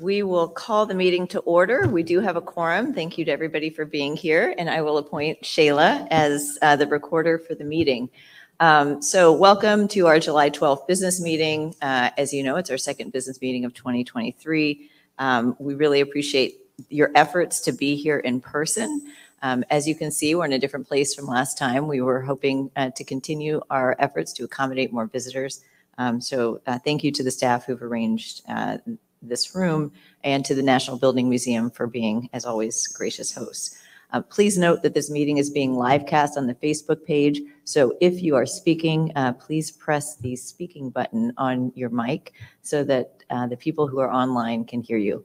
We will call the meeting to order. We do have a quorum. Thank you to everybody for being here, and I will appoint Shayla as the recorder for the meeting. So welcome to our July 12th business meeting. As you know, it's our second business meeting of 2023. We really appreciate your efforts to be here in person. As you can see, we're in a different place from last time. We were hoping to continue our efforts to accommodate more visitors. So thank you to the staff who've arranged this room and to the National Building Museum for being, as always, gracious hosts. Please note that this meeting is being live cast on the Facebook page. So if you are speaking, please press the speaking button on your mic so that the people who are online can hear you.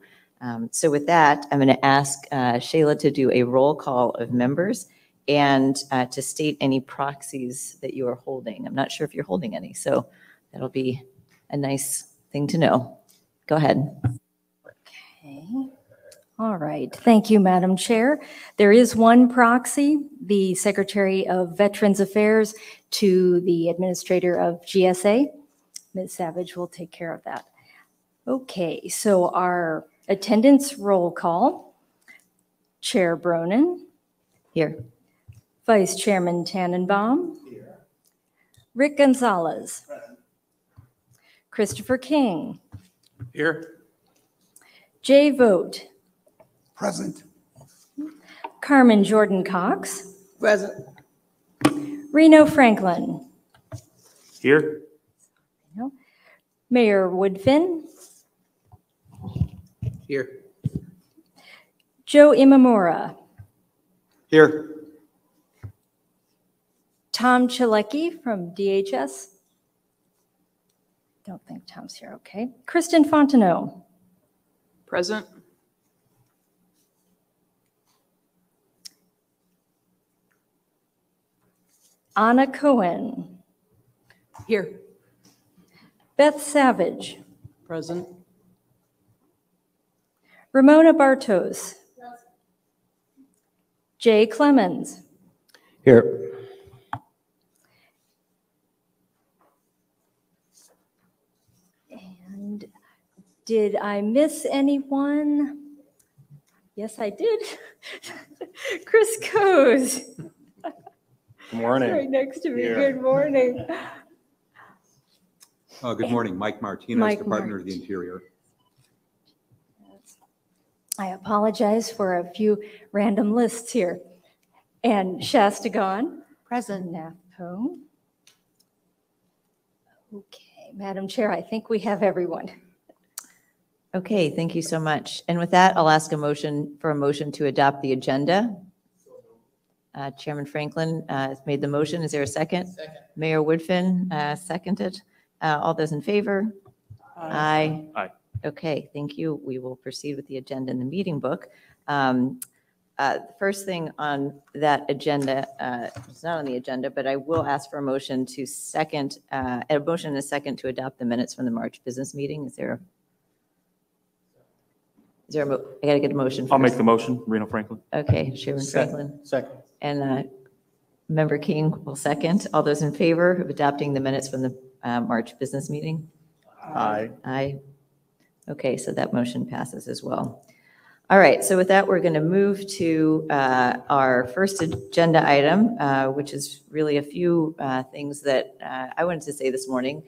So with that, I'm going to ask Shayla to do a roll call of members and to state any proxies that you are holding. I'm not sure if you're holding any, so that'll be a nice thing to know. Go ahead. Okay. All right. Thank you, Madam Chair. There is one proxy, the Secretary of Veterans Affairs to the Administrator of GSA. Ms. Savage will take care of that. Okay, so our attendance roll call. Chair Bronin. Here. Vice Chairman Tannenbaum. Here. Rick Gonzalez. Present. Christopher King. Here. Jay Vogt. Present. Carmen Jordan Cox. Present. Reno Franklin. Here. Mayor Woodfin. Here. Joe Imamura. Here. Tom Chalecki from DHS. Don't think Tom's here. Okay. Kristen Fontenot. Present. Anna Cohen. Here. Beth Savage. Present. Ramona Bartos. Jay Clemens. Here. And did I miss anyone? Yes, I did. Chris Coes. Good morning. Right next to me. Here. Good morning. Good morning, Mike Martinez, Department of the Interior. I apologize for a few random lists here. And Shasta Gone. Present. Napo. Okay, Madam Chair, I think we have everyone. Okay, thank you so much. And with that, I'll ask a motion to adopt the agenda. Chairman Franklin has made the motion. Is there a second? Second. Mayor Woodfin seconded. All those in favor? Aye. Aye. Okay, thank you. We will proceed with the agenda in the meeting book. The first thing on that agenda, it's not on the agenda, but I will ask for a motion to second, a motion and a second to adopt the minutes from the March business meeting. Is there I got to get a motion first. I'll make the motion, Reno Franklin. Okay, Chairman Franklin. Second. And Member King will second. All those in favor of adopting the minutes from the March business meeting? Aye. Aye. Okay, so that motion passes as well. All right, so with that, we're going to move to our first agenda item, which is really a few things that I wanted to say this morning.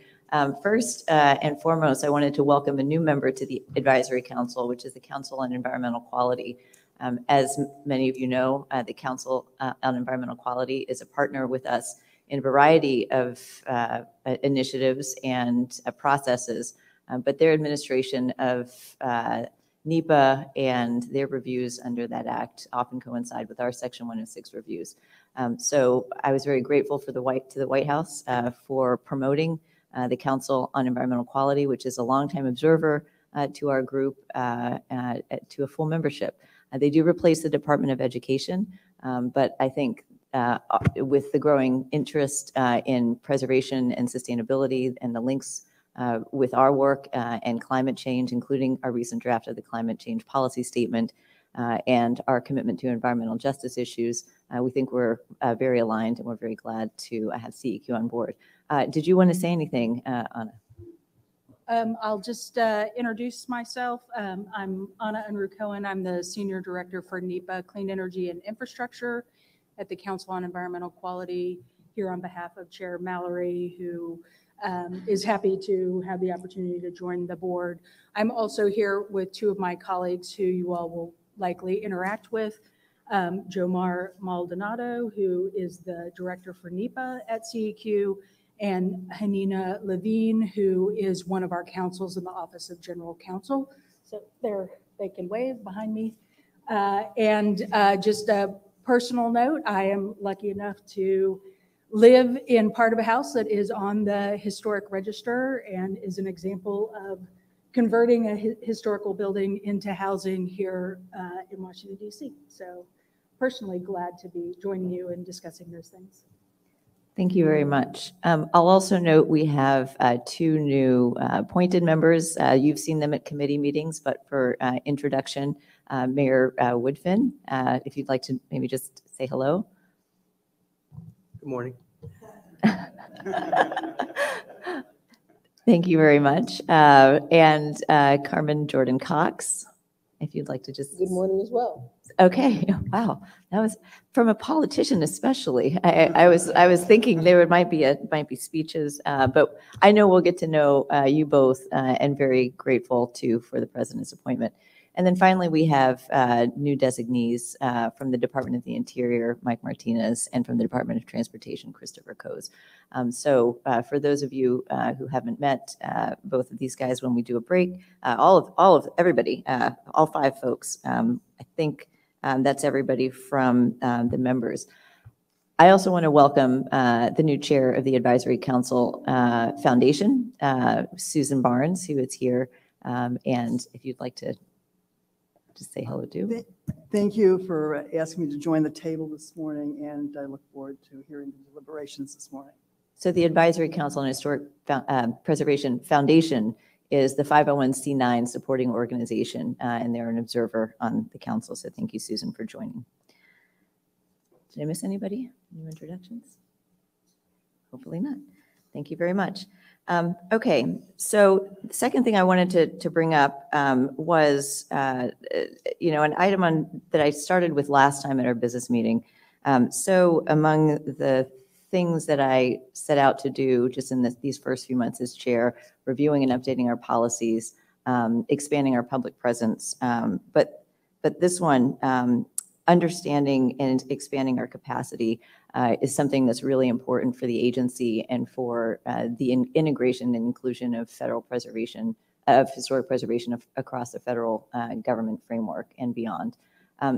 First and foremost, I wanted to welcome a new member to the Advisory Council, which is the Council on Environmental Quality. As many of you know, the Council on Environmental Quality is a partner with us in a variety of initiatives and processes, but their administration of NEPA and their reviews under that act often coincide with our Section 106 reviews. So I was very grateful to the White House for promoting the Council on Environmental Quality, which is a longtime observer to our group, to a full membership. They do replace the Department of Education, but I think with the growing interest in preservation and sustainability and the links with our work and climate change, including our recent draft of the climate change policy statement and our commitment to environmental justice issues, we think we're very aligned, and we're very glad to have CEQ on board. Did you want to say anything, Anna? I'll just introduce myself. I'm Anna Unruh-Cohen. I'm the Senior Director for NEPA, Clean Energy and Infrastructure at the Council on Environmental Quality, here on behalf of Chair Mallory, who is happy to have the opportunity to join the board. I'm also here with two of my colleagues who you all will likely interact with. Jomar Maldonado, who is the Director for NEPA at CEQ, and Hanina Levine, who is one of our counsels in the Office of General Counsel. So they can wave behind me. Just a personal note, I am lucky enough to live in part of a house that is on the historic register and is an example of converting a historical building into housing here in Washington, D.C. So personally glad to be joining you and discussing those things. Thank you very much. I'll also note we have two new appointed members. You've seen them at committee meetings, but for introduction, Mayor Woodfin, if you'd like to maybe just say hello. Good morning. Thank you very much. And Carmen Jordan Cox, if you'd like to just. Good morning as well. Okay. Wow. That was from a politician, especially. I was thinking there might be speeches, but I know we'll get to know you both, and very grateful too for the president's appointment. And then finally, we have new designees from the Department of the Interior, Mike Martinez, and from the Department of Transportation, Christopher Coase. So for those of you who haven't met both of these guys when we do a break, all of everybody, all five folks, I think that's everybody from the members. I also want to welcome the new chair of the Advisory Council Foundation, Susan Barnes, who is here. And if you'd like to just say hello to. Thank you for asking me to join the table this morning, and I look forward to hearing the deliberations this morning. So the Advisory Council on Historic Preservation Foundation is the 501c9 supporting organization, and they're an observer on the council. So thank you, Susan, for joining. Did I miss anybody? New introductions? Hopefully not. Thank you very much. Okay, so the second thing I wanted to bring up was, an item that I started with last time at our business meeting. So among the things that I set out to do just in these first few months as chair, reviewing and updating our policies, expanding our public presence, but this one, understanding and expanding our capacity is something that's really important for the agency and for the integration and inclusion of federal preservation, of historic preservation across the federal government framework and beyond.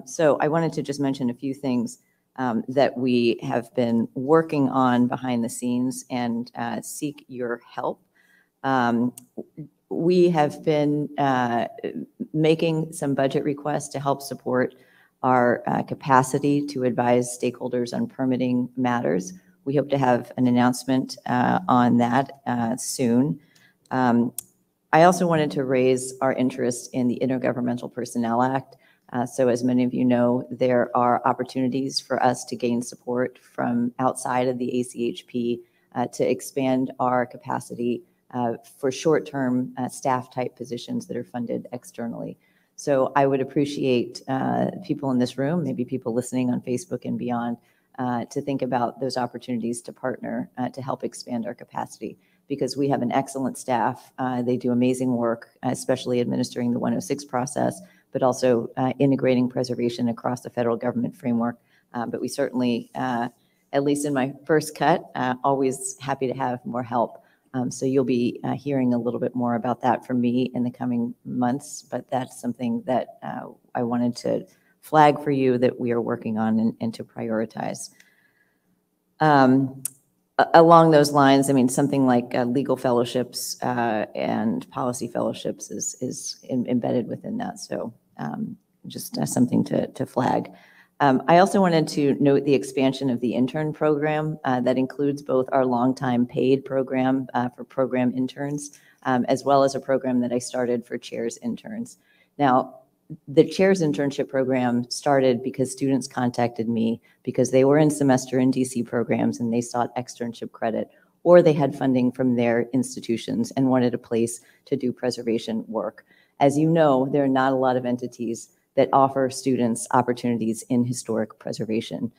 So I wanted to just mention a few things that we have been working on behind the scenes and seek your help. We have been making some budget requests to help support our capacity to advise stakeholders on permitting matters. We hope to have an announcement on that soon. I also wanted to raise our interest in the Intergovernmental Personnel Act. So as many of you know, there are opportunities for us to gain support from outside of the ACHP to expand our capacity for short-term staff type positions that are funded externally. So I would appreciate people in this room, maybe people listening on Facebook and beyond, to think about those opportunities to partner to help expand our capacity, because we have an excellent staff. They do amazing work, especially administering the 106 process, but also integrating preservation across the federal government framework. But we certainly, at least in my first cut, always happy to have more help. So you'll be hearing a little bit more about that from me in the coming months, but that's something that I wanted to flag for you that we are working on and to prioritize. Along those lines, I mean, something like legal fellowships and policy fellowships is embedded within that. So just something to flag. I also wanted to note the expansion of the intern program that includes both our longtime paid program for program interns, as well as a program that I started for chairs interns. Now, the chairs internship program started because students contacted me because they were in semester in DC programs and they sought externship credit, or they had funding from their institutions and wanted a place to do preservation work. As you know, there are not a lot of entities that offer students opportunities in historic preservation.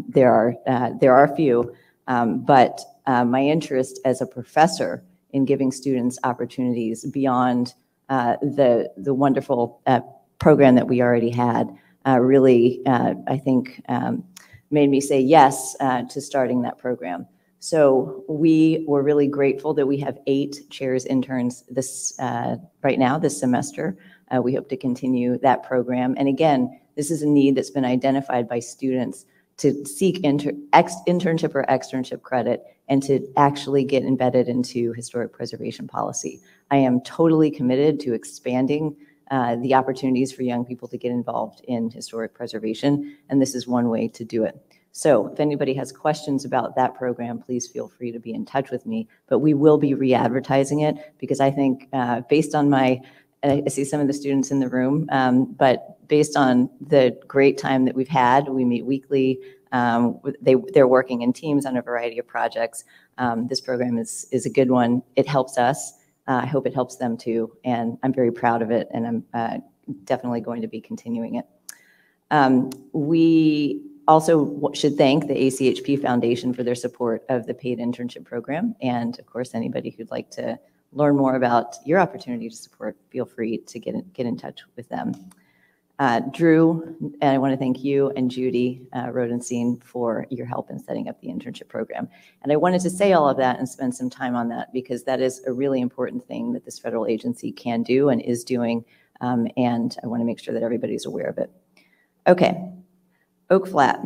There are a few, but my interest as a professor in giving students opportunities beyond the wonderful program that we already had really, I think, made me say yes to starting that program. So we were really grateful that we have 8 chairs interns right now this semester. We hope to continue that program. And again, this is a need that's been identified by students to seek internship or externship credit and to actually get embedded into historic preservation policy. I am totally committed to expanding the opportunities for young people to get involved in historic preservation, and this is one way to do it. So if anybody has questions about that program, please feel free to be in touch with me, but we will be re-advertising it because I think based on I see some of the students in the room, but based on the great time that we've had, we meet weekly, they're working in teams on a variety of projects. This program is a good one. It helps us. I hope it helps them too, and I'm very proud of it, and I'm definitely going to be continuing it. We also should thank the ACHP Foundation for their support of the paid internship program, and of course, anybody who'd like to learn more about your opportunity to support, feel free to get in touch with them. Drew, and I want to thank you and Judy Rodenstein for your help in setting up the internship program. And I wanted to say all of that and spend some time on that because that is a really important thing that this federal agency can do and is doing, and I want to make sure that everybody's aware of it. Okay, Oak Flat.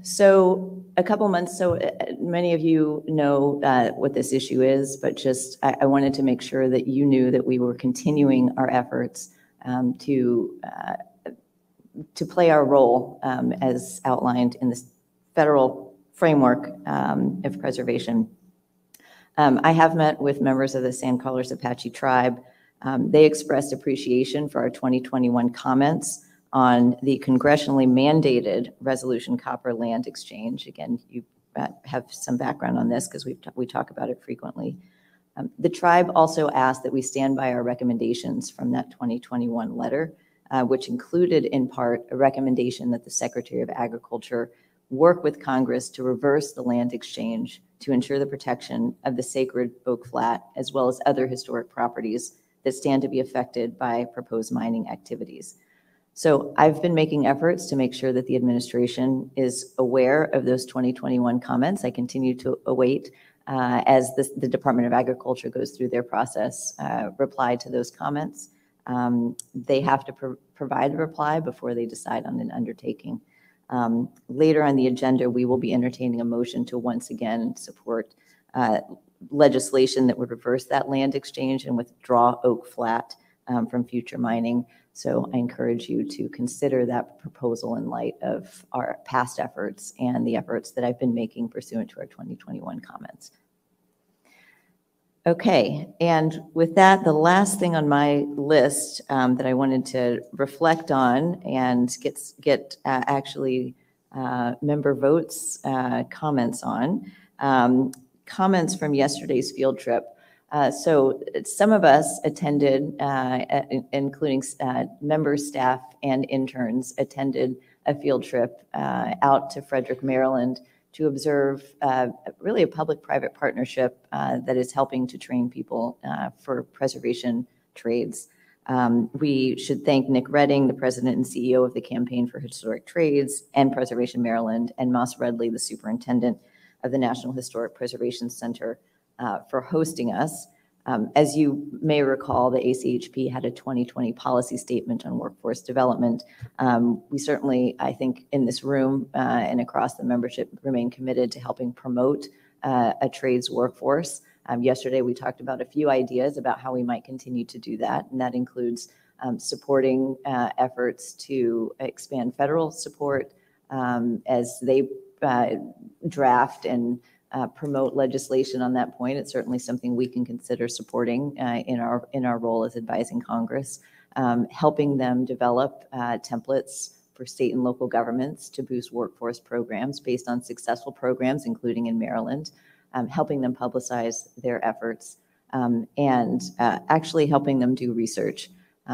So a couple months, so many of you know what this issue is, but just I wanted to make sure that you knew that we were continuing our efforts to play our role as outlined in this federal framework of preservation. I have met with members of the San Carlos Apache tribe. They expressed appreciation for our 2021 comments on the congressionally mandated resolution copper land exchange. Again, you have some background on this because we talk about it frequently. The tribe also asked that we stand by our recommendations from that 2021 letter, which included in part a recommendation that the Secretary of Agriculture work with Congress to reverse the land exchange to ensure the protection of the sacred Oak Flat, as well as other historic properties that stand to be affected by proposed mining activities. So I've been making efforts to make sure that the administration is aware of those 2021 comments. I continue to await as the Department of Agriculture goes through their process, reply to those comments. They have to provide a reply before they decide on an undertaking. Later on the agenda, we will be entertaining a motion to once again support legislation that would reverse that land exchange and withdraw Oak Flat from future mining. So I encourage you to consider that proposal in light of our past efforts and the efforts that I've been making pursuant to our 2021 comments. Okay, and with that, the last thing on my list that I wanted to reflect on and get actually member votes, comments on, comments from yesterday's field trip. So some of us attended, including members, staff, and interns, attended a field trip out to Frederick, Maryland, to observe really a public-private partnership that is helping to train people for preservation trades. We should thank Nick Redding, the president and CEO of the Campaign for Historic Trades and Preservation Maryland, and Moss Redley, the superintendent of the National Historic Preservation Center, for hosting us. As you may recall, the ACHP had a 2020 policy statement on workforce development. We certainly, I think, in this room and across the membership remain committed to helping promote a trades workforce. Yesterday, we talked about a few ideas about how we might continue to do that, and that includes supporting efforts to expand federal support as they draft and promote legislation on that point. It's certainly something we can consider supporting in our role as advising Congress, helping them develop templates for state and local governments to boost workforce programs based on successful programs, including in Maryland, helping them publicize their efforts, and actually helping them do research.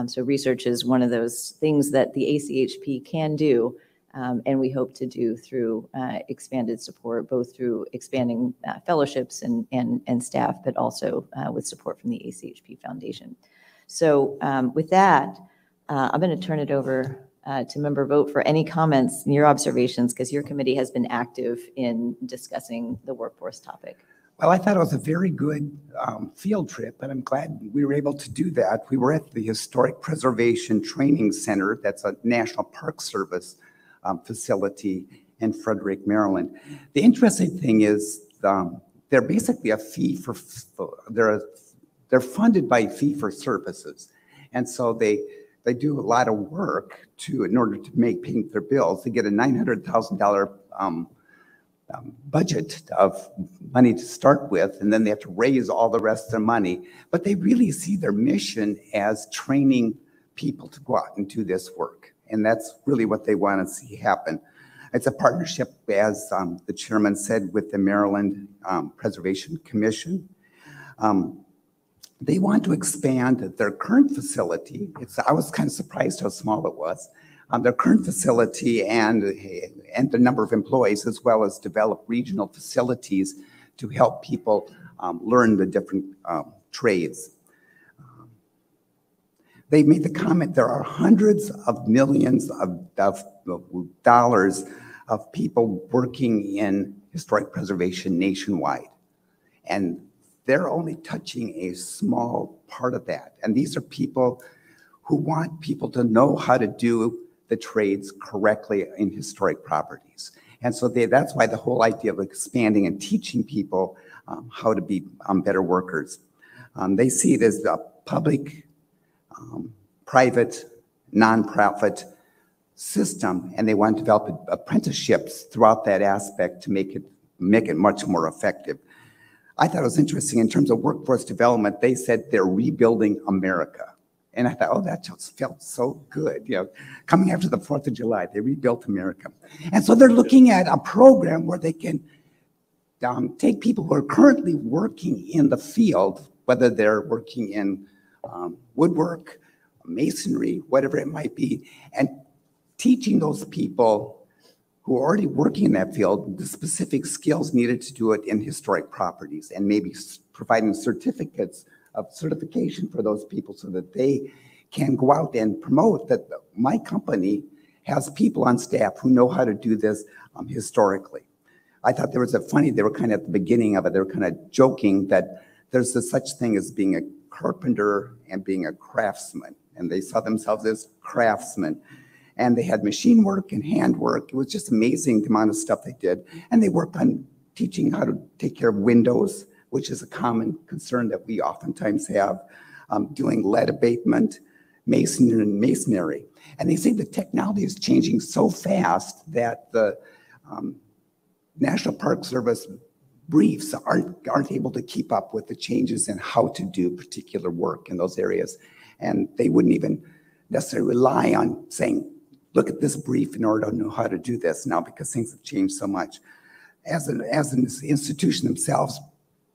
So research is one of those things that the ACHP can do, and we hope to do through expanded support, both through expanding fellowships and staff, but also with support from the ACHP Foundation. So with that, I'm going to turn it over to Member Vogt for any comments and your observations, because your committee has been active in discussing the workforce topic. Well, I thought it was a very good field trip, and I'm glad we were able to do that. We were at the Historic Preservation Training Center. That's a National Park Service facility in Frederick, Maryland. The interesting thing is they're basically a they're funded by fee for services. And so they do a lot of work in order to pay their bills. They get a $900,000 budget of money to start with, and then they have to raise all the rest of their money. But they really see their mission as training people to go out and do this work. And that's really what they want to see happen. It's a partnership, as the chairman said, with the Maryland Preservation Commission. They want to expand their current facility. I was kind of surprised how small it was. Their current facility and the number of employees, as well as develop regional facilities to help people learn the different trades. They made the comment there are hundreds of millions of dollars of people working in historic preservation nationwide. And they're only touching a small part of that. And these are people who want people to know how to do the trades correctly in historic properties. And so that's why the whole idea of expanding and teaching people how to be better workers. They see it as a public, private, nonprofit system, and they want to develop apprenticeships throughout that aspect to make it much more effective. I thought it was interesting in terms of workforce development. They said they're rebuilding America. And I thought, oh, that just felt so good. You know, coming after the 4th of July, they rebuilt America. And so they're looking at a program where they can take people who are currently working in the field, whether they're working in woodwork, masonry, whatever it might be, and teaching those people who are already working in that field the specific skills needed to do it in historic properties, and maybe providing certificates of certification for those people so that they can go out and promote that my company has people on staff who know how to do this historically. I thought there was they were kind of at the beginning of it, they were kind of joking that there's such thing as being a carpenter and being a craftsman, and they saw themselves as craftsmen. And they had machine work and hand work. It was just amazing the amount of stuff they did. And they worked on teaching how to take care of windows, which is a common concern that we oftentimes have, doing lead abatement, masonry. And they say the technology is changing so fast that the National Park Service briefs aren't able to keep up with the changes in how to do particular work in those areas. And they wouldn't even necessarily rely on saying, look at this brief in order to know how to do this now, because things have changed so much. As an institution themselves,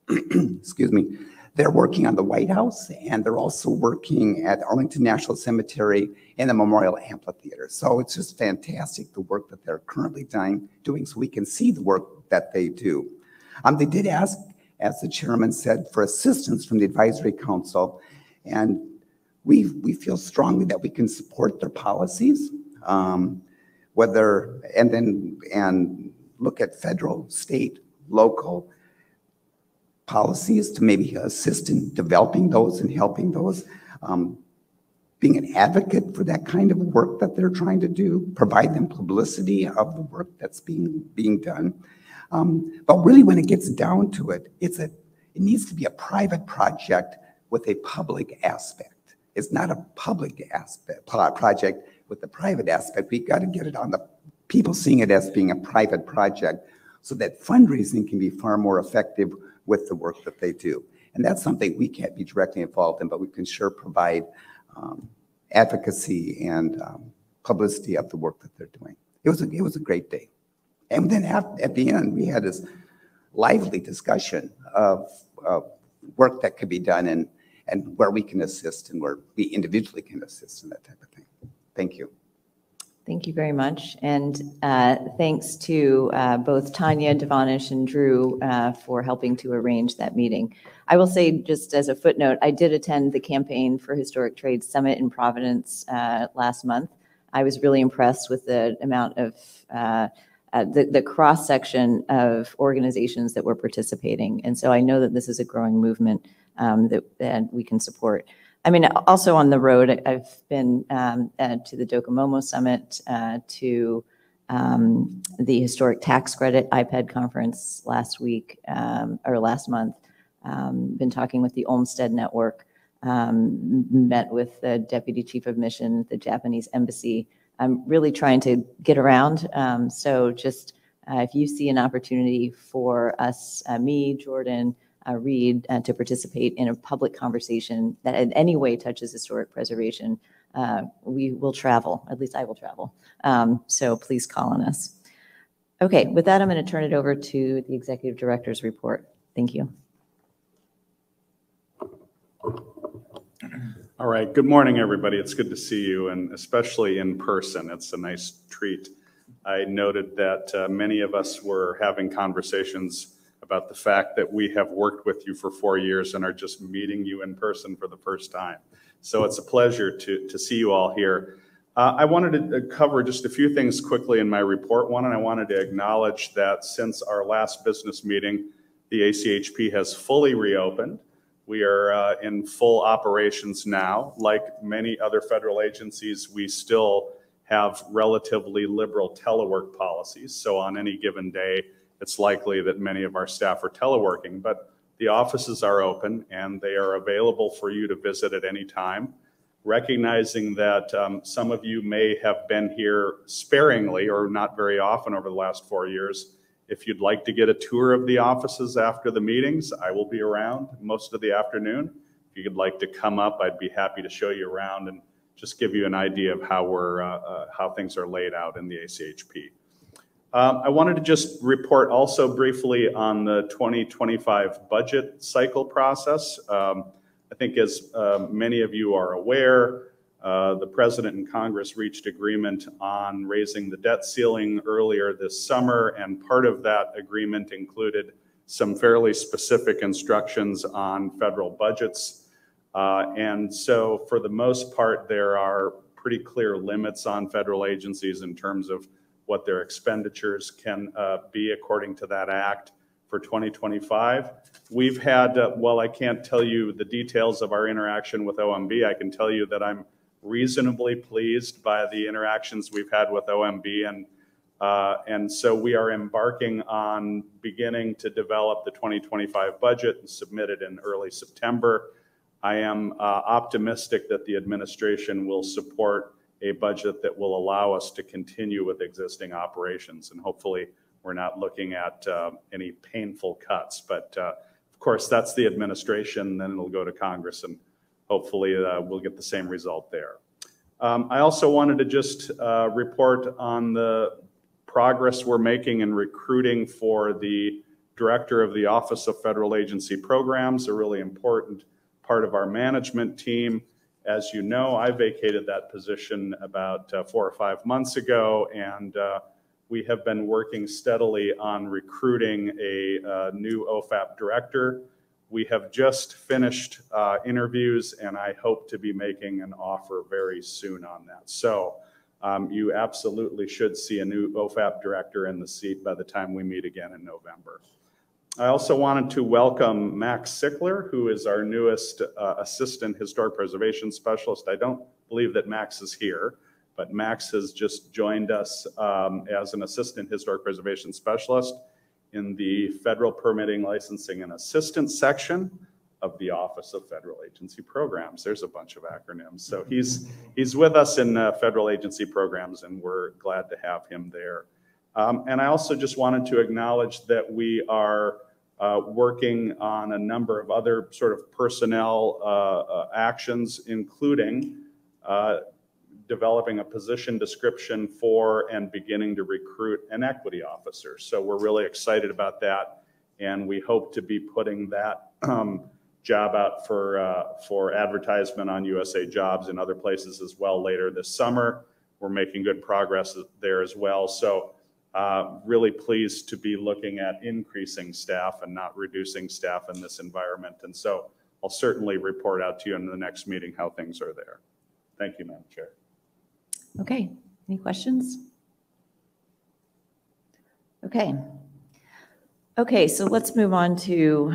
excuse me, they're working on the White House, and they're also working at Arlington National Cemetery and the Memorial Amphitheater. So it's just fantastic, the work that they're currently doing, so we can see the work that they do. They did ask, as the chairman said, for assistance from the Advisory Council, and we feel strongly that we can support their policies, and look at federal, state, local policies to maybe assist in developing those and helping those, being an advocate for that kind of work that they're trying to do, provide them publicity of the work that's being done. But really, when it gets down to it, it needs to be a private project with a public aspect. It's not a public aspect project with the private aspect. We got to get it on the people seeing it as being a private project, so that fundraising can be far more effective with the work that they do. And that's something we can't be directly involved in, but we can sure provide advocacy and publicity of the work that they're doing. It was a great day. And then at the end, we had this lively discussion of work that could be done and where we can assist and where we individually can assist and that type of thing. Thank you. Thank you very much. And thanks to both Tanya, Devonish, and Drew for helping to arrange that meeting. I will say, just as a footnote, I did attend the Campaign for Historic Trade Summit in Providence last month. I was really impressed with the amount of the cross-section of organizations that were participating. And so I know that this is a growing movement that we can support. I mean, also on the road, I've been to the Docomomo Summit, to the Historic Tax Credit iPad Conference last week, or last month. Been talking with the Olmsted Network, met with the Deputy Chief of Mission at the Japanese Embassy. I'm really trying to get around. So just if you see an opportunity for us, me, Jordan, Reed, to participate in a public conversation that in any way touches historic preservation, we will travel. At least I will travel. So please call on us. Okay, with that, I'm going to turn it over to the Executive Director's report. Thank you. All right, good morning, everybody. It's good to see you, and especially in person. It's a nice treat. I noted that many of us were having conversations about the fact that we have worked with you for 4 years and are just meeting you in person for the first time. So it's a pleasure to see you all here. I wanted to cover just a few things quickly in my report. One, and I wanted to acknowledge that since our last business meeting, the ACHP has fully reopened. We are in full operations now. Like many other federal agencies, we still have relatively liberal telework policies. So on any given day, it's likely that many of our staff are teleworking, but the offices are open and they are available for you to visit at any time. Recognizing that some of you may have been here sparingly or not very often over the last 4 years, if you'd like to get a tour of the offices after the meetings, I will be around most of the afternoon. If you'd like to come up, I'd be happy to show you around and just give you an idea of how things are laid out in the ACHP. I wanted to just report also briefly on the 2025 budget cycle process. I think as many of you are aware, the President and Congress reached agreement on raising the debt ceiling earlier this summer, and part of that agreement included some fairly specific instructions on federal budgets. And so for the most part, there are pretty clear limits on federal agencies in terms of what their expenditures can be according to that act for 2025. We've had, while I can't tell you the details of our interaction with OMB, I can tell you that I'm reasonably pleased by the interactions we've had with OMB, and so we are embarking on beginning to develop the 2025 budget and submit it in early September. I am optimistic that the administration will support a budget that will allow us to continue with existing operations, and hopefully we're not looking at any painful cuts, but of course that's the administration, then it'll go to Congress and hopefully we'll get the same result there. I also wanted to just report on the progress we're making in recruiting for the Director of the Office of Federal Agency Programs, a really important part of our management team. As you know, I vacated that position about 4 or 5 months ago, and we have been working steadily on recruiting a new OFAP director. We have just finished interviews, and I hope to be making an offer very soon on that. So you absolutely should see a new OFAP director in the seat by the time we meet again in November. I also wanted to welcome Max Sickler, who is our newest Assistant Historic Preservation Specialist. I don't believe that Max is here, but Max has just joined us as an Assistant Historic Preservation Specialist in the Federal Permitting, Licensing, and Assistance section of the Office of Federal Agency Programs. There's a bunch of acronyms. So he's with us in Federal Agency Programs, and we're glad to have him there. And I also just wanted to acknowledge that we are working on a number of other sort of personnel actions, including developing a position description for and beginning to recruit an equity officer. So we're really excited about that, and we hope to be putting that job out for advertisement on USA Jobs and other places as well later this summer. We're making good progress there as well. So really pleased to be looking at increasing staff and not reducing staff in this environment. And so I'll certainly report out to you in the next meeting how things are there. Thank you, Madam Chair. Okay, any questions? Okay, so let's move on to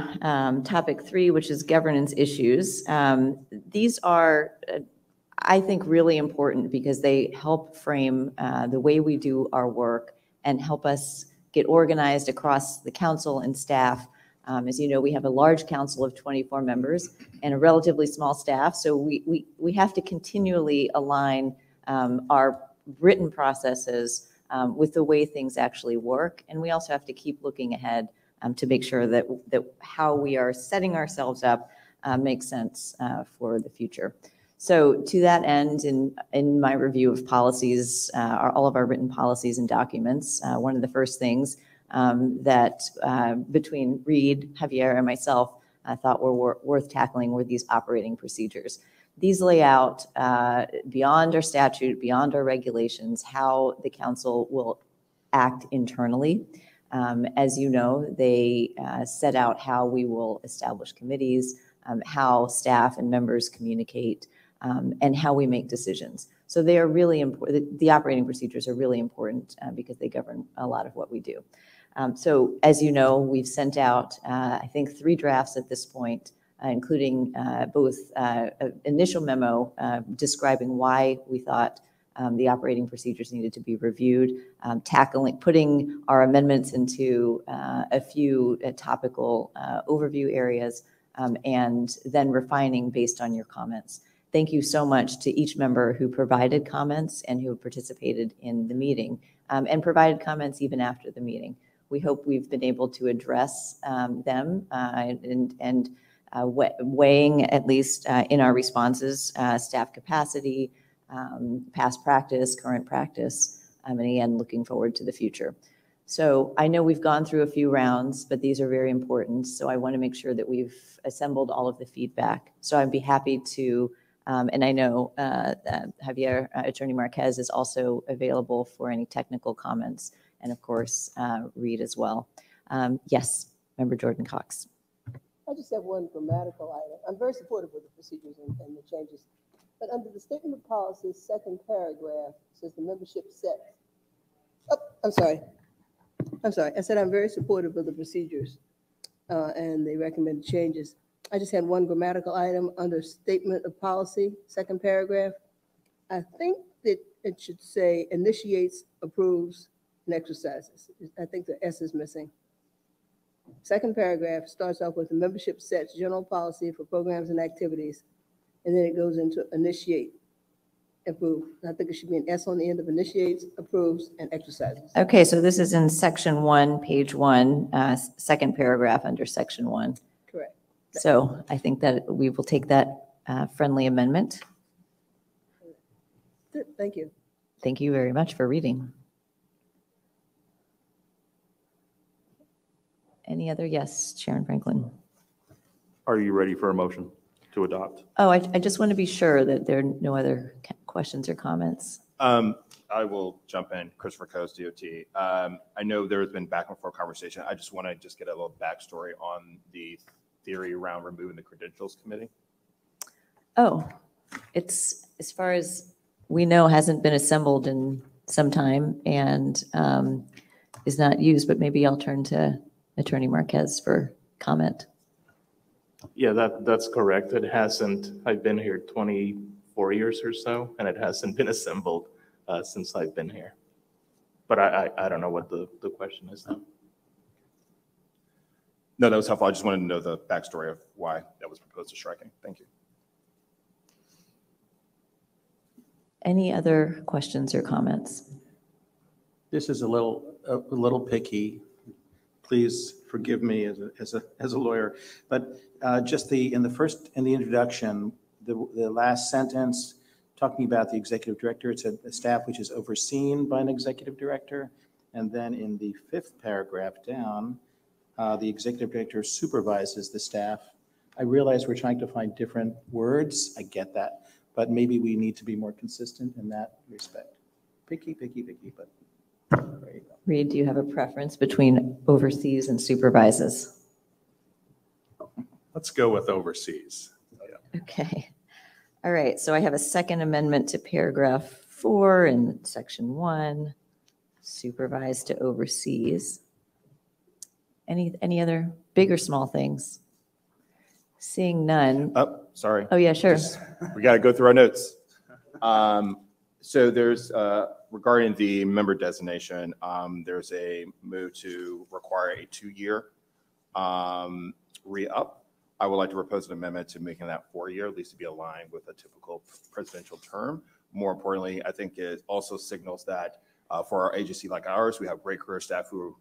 topic 3, which is governance issues. These are, I think, really important because they help frame the way we do our work and help us get organized across the council and staff. As you know, we have a large council of 24 members and a relatively small staff, so we have to continually align our written processes with the way things actually work, and we also have to keep looking ahead to make sure that how we are setting ourselves up makes sense for the future. So to that end, in my review of policies, all of our written policies and documents, one of the first things that between Reed, Javier, and myself thought were worth tackling were these operating procedures. These lay out beyond our statute, beyond our regulations, how the council will act internally. As you know, they set out how we will establish committees, how staff and members communicate, and how we make decisions. So they are really important. The operating procedures are really important because they govern a lot of what we do. So as you know, we've sent out, I think, 3 drafts at this point, including both an initial memo describing why we thought the operating procedures needed to be reviewed, putting our amendments into a few topical overview areas, and then refining based on your comments. Thank you so much to each member who provided comments and who participated in the meeting and provided comments even after the meeting. We hope we've been able to address them and weighing, at least in our responses, staff capacity, past practice, current practice, and again, looking forward to the future. So I know we've gone through a few rounds, but these are very important. So I want to make sure that we've assembled all of the feedback. So I'd be happy to, and I know Javier, Attorney Marquez is also available for any technical comments, and of course, Reed as well. Yes, Member Jordan Cox. I just have one grammatical item. I'm very supportive of the procedures and the changes. But under the statement of policy, second paragraph, says the membership set. Oh, I'm sorry. I said I'm very supportive of the procedures and the recommended changes. I just had one grammatical item under statement of policy, second paragraph. I think that it should say initiates, approves, and exercises. I think the S is missing. Second paragraph starts off with the membership sets general policy for programs and activities, and then it goes into initiate, approve. I think it should be an S on the end of initiates, approves, and exercises. Okay, so this is in section 1, page 1, second paragraph under section 1. Correct. So I think that we will take that friendly amendment. Good, thank you. Thank you very much for reading. Any other? Yes, Sharon Franklin. Are you ready for a motion to adopt? Oh, I just want to be sure that there are no other questions or comments. I will jump in. Christopher Coase, DOT. I know there has been back and forth conversation. I just want to get a little backstory on the theory around removing the credentials committee. Oh, it's, as far as we know, hasn't been assembled in some time and is not used, but maybe I'll turn to Attorney Marquez for comment. Yeah, that's correct. It hasn't, I've been here 24 years or so, and it hasn't been assembled since I've been here. But I don't know what the question is now. No, that was helpful. I just wanted to know the backstory of why that was proposed as striking. Thank you. Any other questions or comments? This is a little picky. Please forgive me as a lawyer, but just in the introduction, the last sentence, talking about the executive director, it said the staff which is overseen by an executive director. And then in the 5th paragraph down, the executive director supervises the staff. I realize we're trying to find different words. I get that. But maybe we need to be more consistent in that respect. Picky, but there you go. Reed, do you have a preference between oversees and supervises? Let's go with overseas. Yeah. Okay. All right. So I have a second amendment to paragraph 4 in section 1, supervise to oversees. Any other big or small things? Seeing none. Oh, sorry. Oh, yeah, sure. We got to go through our notes. So there's, regarding the member designation, there's a move to require a 2-year re-up. I would like to propose an amendment to making that 4-year, at least to be aligned with a typical presidential term. More importantly, I think it also signals that for our agency like ours, we have great career staff who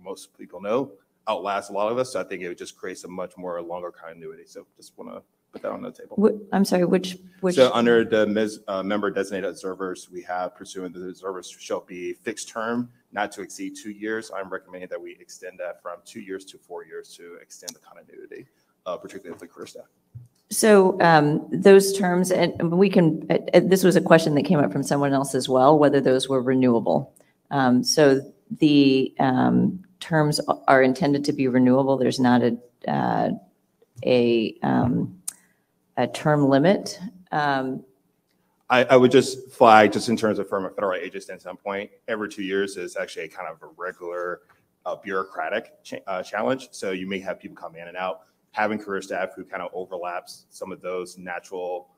most people know outlast a lot of us. So I think it just creates a much more longer continuity. So just want to put that on the table. I'm sorry, which? So under the member designated observers, we have pursuing the observers shall be fixed term, not to exceed 2 years. I'm recommending that we extend that from 2 years to 4 years to extend the continuity, particularly with the career staff. So those terms, and we can, this was a question that came up from someone else as well, whether those were renewable. So the terms are intended to be renewable. There's not a term limit. I would just flag, just in terms of from a federal agency standpoint, every 2 years is actually a kind of a regular bureaucratic challenge. So you may have people come in and out. Having career staff who kind of overlaps some of those natural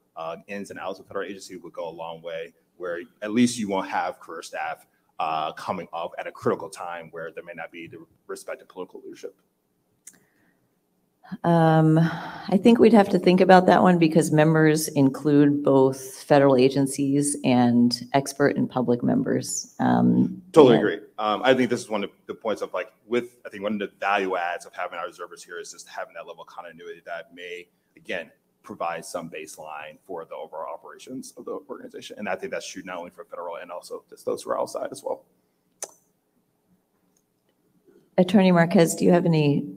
ins and outs of federal agency would go a long way, where at least you won't have career staff coming up at a critical time where there may not be the respective political leadership. I think we'd have to think about that one because members include both federal agencies and expert and public members. Totally agree. I think this is one of the points of like I think one of the value adds of having our observers here is just having that level of continuity that may, again, provide some baseline for the overall operations of the organization. And I think that's true not only for federal and also just those who are outside as well. Attorney Marquez, do you have any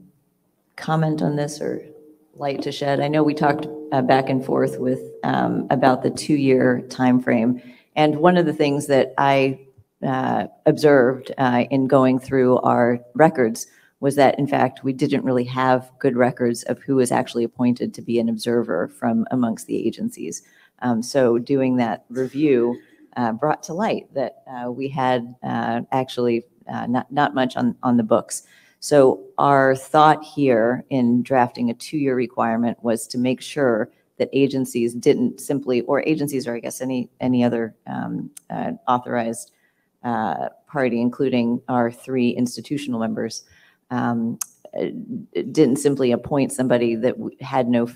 comment on this or light to shed? I know we talked back and forth with about the 2-year time frame, and one of the things that I observed in going through our records was that, in fact, we didn't really have good records of who was actually appointed to be an observer from amongst the agencies. So doing that review brought to light that we had actually not much on the books. So our thought here in drafting a 2-year requirement was to make sure that agencies didn't simply, or agencies, or I guess any other authorized party, including our 3 institutional members, didn't simply appoint somebody that had no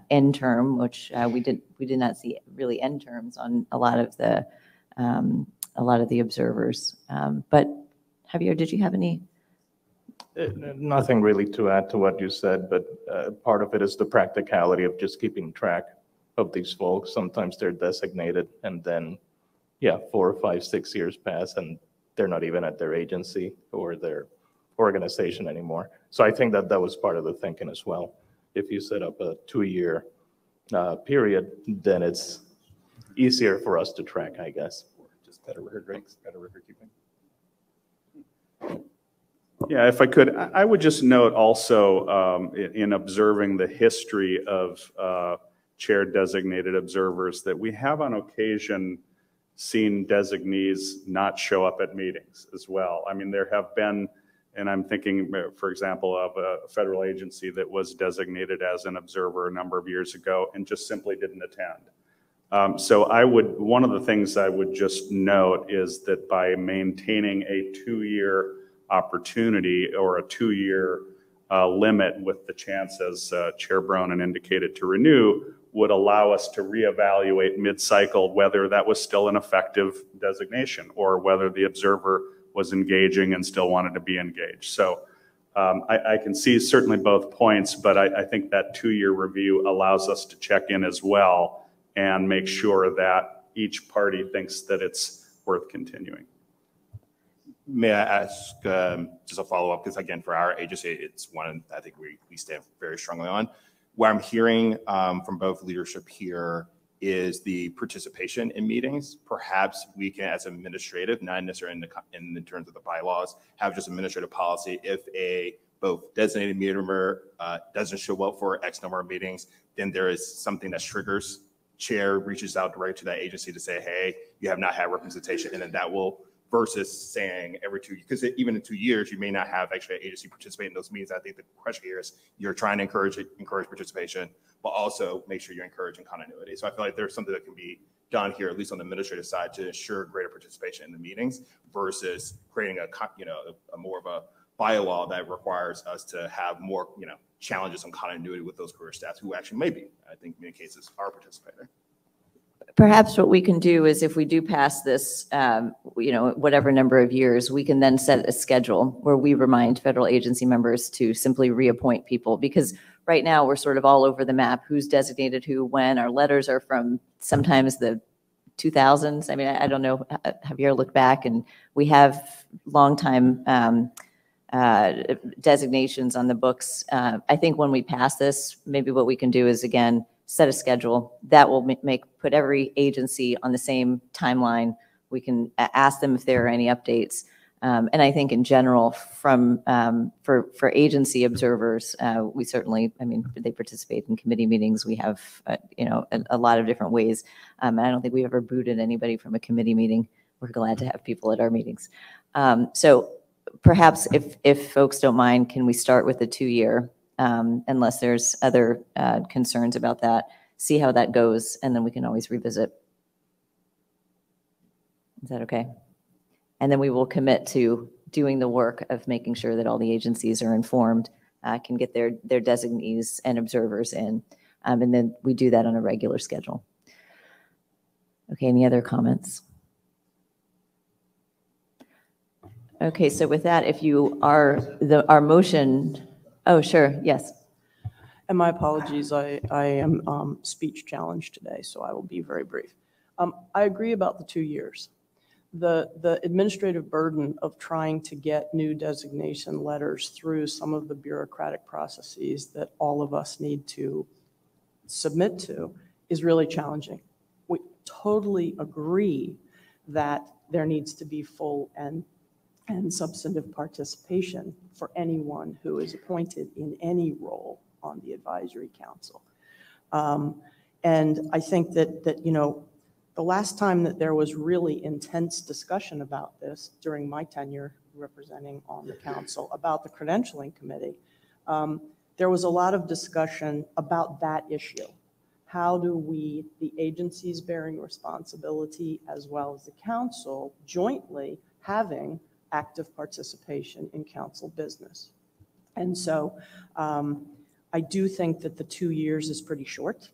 end term, which we did not see really end terms on a lot of the observers. But Javier, did you have any? Nothing really to add to what you said, but part of it is the practicality of just keeping track of these folks. Sometimes they're designated and then, 4, 5, 6 years pass and they're not even at their agency or their organization anymore. So I think that was part of the thinking as well. If you set up a 2-year period, then it's easier for us to track, I guess. Just better record keeping. Yeah, if I could, I would just note also in observing the history of chair designated observers that we have on occasion seen designees not show up at meetings as well. I mean, there have been, and I'm thinking, for example, of a federal agency that was designated as an observer a number of years ago and just simply didn't attend. So one of the things I would just note is that by maintaining a 2-year opportunity or a 2-year limit with the chance, as Chair Bronin indicated, to renew, would allow us to reevaluate mid-cycle whether that was still an effective designation or whether the observer was engaging and still wanted to be engaged. So I can see certainly both points, but I think that 2-year review allows us to check in as well and make sure that each party thinks that it's worth continuing. May I ask just a follow-up? Because again, for our agency, it's one I think we stand very strongly on. What I'm hearing from both leadership here is the participation in meetings. Perhaps we can, as administrative, not necessarily in terms of the bylaws, have just administrative policy. If a both designated meeting member doesn't show up for X number of meetings, then there is something that triggers. Chair reaches out directly to that agency to say, hey, you have not had representation, and then that will, versus saying every 2 years, because even in 2 years, you may not have actually an agency participate in those meetings. I think the question here is you're trying to encourage participation, but also make sure you're encouraging continuity. So I feel like there's something that can be done here, at least on the administrative side, to ensure greater participation in the meetings versus creating a more of a bylaw that requires us to have more, challenges on continuity with those career staff who actually maybe, I think in many cases, are participating. Perhaps what we can do is if we do pass this, whatever number of years, we can then set a schedule where we remind federal agency members to simply reappoint people, because right now we're sort of all over the map. Who's designated who, when? Our letters are from sometimes the 2000s. I mean, I don't know. Javier, look back, and we have long time designations on the books. I think when we pass this, maybe what we can do is, again, set a schedule that will put every agency on the same timeline. We can ask them if there are any updates. And I think in general, for agency observers, we certainly, they participate in committee meetings. We have, a lot of different ways. And I don't think we've ever booted anybody from a committee meeting. We're glad to have people at our meetings. So perhaps if folks don't mind, can we start with the 2-year? Unless there's other concerns about that, see how that goes, and then we can always revisit. Is that okay? And then we will commit to doing the work of making sure that all the agencies are informed, can get their designees and observers in, and then we do that on a regular schedule. Okay, any other comments? Okay, so with that, if you are, our motion, oh, sure, yes. And my apologies, I am speech challenged today, so I will be very brief. I agree about the 2 years. The administrative burden of trying to get new designation letters through some of the bureaucratic processes that all of us need to submit to is really challenging. We totally agree that there needs to be full and substantive participation for anyone who is appointed in any role on the advisory council. And I think that the last time that there was really intense discussion about this during my tenure representing on the council about the credentialing committee, there was a lot of discussion about that issue. How do we, the agencies bearing responsibility as well as the council, jointly having active participation in council business? And so I do think that the 2 years is pretty short.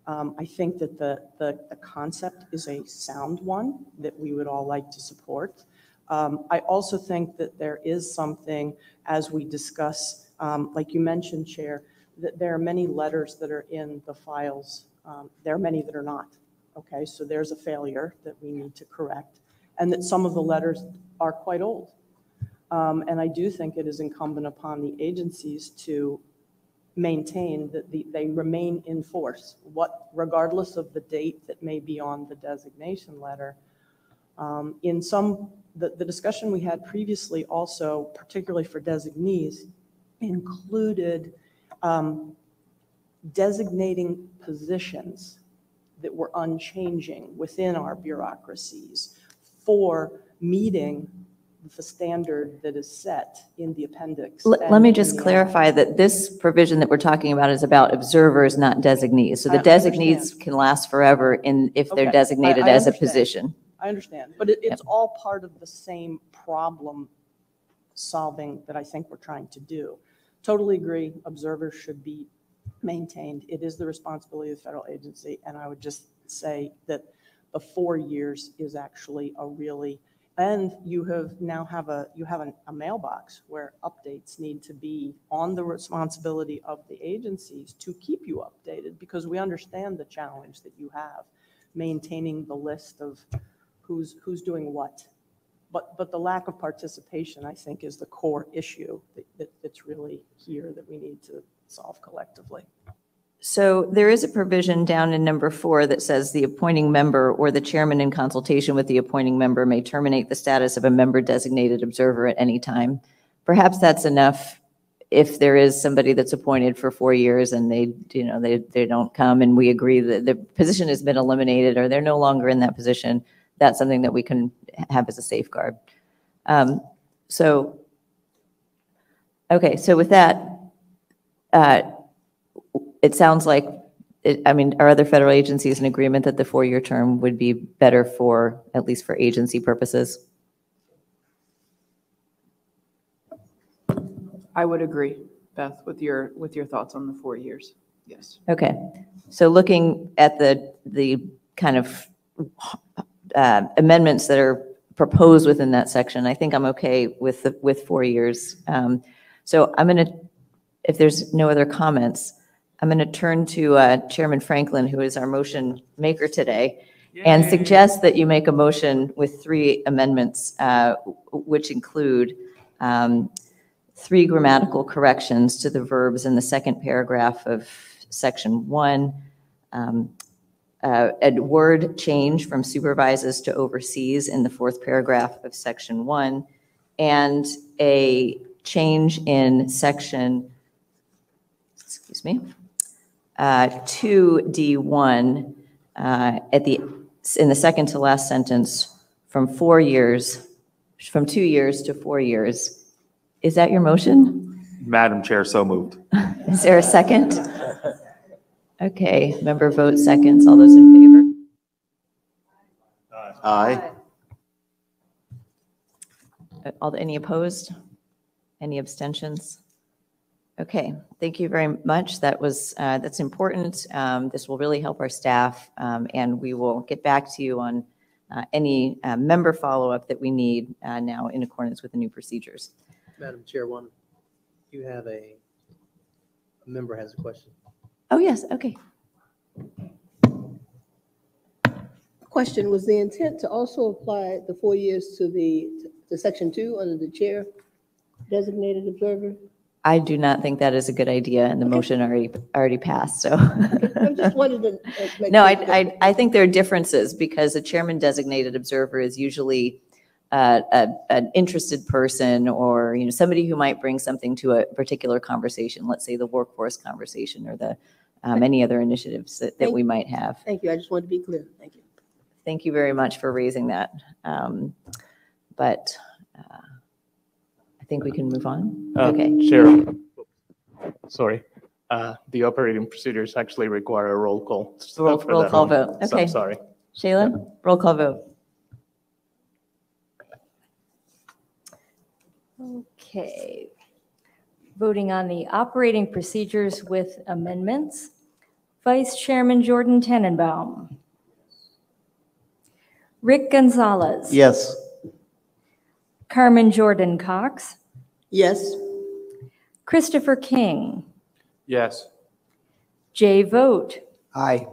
I think that the concept is a sound one that we would all like to support. I also think that there is something, as we discuss, like you mentioned, Chair, that there are many letters that are in the files. There are many that are not. Okay, so there's a failure that we need to correct, and that some of the letters are quite old. And I do think it is incumbent upon the agencies to maintain that they remain in force, regardless of the date that may be on the designation letter. The discussion we had previously also, particularly for designees, included designating positions that were unchanging within our bureaucracies for meeting the standard that is set in the appendix. Let me just clarify that this provision that we're talking about is about observers, not designees. So the designees can last forever if they're designated as a position. I understand, but it's all part of the same problem solving that I think we're trying to do. Totally agree, observers should be maintained. It is the responsibility of the federal agency, and I would just say that the 4 years is actually a really And you have a mailbox where updates need to be on the responsibility of the agencies to keep you updated, because we understand the challenge that you have maintaining the list of who's doing what. But the lack of participation, I think, is the core issue that's really here that we need to solve collectively. So there is a provision down in number 4 that says the appointing member or the chairman in consultation with the appointing member may terminate the status of a member designated observer at any time. Perhaps that's enough if there is somebody that's appointed for 4 years and they don't come and we agree that the position has been eliminated or they're no longer in that position. That's something that we can have as a safeguard. So with that, it sounds like, are other federal agencies in agreement that the 4-year term would be better for, at least for agency purposes? I would agree, Beth, with your thoughts on the 4 years. Yes. Okay. So looking at the kind of amendments that are proposed within that section, I think I'm okay with 4 years. So I'm going to, if there's no other comments, I'm going to turn to Chairman Franklin, who is our motion maker today, and suggest that you make a motion with 3 amendments, which include 3 grammatical corrections to the verbs in the 2nd paragraph of section 1, a word change from supervises to oversees in the 4th paragraph of section 1, and a change in section, 2D1 in the second to last sentence from 2 years to 4 years. Is that your motion? Madam Chair, so moved. Is there a second? Okay, member vote seconds. All those in favor? Aye. Any opposed? Any abstentions? Okay, thank you very much. That's important. This will really help our staff, and we will get back to you on any member follow-up that we need now in accordance with the new procedures. Madam Chair, you have a member has a question. Oh, yes, okay. Question, was the intent to also apply the 4 years to section 2 under the chair designated observer? I do not think that is a good idea, and the motion already passed, so. I just wanted to make No, sure. I think there are differences because a chairman designated observer is usually an interested person or somebody who might bring something to a particular conversation, let's say the workforce conversation or the any other initiatives that we might have. Thank you. I just wanted to be clear. Thank you. Thank you very much for raising that. But I think we can move on. Okay. Chair, sorry. The operating procedures actually require a roll call. Roll call vote. So Okay. I'm sorry. Shayla, roll call vote. Okay. Voting on the operating procedures with amendments. Vice Chairman Jordan Tannenbaum. Rick Gonzalez. Yes. Carmen Jordan Cox. Yes. Christopher King. Yes. Jay Vogt. Aye.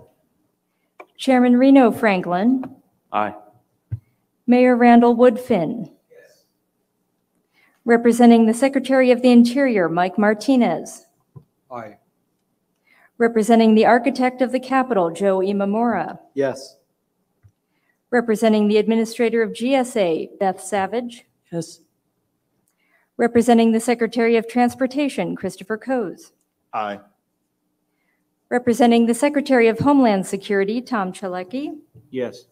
Chairman Reno Franklin. Aye. Mayor Randall Woodfin. Representing the Secretary of the Interior, Mike Martinez. Aye. Representing the Architect of the Capitol, Joe Imamura. Yes. Representing the Administrator of GSA, Beth Savage. Yes. Representing the Secretary of Transportation, Christopher Coase. Aye. Representing the Secretary of Homeland Security, Tom Chalecki. Yes.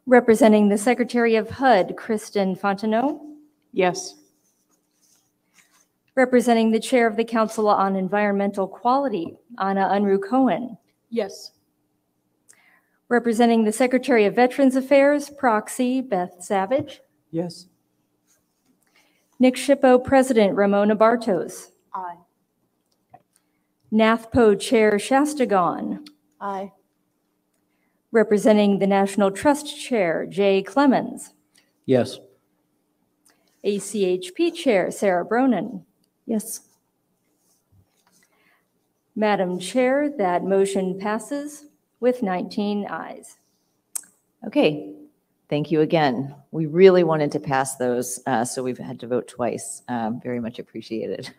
Representing the Secretary of HUD, Kristen Fontenot. Yes. Representing the Chair of the Council on Environmental Quality, Anna Unruh Cohen. Yes. Representing the Secretary of Veterans Affairs, Proxy, Beth Savage. Yes. Nick Schippo, President, Ramona Bartos. Aye. NAFPO Chair, Shastagon. Aye. Representing the National Trust Chair, Jay Clemens. Yes. ACHP Chair Sarah Bronin. Yes. Madam Chair, that motion passes with 19 ayes. Okay, thank you again. We really wanted to pass those, so we've had to vote twice. Very much appreciated.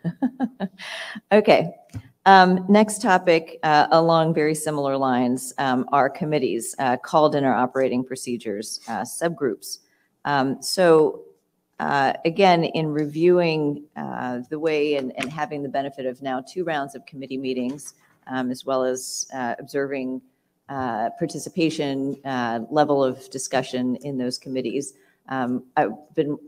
Okay, next topic along very similar lines are committees called in our operating procedures, subgroups. Again, in reviewing the way and having the benefit of now 2 rounds of committee meetings, as well as observing participation, level of discussion in those committees. I've been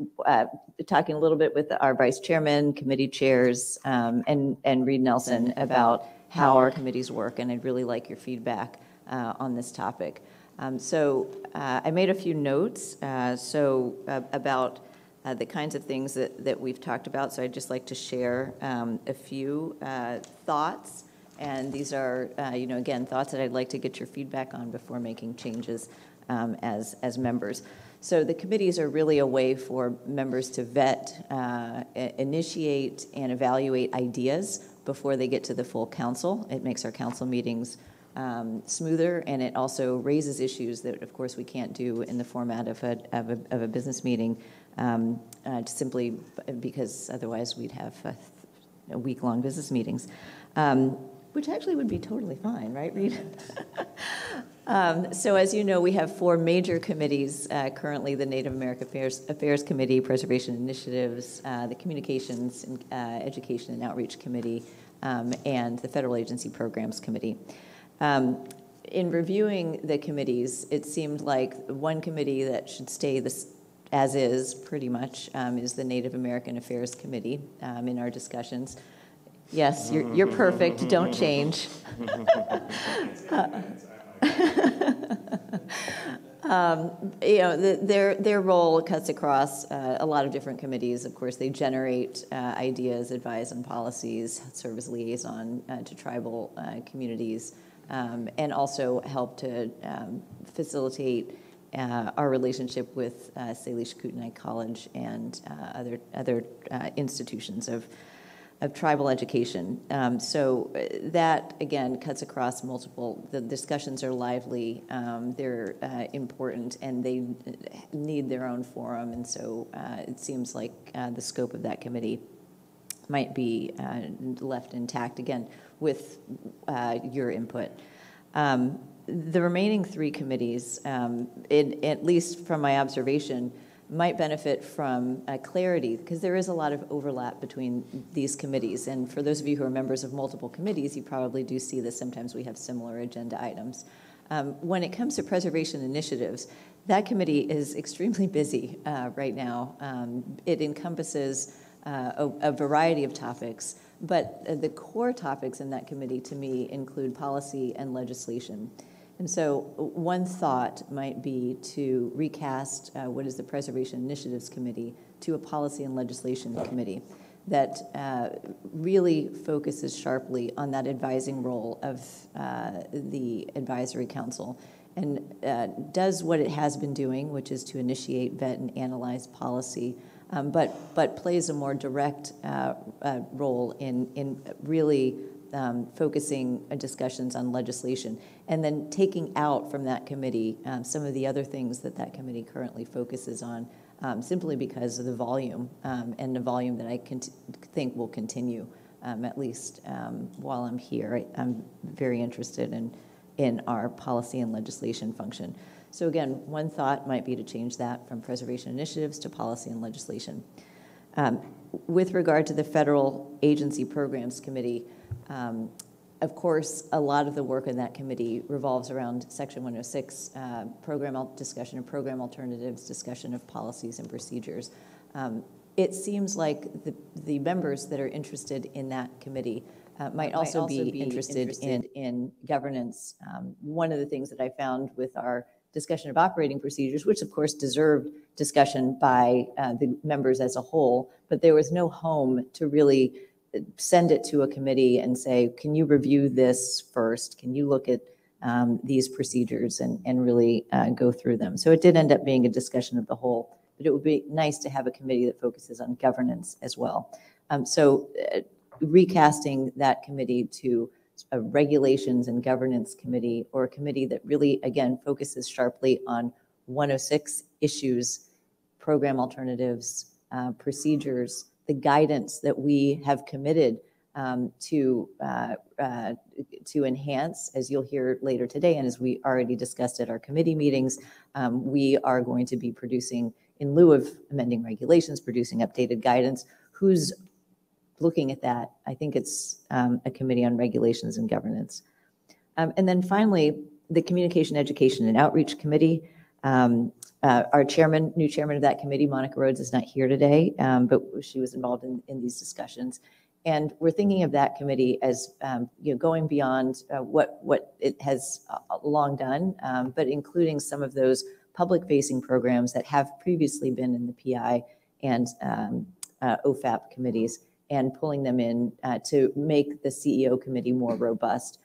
talking a little bit with our vice chairman, committee chairs, and Reed Nelson about how our committees work, and I'd really like your feedback on this topic. I made a few notes about the kinds of things that we've talked about, so I'd just like to share a few thoughts. And these are, again, thoughts that I'd like to get your feedback on before making changes as members. So the committees are really a way for members to vet, initiate, and evaluate ideas before they get to the full council. It makes our council meetings smoother, and it also raises issues that, of course, we can't do in the format of a business meeting, simply because otherwise we'd have week-long business meetings. Which actually would be totally fine, right, Reed? So as you know, we have 4 major committees currently: the Native American Affairs Committee, Preservation Initiatives, the Communications, Education and Outreach Committee, and the Federal Agency Programs Committee. In reviewing the committees, it seemed like one committee that should stay as is, pretty much, is the Native American Affairs Committee in our discussions. Yes, you're perfect. Don't change. Their role cuts across a lot of different committees. Of course, they generate ideas, advise on policies, serve as liaison to tribal communities, and also help to facilitate our relationship with Salish Kootenai College and other institutions of tribal education. So that, again, cuts across multiple, the discussions are lively, they're important, and they need their own forum, and so it seems like the scope of that committee might be left intact, again, with your input. The remaining 3 committees, at least from my observation, might benefit from clarity, because there is a lot of overlap between these committees. And for those of you who are members of multiple committees, you probably do see that sometimes we have similar agenda items. When it comes to preservation initiatives, that committee is extremely busy right now. It encompasses a variety of topics, but the core topics in that committee, to me, include policy and legislation. And so one thought might be to recast what is the Preservation Initiatives Committee to a Policy and Legislation Committee that really focuses sharply on that advising role of the Advisory Council and does what it has been doing, which is to initiate, vet, and analyze policy, but plays a more direct role in really focusing discussions on legislation, and then taking out from that committee some of the other things that committee currently focuses on, simply because of the volume, and the volume that I think will continue, at least while I'm here. I'm very interested in our policy and legislation function. So again, one thought might be to change that from preservation initiatives to policy and legislation. With regard to the Federal Agency Programs Committee, of course, a lot of the work in that committee revolves around Section 106, discussion of program alternatives, discussion of policies and procedures. It seems like the members that are interested in that committee might also be interested in governance. One of the things that I found with our discussion of operating procedures, which of course deserved discussion by the members as a whole, but there was no home to really send it to a committee and say, can you review this first? Can you look at these procedures and really go through them? So it did end up being a discussion of the whole but it would be nice to have a committee that focuses on governance as well. So recasting that committee to a regulations and governance committee, or a committee that really, again, focuses sharply on 106 issues, program alternatives, procedures, the guidance that we have committed to enhance, as you'll hear later today, and as we already discussed at our committee meetings, we are going to be producing, in lieu of amending regulations, producing updated guidance. Who's looking at that? I think it's a committee on regulations and governance. And then finally, the Communication, Education, and Outreach Committee. Our new chairman of that committee, Monica Rhodes, is not here today, but she was involved in these discussions. And we're thinking of that committee as going beyond what it has long done, but including some of those public-facing programs that have previously been in the PI and OFAP committees, and pulling them in to make the CEO committee more robust.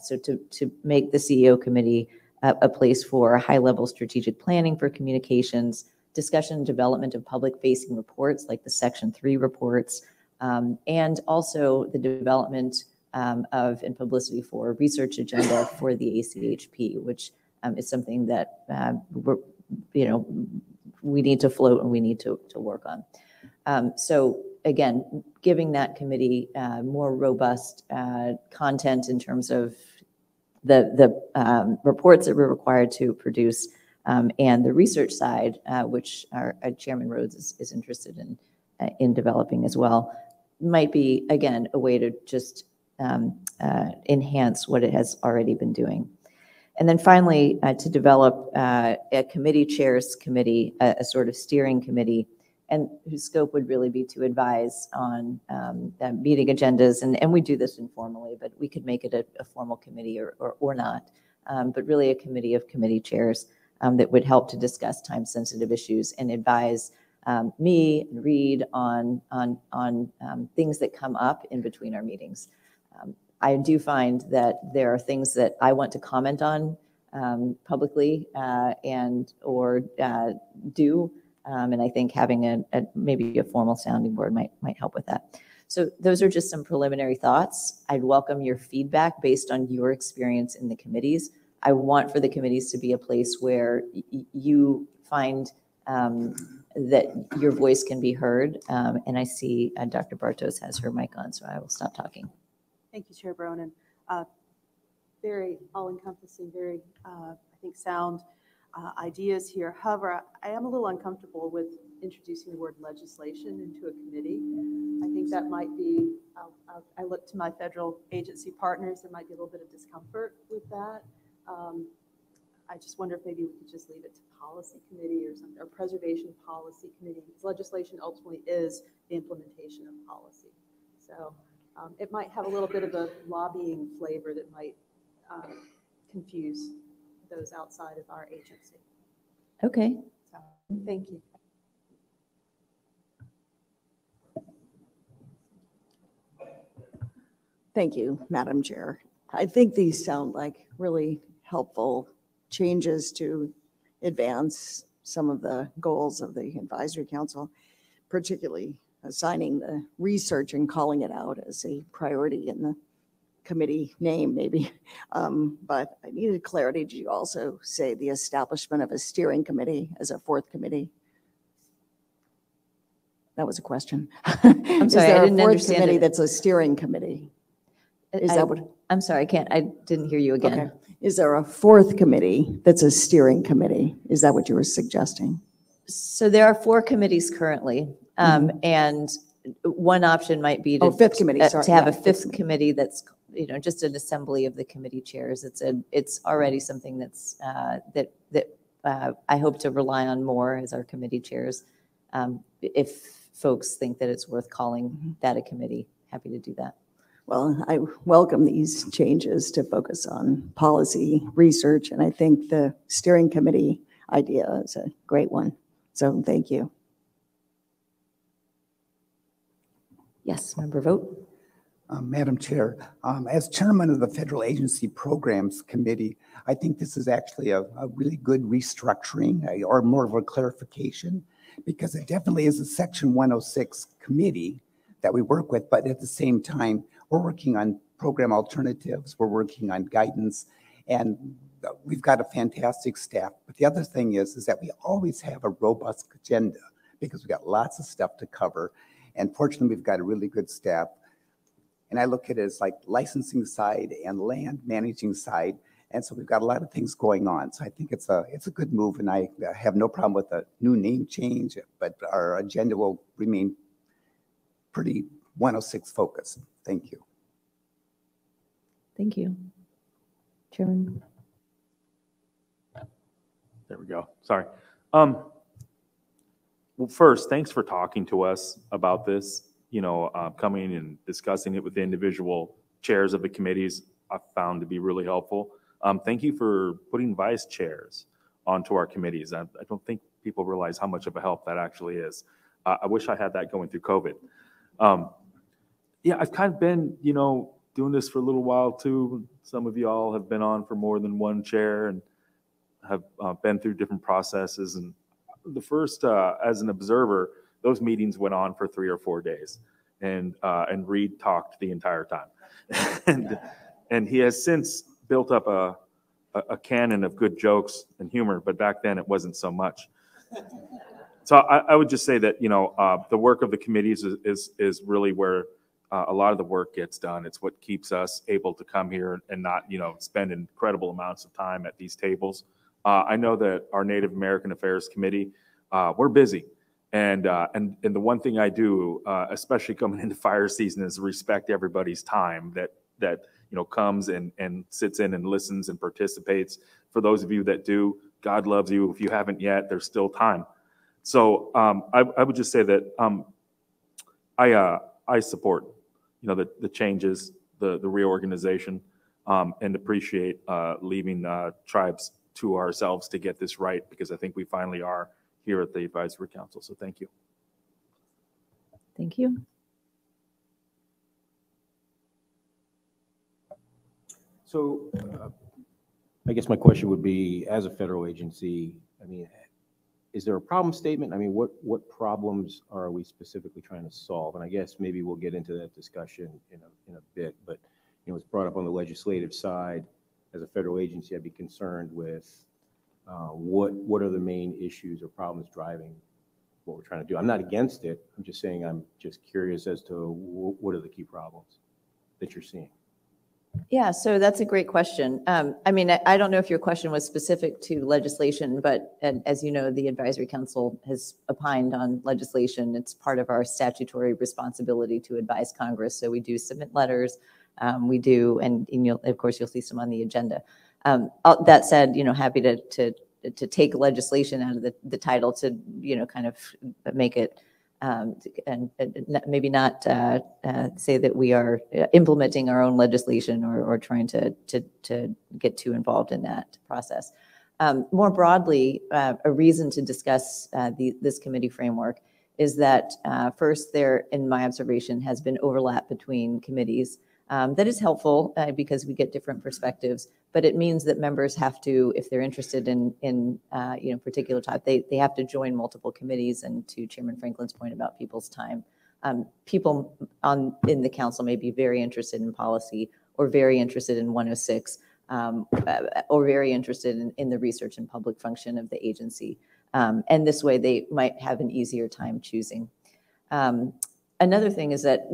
So to make the CEO committee a place for high-level strategic planning for communications, discussion and development of public-facing reports like the Section 3 reports, and also the development of and publicity for research agenda for the ACHP, which is something that we need to float and we need to work on. So again, giving that committee more robust content in terms of the reports that we're required to produce, and the research side, which our Chairman Rhodes is interested in developing as well, might be, again, a way to just enhance what it has already been doing. And then finally, to develop a committee chairs committee, a sort of steering committee, and whose scope would really be to advise on meeting agendas. And we do this informally, but we could make it a formal committee or not, but really a committee of committee chairs that would help to discuss time-sensitive issues and advise me and Reed on things that come up in between our meetings. I do find that there are things that I want to comment on publicly or do. And I think having maybe a formal sounding board might help with that. So those are just some preliminary thoughts. I'd welcome your feedback based on your experience in the committees. I want for the committees to be a place where you find that your voice can be heard. And I see Dr. Bartos has her mic on, so I will stop talking. Thank you, Chair Bronin. Very all-encompassing, very, I think, sound ideas here. However, I am a little uncomfortable with introducing the word legislation into a committee. I think that might be, I look to my federal agency partners, there might be a little bit of discomfort with that. I just wonder if maybe we could just leave it to policy committee or something, or preservation policy committee, because legislation ultimately is the implementation of policy. So it might have a little bit of a lobbying flavor that might confuse those outside of our agency. Okay. So, thank you. Thank you, Madam Chair. I think these sound like really helpful changes to advance some of the goals of the Advisory Council, particularly assigning the research and calling it out as a priority in the committee name, maybe. But I needed clarity. Did you also say the establishment of a steering committee as a fourth committee? That was a question. I'm sorry, I didn't understand committee it. that's a steering committee? Is that what? I'm sorry, I didn't hear you again. Okay. Is there a fourth committee that's a steering committee? Is that what you were suggesting? So there are 4 committees currently, and one option might be to, fifth committee, sorry. To have Yeah, a fifth committee that's just an assembly of the committee chairs. It's already something that's that I hope to rely on more as our committee chairs. If folks think that it's worth calling that a committee, happy to do that. Well, I welcome these changes to focus on policy research, and I think the steering committee idea is a great one. So thank you. Yes, member vote. Madam Chair, as chairman of the Federal Agency Programs Committee, I think this is actually a really good restructuring or more of a clarification. because it definitely is a Section 106 committee that we work with, but at the same time, we're working on program alternatives, we're working on guidance, and we've got a fantastic staff. But the other thing is that we always have a robust agenda because we've got lots of stuff to cover. And fortunately, we've got a really good staff. And I look at it as like licensing side and land managing side. And so we've got a lot of things going on. So I think it's a good move, and I have no problem with a new name change, but our agenda will remain pretty 106 focused. Thank you. Thank you. Chairman. There we go. Sorry. Well, first, thanks for talking to us about this, coming and discussing it with the individual chairs of the committees. I found to be really helpful. Thank you for putting vice chairs onto our committees. I don't think people realize how much of a help that actually is. I wish I had that going through COVID. Yeah, I've kind of been, doing this for a little while too. Some of y'all have been on for more than one chair and have been through different processes. And the first, as an observer, those meetings went on for 3 or 4 days, and Reed talked the entire time. and he has since built up a canon of good jokes and humor, but back then it wasn't so much. So I would just say that, the work of the committees is really where a lot of the work gets done. It's what keeps us able to come here and not, spend incredible amounts of time at these tables. I know that our Native American Affairs Committee, we're busy. And the one thing I do, especially coming into fire season, is respect everybody's time that comes and sits in and listens and participates. For those of you that do, God loves you. If you haven't yet, there's still time. So I would just say that I support the changes, the reorganization, and appreciate leaving tribes to ourselves to get this right, because I think we finally are here at the Advisory Council. So thank you. Thank you. So I guess my question would be, as a federal agency, is there a problem statement? What problems are we specifically trying to solve? And I guess maybe we'll get into that discussion in a bit, but it's brought up on the legislative side. As a federal agency, I'd be concerned with what are the main issues or problems driving what we're trying to do. I'm not against it. I'm just saying I'm just curious as to what are the key problems that you're seeing. Yeah, so that's a great question. I don't know if your question was specific to legislation, but as you know, the Advisory Council has opined on legislation. It's part of our statutory responsibility to advise Congress. So we do submit letters. We do, and of course, you'll see some on the agenda. That said, happy to take legislation out of the title to, kind of make it, and maybe not say that we are implementing our own legislation or trying to get too involved in that process. More broadly, a reason to discuss this committee framework is that first, there, in my observation, has been overlap between committees. That is helpful because we get different perspectives, but it means that members have to, if they're interested in particular topic, they have to join multiple committees. And to Chairman Franklin's point about people's time, people in the council may be very interested in policy or very interested in 106 or very interested in the research and public function of the agency. And this way they might have an easier time choosing. Another thing is that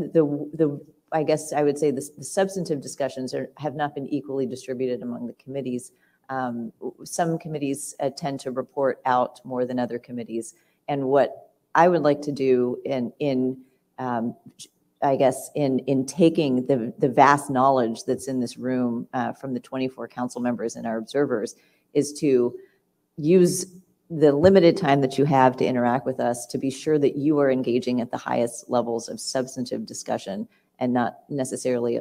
I guess I would say the substantive discussions have not been equally distributed among the committees. Some committees tend to report out more than other committees. And what I would like to do in taking the vast knowledge that's in this room from the 24 council members and our observers is to use the limited time that you have to interact with us to be sure that you are engaging at the highest levels of substantive discussion and not necessarily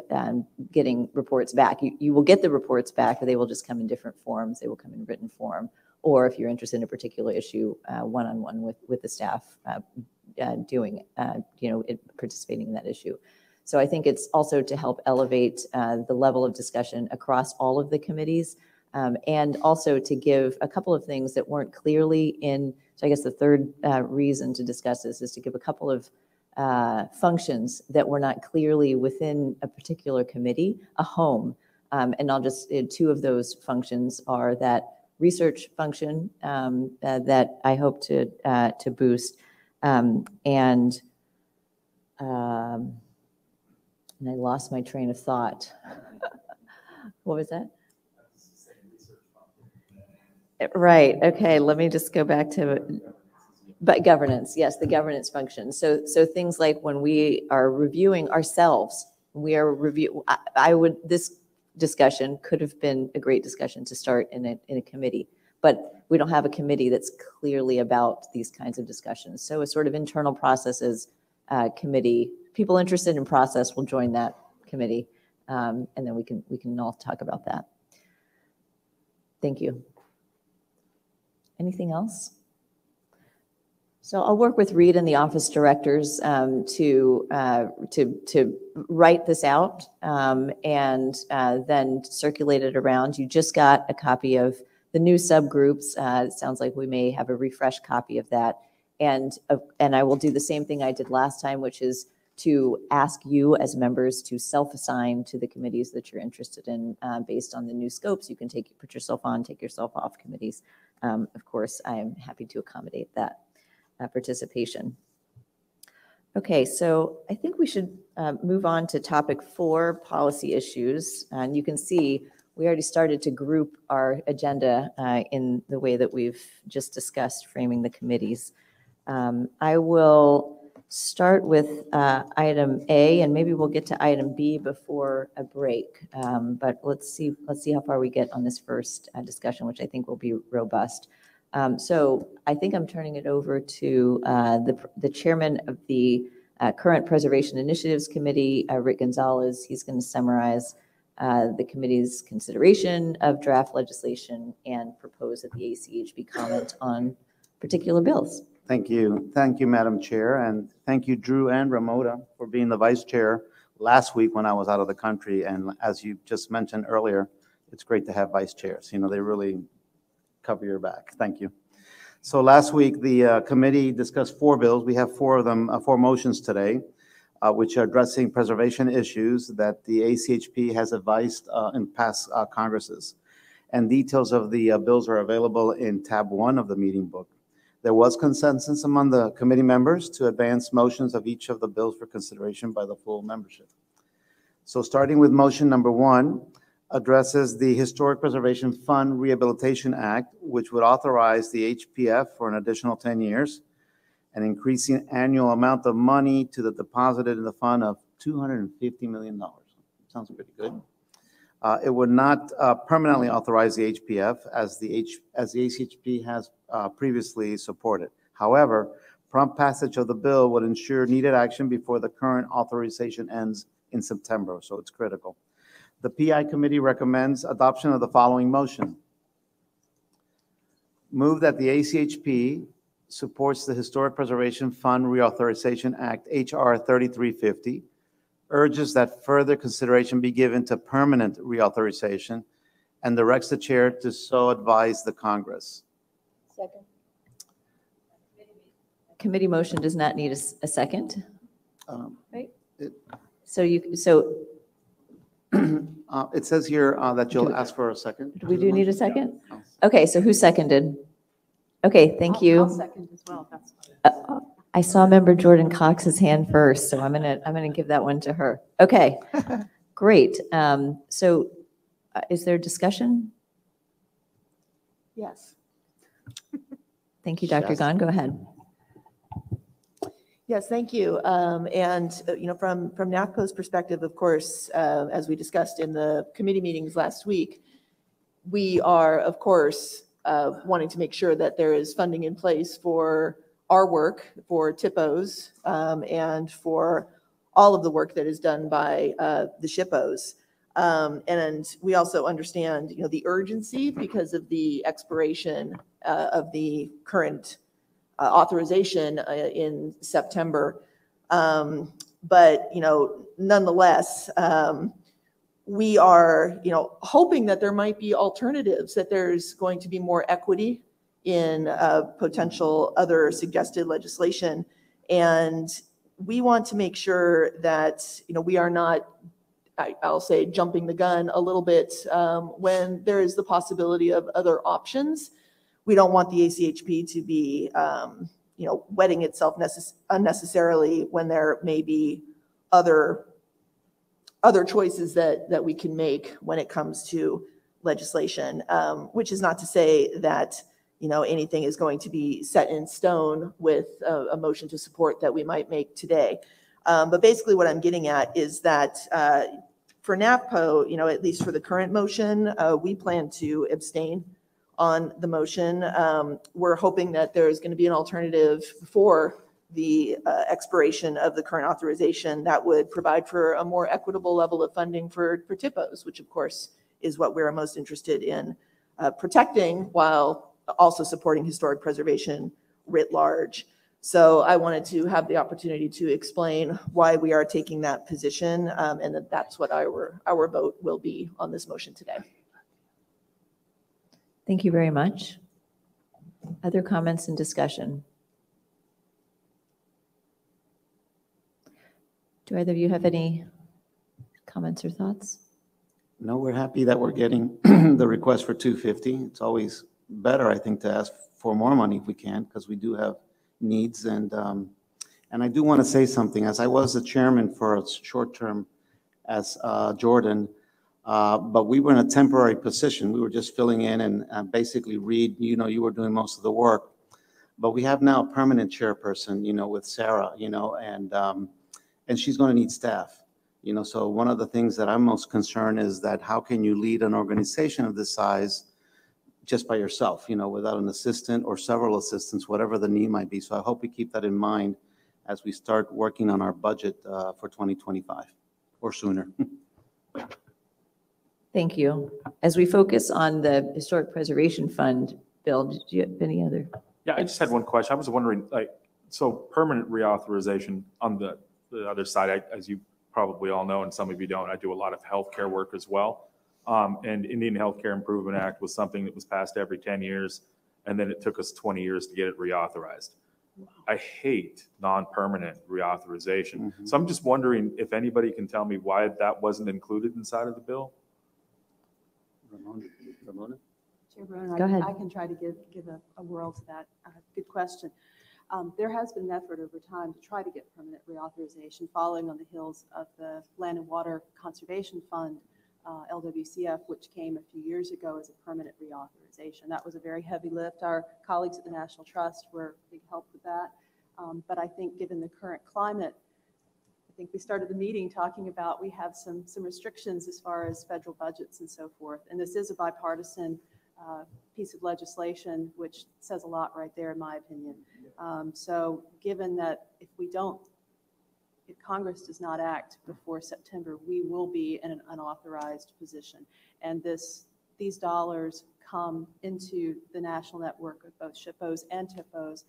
getting reports back. You will get the reports back, but they will just come in different forms. They will come in written form, or if you're interested in a particular issue, one-on-one with the staff participating in that issue. So I think it's also to help elevate the level of discussion across all of the committees. And also to give a couple of things that weren't clearly in, so I guess the third reason to discuss this is to give a couple of functions that were not clearly within a particular committee, a home. And I'll just, two of those functions are that research function that I hope to boost, and I lost my train of thought. What was that? Right. Okay. Let me just go back to, but governance. Yes, the governance function. So things like when we are reviewing ourselves, we are this discussion could have been a great discussion to start in a committee, but we don't have a committee that's clearly about these kinds of discussions. So a sort of internal processes committee, people interested in process will join that committee, and then we can all talk about that. Thank you. Anything else? So I'll work with Reed and the office directors to write this out and then circulate it around. You just got a copy of the new subgroups. It sounds like we may have a refreshed copy of that. And I will do the same thing I did last time, which is to ask you as members to self-assign to the committees that you're interested in based on the new scopes. You can put yourself on, take yourself off committees. Of course, I am happy to accommodate that participation. Okay, so I think we should move on to topic 4, policy issues. And you can see we already started to group our agenda in the way that we've just discussed, framing the committees. I will start with item A, and maybe we'll get to item B before a break. But let's see how far we get on this first discussion, which I think will be robust. So I think I'm turning it over to the chairman of the current Preservation Initiatives Committee, Rick Gonzalez. He's going to summarize the committee's consideration of draft legislation and propose that the ACHP comment on particular bills. Thank you. Thank you, Madam Chair, and thank you, Drew and Ramona, for being the vice chair last week when I was out of the country. And as you just mentioned earlier, it's great to have vice chairs. You know, they really cover your back. Thank you. So last week, the committee discussed 4 bills. We have 4 of them, 4 motions today, which are addressing preservation issues that the ACHP has advised in past Congresses. And details of the bills are available in tab 1 of the meeting book. There was consensus among the committee members to advance motions of each of the bills for consideration by the full membership. So starting with motion number 1, addresses the Historic Preservation Fund Rehabilitation Act, which would authorize the HPF for an additional 10 years and increasing annual amount of money to the deposited in the fund of $250 million. Sounds pretty good. It would not permanently authorize the HPF as the ACHP has previously supported. However, prompt passage of the bill would ensure needed action before the current authorization ends in September, so it's critical. The PI committee recommends adoption of the following motion. Move that the ACHP supports the Historic Preservation Fund Reauthorization Act, H.R. 3350, urges that further consideration be given to permanent reauthorization, and directs the chair to so advise the Congress. Second. Committee motion does not need a second, right? It says here that you'll ask for a second. We do need a second? Okay, so who seconded? Okay, thank you. I'll second as well. If that's I saw member Jordan Cox's hand first, so I'm gonna give that one to her. Okay, great. So is there discussion? Yes. Thank you, Dr. Gahn. Go ahead. Yes, thank you. You know, from NAFCO's perspective, of course, as we discussed in the committee meetings last week, we are, of course, wanting to make sure that there is funding in place for our work, for TIPOs, and for all of the work that is done by the SHPOs. And we also understand, you know, the urgency because of the expiration of the current authorization in September. But, you know, nonetheless, we are, hoping that there might be alternatives, that there's going to be more equity in potential other suggested legislation. And we want to make sure that, we are not, I'll say, jumping the gun a little bit when there is the possibility of other options. We don't want the ACHP to be, wetting itself unnecessarily when there may be other choices that we can make when it comes to legislation, which is not to say that anything is going to be set in stone with a motion to support that we might make today. But basically what I'm getting at is that for NAPCO, at least for the current motion, we plan to abstain on the motion. We're hoping that there's going to be an alternative for the expiration of the current authorization that would provide for a more equitable level of funding for TIPOs, which of course is what we're most interested in protecting, while also supporting historic preservation writ large. So I wanted to have the opportunity to explain why we are taking that position, and that's what our vote will be on this motion today. Thank you very much. Other comments and discussion? Do either of you have any comments or thoughts? No, we're happy that we're getting the request for 250. It's always better, I think, to ask for more money if we can, because we do have needs. And I do want to say something. As I was the chairman for a short term as Jordan, but we were in a temporary position. We were just filling in and basically Reed, you were doing most of the work. But we have now a permanent chairperson, with Sarah, and she's going to need staff. So one of the things that I'm most concerned is that how can you lead an organization of this size just by yourself, without an assistant or several assistants, whatever the need might be. So I hope we keep that in mind as we start working on our budget for 2025 or sooner. Thank you. As we focus on the Historic Preservation Fund, Bill, did you have any other? Yeah, I just had one question. I was wondering, so permanent reauthorization on the other side, as you probably all know, and some of you don't, I do a lot of healthcare work as well. And Indian Healthcare Improvement Act was something that was passed every 10 years, and then it took us 20 years to get it reauthorized. I hate non-permanent reauthorization. So I'm just wondering if anybody can tell me why that wasn't included inside of the bill? Ramona? Chair Brown, Go ahead. I can try to give a whirl to that. Good question. There has been an effort over time to try to get permanent reauthorization following on the heels of the Land and Water Conservation Fund, LWCF, which came a few years ago as a permanent reauthorization. That was a very heavy lift. Our colleagues at the National Trust were a big help with that. But I think given the current climate, I think we started the meeting talking about we have some restrictions as far as federal budgets and so forth. And this is a bipartisan piece of legislation, which says a lot right there, in my opinion. So given that if Congress does not act before September, we will be in an unauthorized position. And these dollars come into the national network of both SHPOs and TIPOs.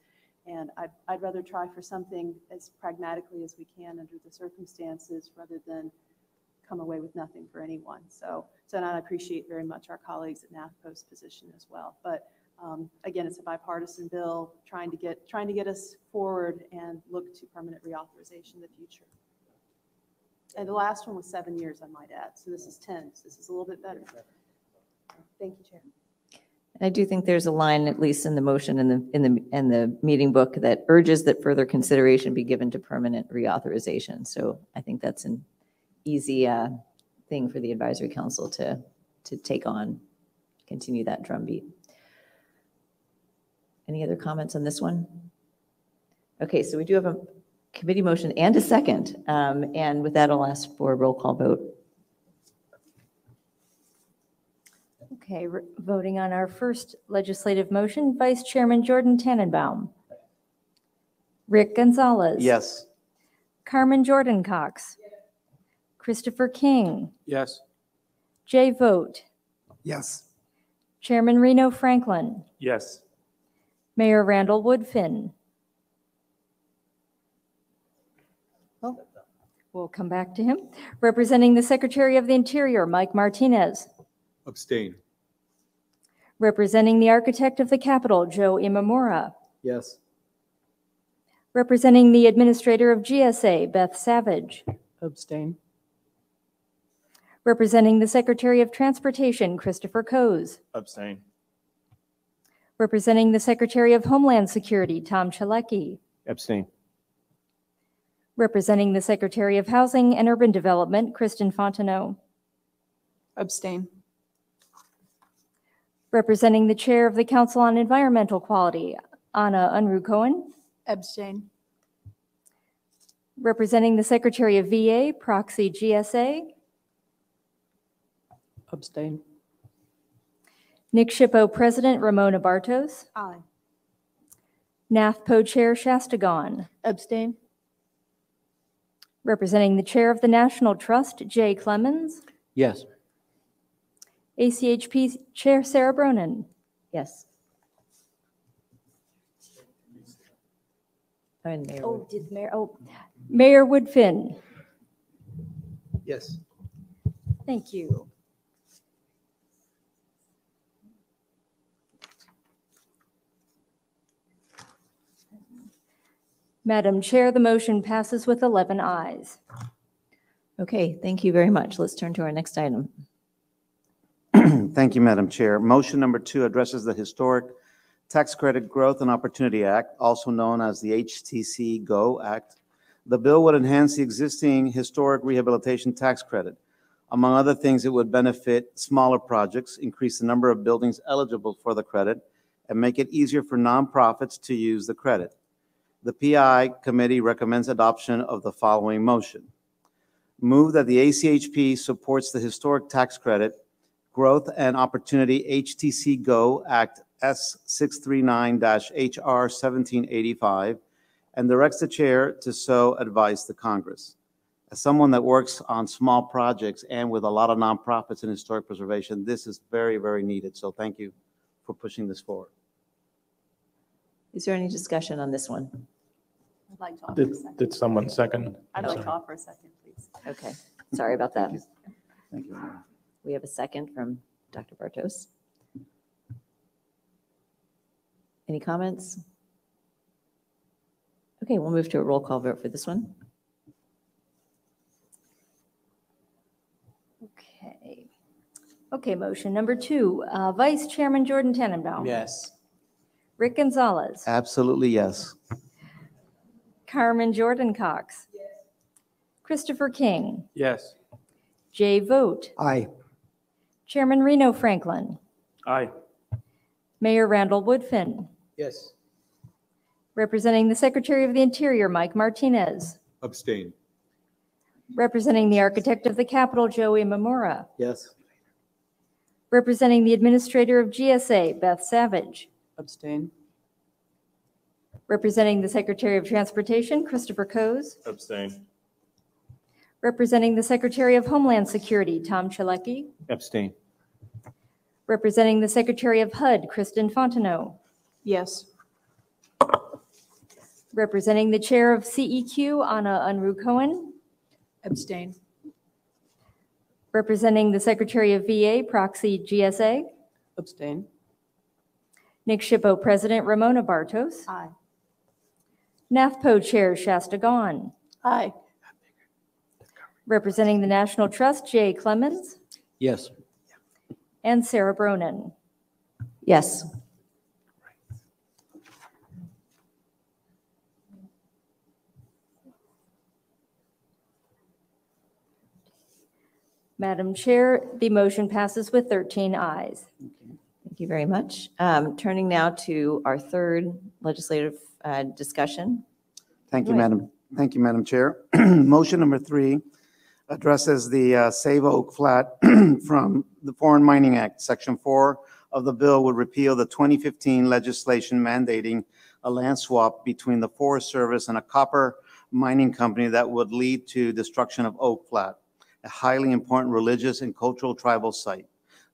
And I'd rather try for something as pragmatically as we can under the circumstances rather than come away with nothing for anyone. So I appreciate very much our colleagues at NAFCO's position as well. But again, it's a bipartisan bill trying to get us forward and look to permanent reauthorization in the future. And the last one was 7 years, I might add. So this is 10. So this is a little bit better. Thank you, Chair. I do think there's a line, at least in the motion in the meeting book, that urges that further consideration be given to permanent reauthorization. So I think that's an easy thing for the advisory council to take on, continue that drumbeat. Any other comments on this one? Okay, so we do have a committee motion and a second. And with that, I'll ask for a roll call vote. Okay, voting on our first legislative motion, Vice Chairman Jordan Tannenbaum. Rick Gonzalez. Yes. Carmen Jordan Cox. Christopher King. Yes. Jay Vogt. Yes. Chairman Reno Franklin. Yes. Mayor Randall Woodfin. We'll come back to him. Representing the Secretary of the Interior, Mike Martinez. Abstain. Representing the Architect of the Capitol, Joe Imamura. Yes. Representing the Administrator of GSA, Beth Savage. Abstain. Representing the Secretary of Transportation, Christopher Coase. Abstain. Representing the Secretary of Homeland Security, Tom Chalecki. Abstain. Representing the Secretary of Housing and Urban Development, Kristen Fontenot. Abstain. Representing the Chair of the Council on Environmental Quality, Anna Unruh-Cohen. Abstain. Representing the Secretary of VA, Proxy GSA. Abstain. Nick Shippo, President, Ramona Bartos. Aye. NAFPO Chair, Shasta Gon. Abstain. Representing the Chair of the National Trust, Jay Clemens. Yes. ACHP Chair, Sarah Bronin. Yes. And Mayor Wood. Did Mayor Woodfin. Yes. Thank you. Madam Chair, the motion passes with 11 ayes. Okay, thank you very much. Let's turn to our next item. Thank you, Madam Chair. Motion number 2 addresses the Historic Tax Credit Growth and Opportunity Act, also known as the HTC GO Act. The bill would enhance the existing historic rehabilitation tax credit. Among other things, it would benefit smaller projects, increase the number of buildings eligible for the credit, and make it easier for nonprofits to use the credit. The PI committee recommends adoption of the following motion. Move that the ACHP supports the Historic Tax Credit Growth and Opportunity HTC GO Act S639-HR 1785 and directs the chair to so advise the Congress. As someone that works on small projects and with a lot of nonprofits in historic preservation, this is very, very needed. So thank you for pushing this forward. Is there any discussion on this one? I'd like to offer a second. Did someone second? I'd like to offer a second, please. Okay, sorry about that. Thank you. We have a second from Dr. Bartos. Any comments? Okay, we'll move to a roll call vote for this one. Okay, motion number 2, Vice Chairman Jordan Tannenbaum. Yes. Rick Gonzalez. Absolutely, yes. Carmen Jordan Cox. Christopher King. Yes. Jay Vogt. Aye. Chairman Reno Franklin. Aye. Mayor Randall Woodfin. Yes. Representing the Secretary of the Interior, Mike Martinez. Abstain. Representing the Architect of the Capitol, Joe Imamura. Yes. Representing the Administrator of GSA, Beth Savage. Abstain. Representing the Secretary of Transportation, Christopher Coase. Abstain. Representing the Secretary of Homeland Security, Tom Chalecki. Abstain. Representing the Secretary of HUD, Kristen Fontenot. Yes. Representing the Chair of CEQ, Anna Unruh-Cohen. Abstain. Representing the Secretary of VA, Proxy GSA. Abstain. Nick Shippo, President, Ramona Bartos. Aye. NAFPO Chair, Shasta Gon. Aye. Representing the National Trust, Jay Clemens. Yes. And Sarah Bronin. Yes. Madam Chair, the motion passes with 13 ayes. Thank you very much. Turning now to our third legislative discussion. Thank you, Right. Thank you, Madam Chair. Motion number 3 addresses the Save Oak Flat from the Foreign Mining Act. Section 4 of the bill would repeal the 2015 legislation mandating a land swap between the Forest Service and a copper mining company that would lead to destruction of Oak Flat, a highly important religious and cultural tribal site.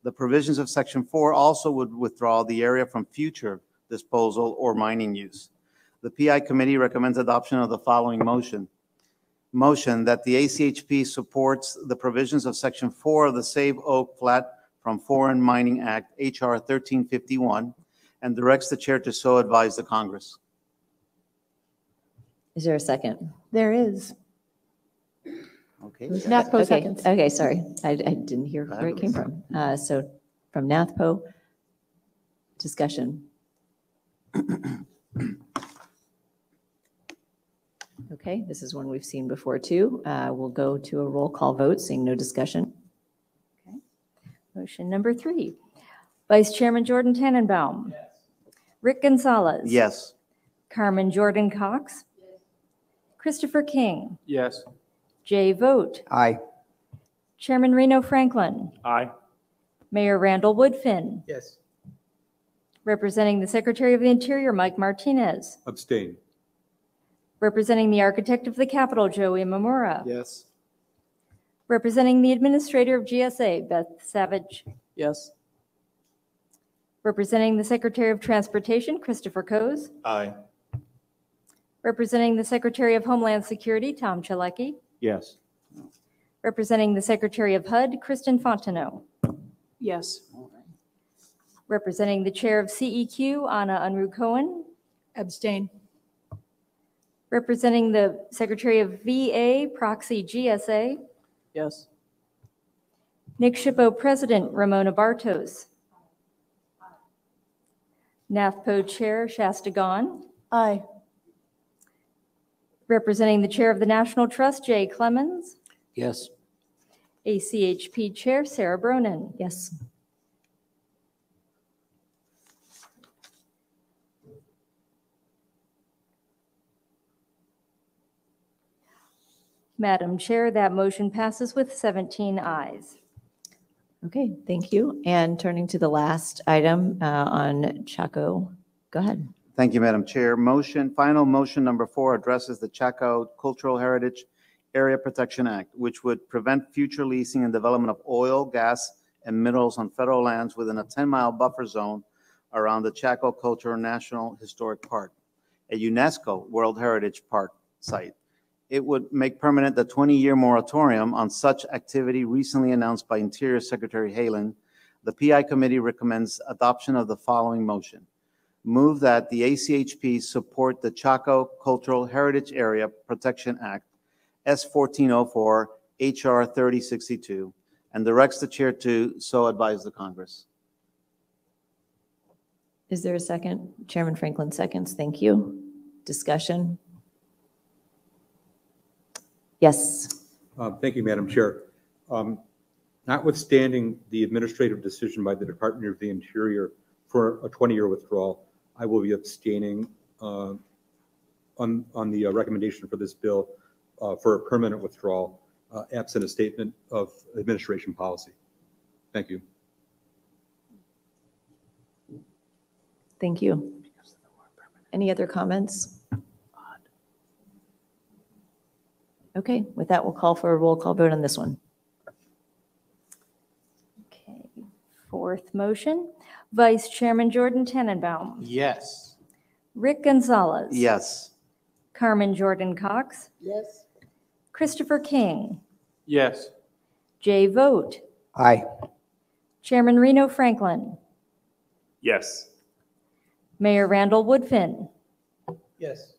The provisions of Section 4 also would withdraw the area from future disposal or mining use. The PI committee recommends adoption of the following motion. Motion that the ACHP supports the provisions of Section 4 of the Save Oak Flat from Foreign Mining Act, H.R. 1351, and directs the chair to so advise the Congress. Is there a second? There is. Okay. NAFPO Okay, seconds. okay, sorry. I didn't hear where it came from. So from NAFPO, discussion. Okay, this is one we've seen before too. We'll go to a roll call vote, seeing no discussion. Okay. Motion number 3. Vice Chairman Jordan Tannenbaum. Yes. Rick Gonzalez. Yes. Carmen Jordan Cox. Yes. Christopher King. Yes. Jay Vogt. Aye. Chairman Reno Franklin. Aye. Mayor Randall Woodfin. Yes. Representing the Secretary of the Interior, Mike Martinez. Abstain. Representing the Architect of the Capitol, Joey Mamura. Yes. Representing the Administrator of GSA, Beth Savage. Yes. Representing the Secretary of Transportation, Christopher Coase. Aye. Representing the Secretary of Homeland Security, Tom Chalecki. Yes. Representing the Secretary of HUD, Kristen Fontenot. Yes. Representing the Chair of CEQ, Anna Unruh Cohen. Abstain. Representing the Secretary of VA, Proxy GSA. Yes. Nick Shippo, President, Ramona Bartos. NAFPO Chair, Shasta Gon. Aye. Representing the Chair of the National Trust, Jay Clemens. Yes. ACHP Chair, Sarah Bronin. Yes. Madam Chair, that motion passes with 17 ayes. Okay, thank you. And turning to the last item on Chaco, go ahead. Thank you, Madam Chair. Final motion number 4 addresses the Chaco Cultural Heritage Area Protection Act, which would prevent future leasing and development of oil, gas, and minerals on federal lands within a 10-mile buffer zone around the Chaco Cultural National Historic Park, a UNESCO World Heritage Park site. It would make permanent the 20-year moratorium on such activity recently announced by Interior Secretary Haaland. The PI committee recommends adoption of the following motion. Move that the ACHP support the Chaco Cultural Heritage Area Protection Act, S1404, HR 3062, and directs the chair to so advise the Congress. Is there a second? Chairman Franklin seconds. Thank you. Discussion? Yes. Thank you, Madam Chair. Notwithstanding the administrative decision by the Department of the Interior for a 20-year withdrawal, I will be abstaining on the recommendation for this bill for a permanent withdrawal, absent a statement of administration policy. Thank you. Thank you. Any other comments? Okay, with that, we'll call for a roll call vote on this one. Okay, 4th motion. Vice Chairman Jordan Tannenbaum. Yes. Rick Gonzalez. Yes. Carmen Jordan Cox. Yes. Christopher King. Yes. Jay Vogt. Aye. Chairman Reno Franklin. Yes. Mayor Randall Woodfin. Yes.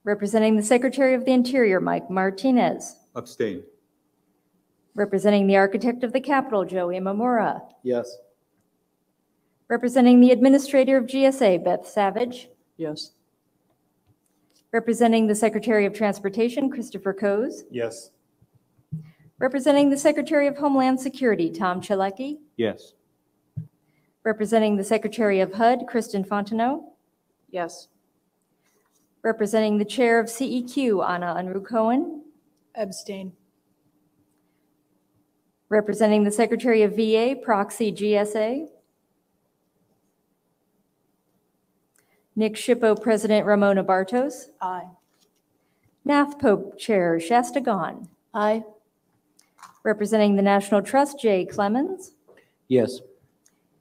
Representing the Secretary of the Interior, Mike Martinez. Abstain. Representing the Architect of the Capitol, Joey Mamura. Yes. Representing the Administrator of GSA, Beth Savage. Yes. Representing the Secretary of Transportation, Christopher Coase. Yes. Representing the Secretary of Homeland Security, Tom Chalecki. Yes. Representing the Secretary of HUD, Kristen Fontenot. Yes. Representing the Chair of CEQ, Anna Unruh Cohen. Abstain. Representing the Secretary of VA, Proxy GSA. Nick Shippo, President, Ramona Bartos. Aye. NAFPO Chair, Shasta Gon. Aye. Representing the National Trust, Jay Clemens. Yes.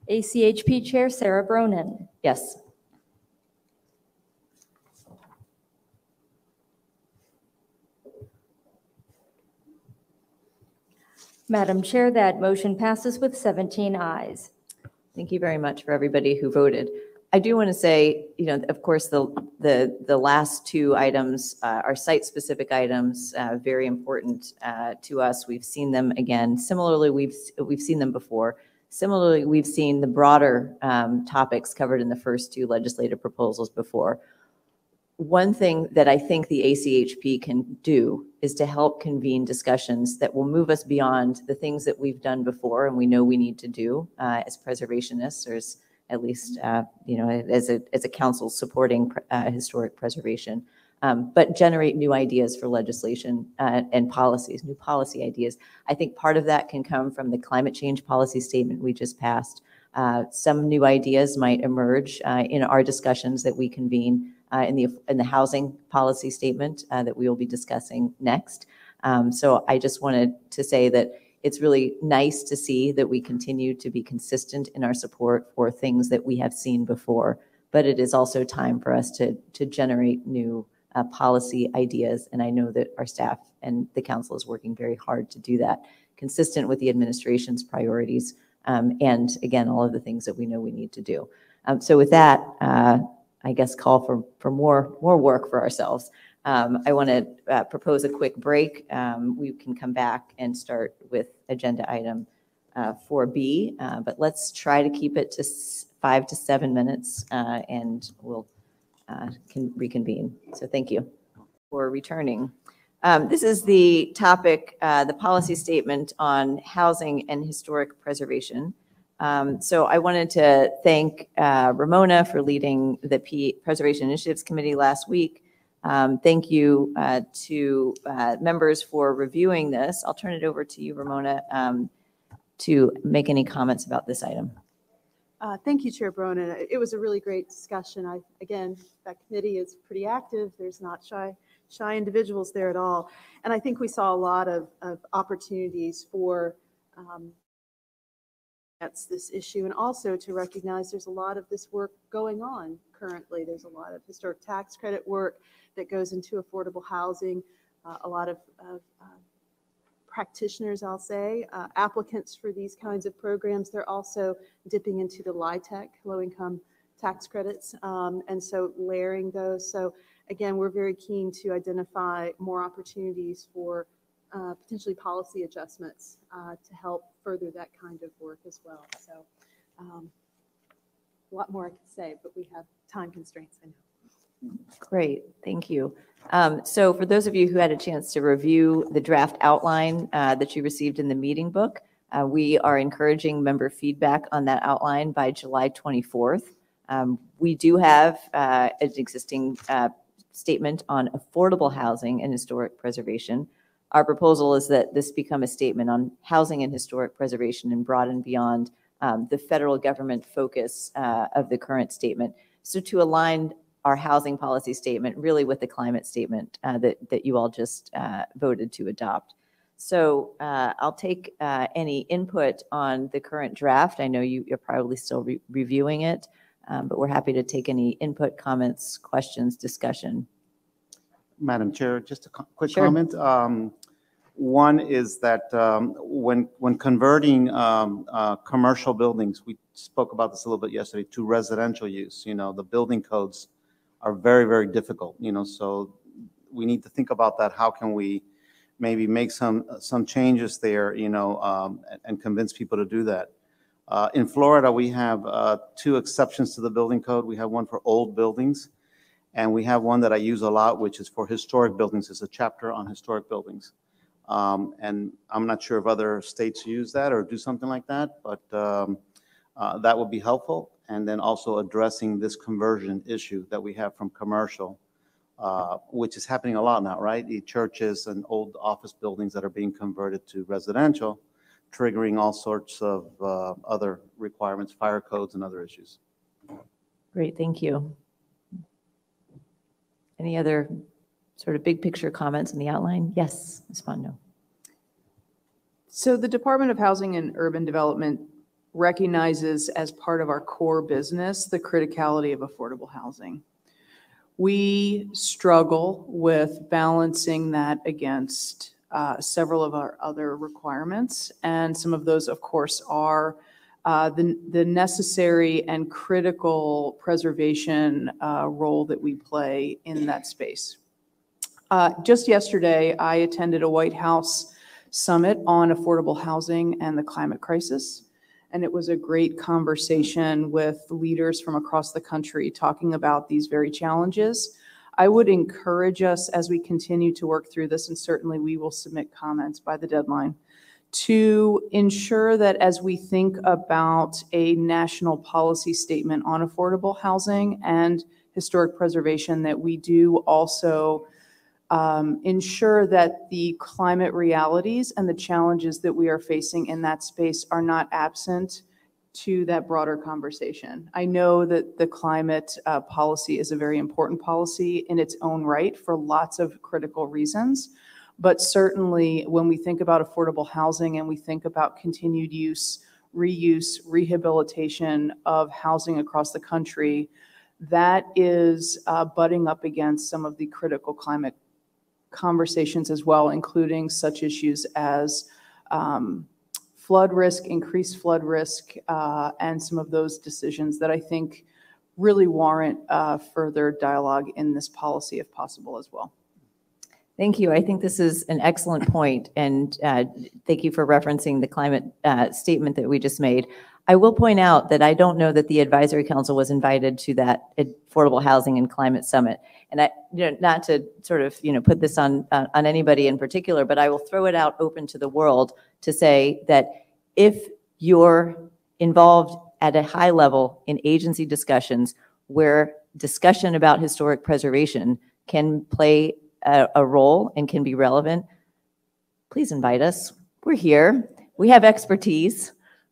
ACHP Chair, Sarah Bronin. Yes. Madam Chair, that motion passes with 17 ayes. Thank you very much for everybody who voted. I do want to say, of course, the last two items are site-specific items, very important to us. We've seen them again. Similarly, we've seen them before. Similarly, we've seen the broader topics covered in the first two legislative proposals before. One thing that I think the ACHP can do is to help convene discussions that will move us beyond the things that we've done before and we know we need to do as preservationists, or at least as a council supporting historic preservation, but generate new ideas for legislation and policies, new policy ideas. I think part of that can come from the climate change policy statement we just passed. Some new ideas might emerge in our discussions that we convene in the housing policy statement that we will be discussing next. So I just wanted to say that it's really nice to see that we continue to be consistent in our support for things that we have seen before, but it is also time for us to generate new policy ideas. And I know that our staff and the council is working very hard to do that, consistent with the administration's priorities. And again, all of the things that we know we need to do. So with that, I guess call for more work for ourselves. I want to propose a quick break. We can come back and start with agenda item 4B, but let's try to keep it to 5 to 7 minutes and we'll can reconvene. So thank you for returning. This is the topic, the policy statement on housing and historic preservation. So I wanted to thank Ramona for leading the Preservation Initiatives Committee last week. Thank you to members for reviewing this. I'll turn it over to you, Ramona, to make any comments about this item. Thank you, Chair Bronin. It was a really great discussion. Again, that committee is pretty active. There's not shy individuals there at all. And I think we saw a lot of opportunities for that's this issue, and also to recognize there's a lot of this work going on currently. There's a lot of historic tax credit work that goes into affordable housing, a lot of practitioners, I'll say, applicants for these kinds of programs. They're also dipping into the LIHTC, low-income tax credits, and so layering those. So again, we're very keen to identify more opportunities for potentially policy adjustments to help further that kind of work as well. So a lot more I could say, but we have time constraints, I know. Great, thank you. So for those of you who had a chance to review the draft outline that you received in the meeting book, we are encouraging member feedback on that outline by July 24th. We do have an existing statement on affordable housing and historic preservation. Our proposal is that this become a statement on housing and historic preservation and broaden beyond the federal government focus of the current statement. So to align our housing policy statement really with the climate statement that you all just voted to adopt. So I'll take any input on the current draft. I know you're probably still reviewing it, but we're happy to take any input, comments, questions, discussion. Madam Chair, just a quick Sure. comment. One is that when converting commercial buildings, we spoke about this a little bit yesterday, to residential use, the building codes are very, very difficult, so we need to think about that. How can we maybe make some changes there, and convince people to do that? In Florida, we have 2 exceptions to the building code. We have one for old buildings, and we have one that I use a lot, which is for historic buildings. It's a chapter on historic buildings. And I'm not sure if other states use that or do something like that, but that would be helpful. And then also addressing this conversion issue that we have from commercial, which is happening a lot now, right? The churches and old office buildings that are being converted to residential, triggering all sorts of other requirements, fire codes and other issues. Great, thank you. Any other sort of big picture comments in the outline? Yes, Ms. Fondo. So the Department of Housing and Urban Development recognizes as part of our core business the criticality of affordable housing. We struggle with balancing that against several of our other requirements. And some of those, of course, are the necessary and critical preservation role that we play in that space. Just yesterday, I attended a White House summit on affordable housing and the climate crisis. And it was a great conversation with leaders from across the country talking about these very challenges. I would encourage us as we continue to work through this, and certainly we will submit comments by the deadline, to ensure that as we think about a national policy statement on affordable housing and historic preservation, that we do also ensure that the climate realities and the challenges that we are facing in that space are not absent to that broader conversation. I know that the climate policy is a very important policy in its own right for lots of critical reasons, but certainly when we think about affordable housing and we think about continued use, reuse, rehabilitation of housing across the country, that is butting up against some of the critical climate conversations as well, including such issues as flood risk, increased flood risk, and some of those decisions that I think really warrant further dialogue in this policy if possible as well. Thank you. I think this is an excellent point, and thank you for referencing the climate statement that we just made. I will point out that I don't know that the advisory council was invited to that affordable housing and climate summit. And I, not to sort of, put this on anybody in particular, but I will throw it out open to the world to say that if you're involved at a high level in agency discussions where discussion about historic preservation can play a role and can be relevant, please invite us. We're here. We have expertise.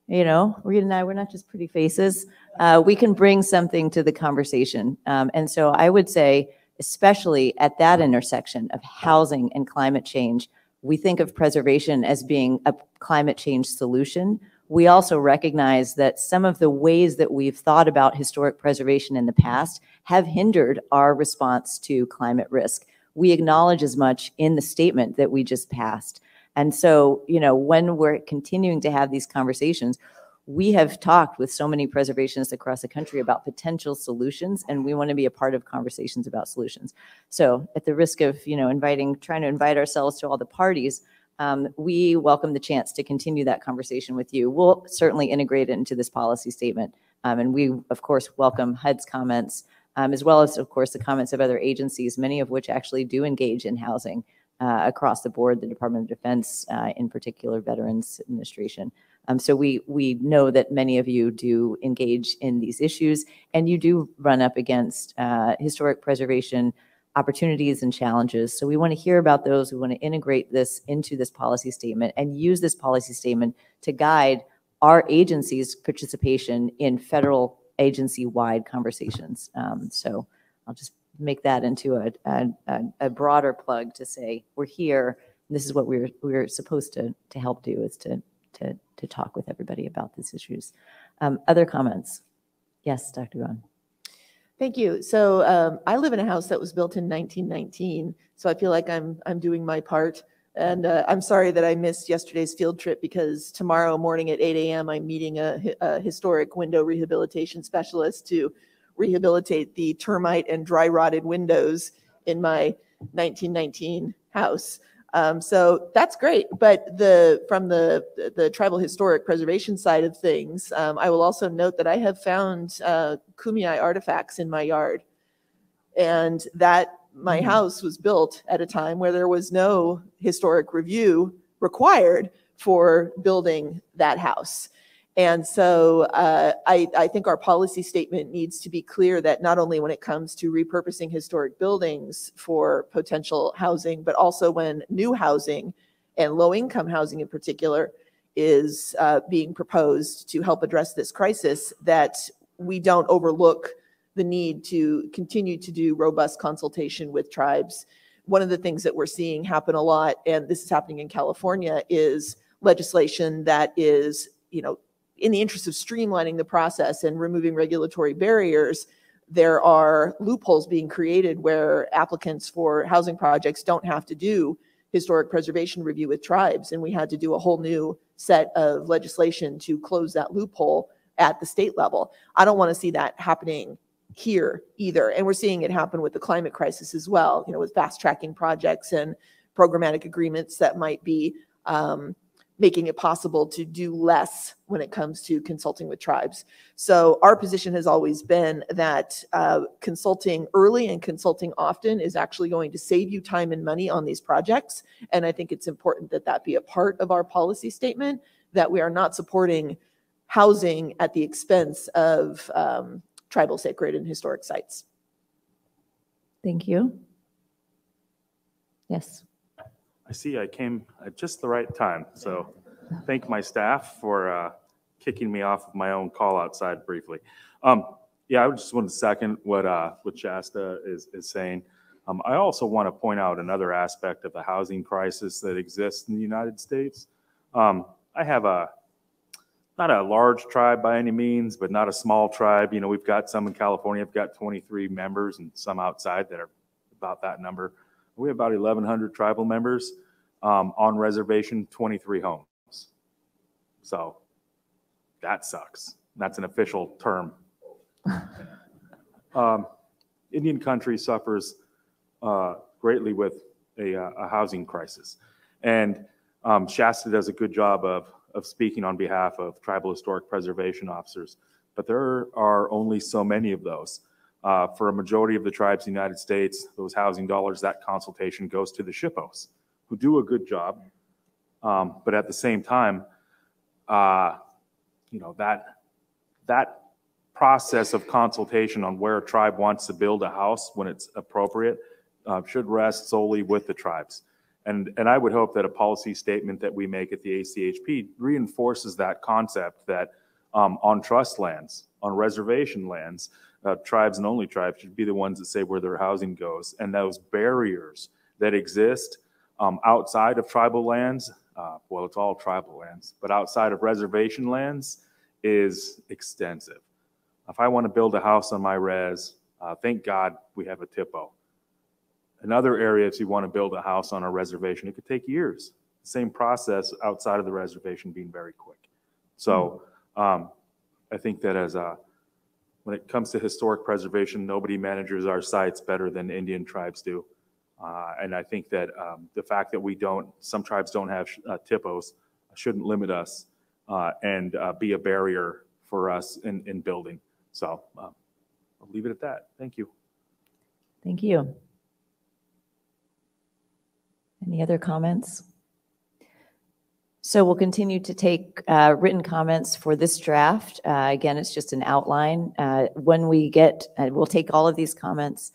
Reed and I, we're not just pretty faces. We can bring something to the conversation. And so I would say, especially at that intersection of housing and climate change, we think of preservation as being a climate change solution. We also recognize that some of the ways that we've thought about historic preservation in the past have hindered our response to climate risk. We acknowledge as much in the statement that we just passed. And so, when we're continuing to have these conversations, we have talked with so many preservationists across the country about potential solutions, and we want to be a part of conversations about solutions. So at the risk of, trying to invite ourselves to all the parties, we welcome the chance to continue that conversation with you. We'll certainly integrate it into this policy statement. And we, of course, welcome HUD's comments, as well as, of course, the comments of other agencies, many of which actually do engage in housing across the board, the Department of Defense, in particular, Veterans Administration. So we know that many of you do engage in these issues, and you do run up against historic preservation opportunities and challenges. So we want to hear about those. We want to integrate this into this policy statement and use this policy statement to guide our agency's participation in federal agency-wide conversations. So I'll just make that into a broader plug to say we're here. This is what we're supposed to help do, is to talk with everybody about these issues. Other comments? Yes, Dr. Ron. Thank you. So I live in a house that was built in 1919, so I feel like I'm doing my part. And I'm sorry that I missed yesterday's field trip, because tomorrow morning at 8 a.m. I'm meeting a historic window rehabilitation specialist to rehabilitate the termite and dry rotted windows in my 1919 house. So that's great. But from the tribal historic preservation side of things, I will also note that I have found Kumeyaay artifacts in my yard, and that my house was built at a time where there was no historic review required for building that house. And so I think our policy statement needs to be clear that not only when it comes to repurposing historic buildings for potential housing, but also when new housing and low-income housing in particular is being proposed to help address this crisis, that we don't overlook the need to continue to do robust consultation with tribes. One of the things that we're seeing happen a lot, and this is happening in California, is legislation that is, in the interest of streamlining the process and removing regulatory barriers, there are loopholes being created where applicants for housing projects don't have to do historic preservation review with tribes, and we had to do a whole new set of legislation to close that loophole at the state level. I don't want to see that happening here either. And we're seeing it happen with the climate crisis as well, with fast tracking projects and programmatic agreements that might be making it possible to do less when it comes to consulting with tribes. So our position has always been that consulting early and consulting often is actually going to save you time and money on these projects. And I think it's important that that be a part of our policy statement, that we are not supporting housing at the expense of tribal sacred and historic sites. Thank you. Yes. I see I came at just the right time, so thank my staff for kicking me off of my own call outside briefly. Yeah, I just want to second what Shasta is saying. I also want to point out another aspect of the housing crisis that exists in the United States. I have not a large tribe by any means, but not a small tribe. We've got some in California. I've got 23 members and some outside that are about that number. We have about 1,100 tribal members, on reservation, 23 homes. So that sucks. That's an official term. Indian country suffers greatly with a housing crisis. And Shasta does a good job of speaking on behalf of tribal historic preservation officers, but there are only so many of those. For a majority of the tribes in the United States, those housing dollars, that consultation goes to the SHPOs, who do a good job. But at the same time, that process of consultation on where a tribe wants to build a house when it's appropriate should rest solely with the tribes. And I would hope that a policy statement that we make at the ACHP reinforces that concept that on trust lands, on reservation lands, tribes and only tribes should be the ones that say where their housing goes. And those barriers that exist outside of tribal lands, well, it's all tribal lands, but outside of reservation lands is extensive. If I want to build a house on my res, thank God we have a TIPO. In other areas, you want to build a house on a reservation, it could take years. Same process outside of the reservation being very quick. So I think that when it comes to historic preservation, nobody manages our sites better than Indian tribes do. And I think that the fact that some tribes don't have TIPOs shouldn't limit us and be a barrier for us in building. So I'll leave it at that. Thank you. Thank you. Any other comments? So we'll continue to take written comments for this draft. Again, it's just an outline. When we get, we'll take all of these comments.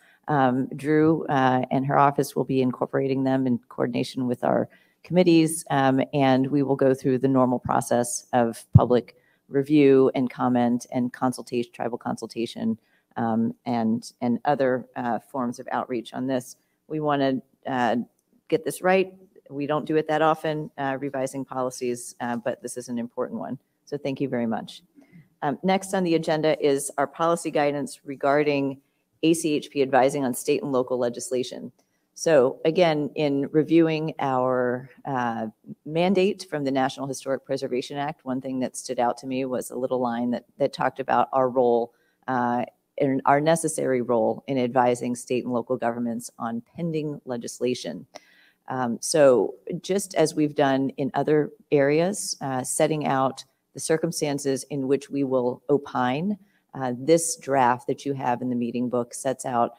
Drew and her office will be incorporating them in coordination with our committees, and we will go through the normal process of public review and comment and consultation, tribal consultation, and other forms of outreach on this. We want to get this right. We don't do it that often, revising policies, but this is an important one. So thank you very much. Next on the agenda is our policy guidance regarding ACHP advising on state and local legislation. So again, in reviewing our mandate from the National Historic Preservation Act, one thing that stood out to me was a little line that talked about our role, and our necessary role in advising state and local governments on pending legislation. So just as we've done in other areas, setting out the circumstances in which we will opine, this draft that you have in the meeting book sets out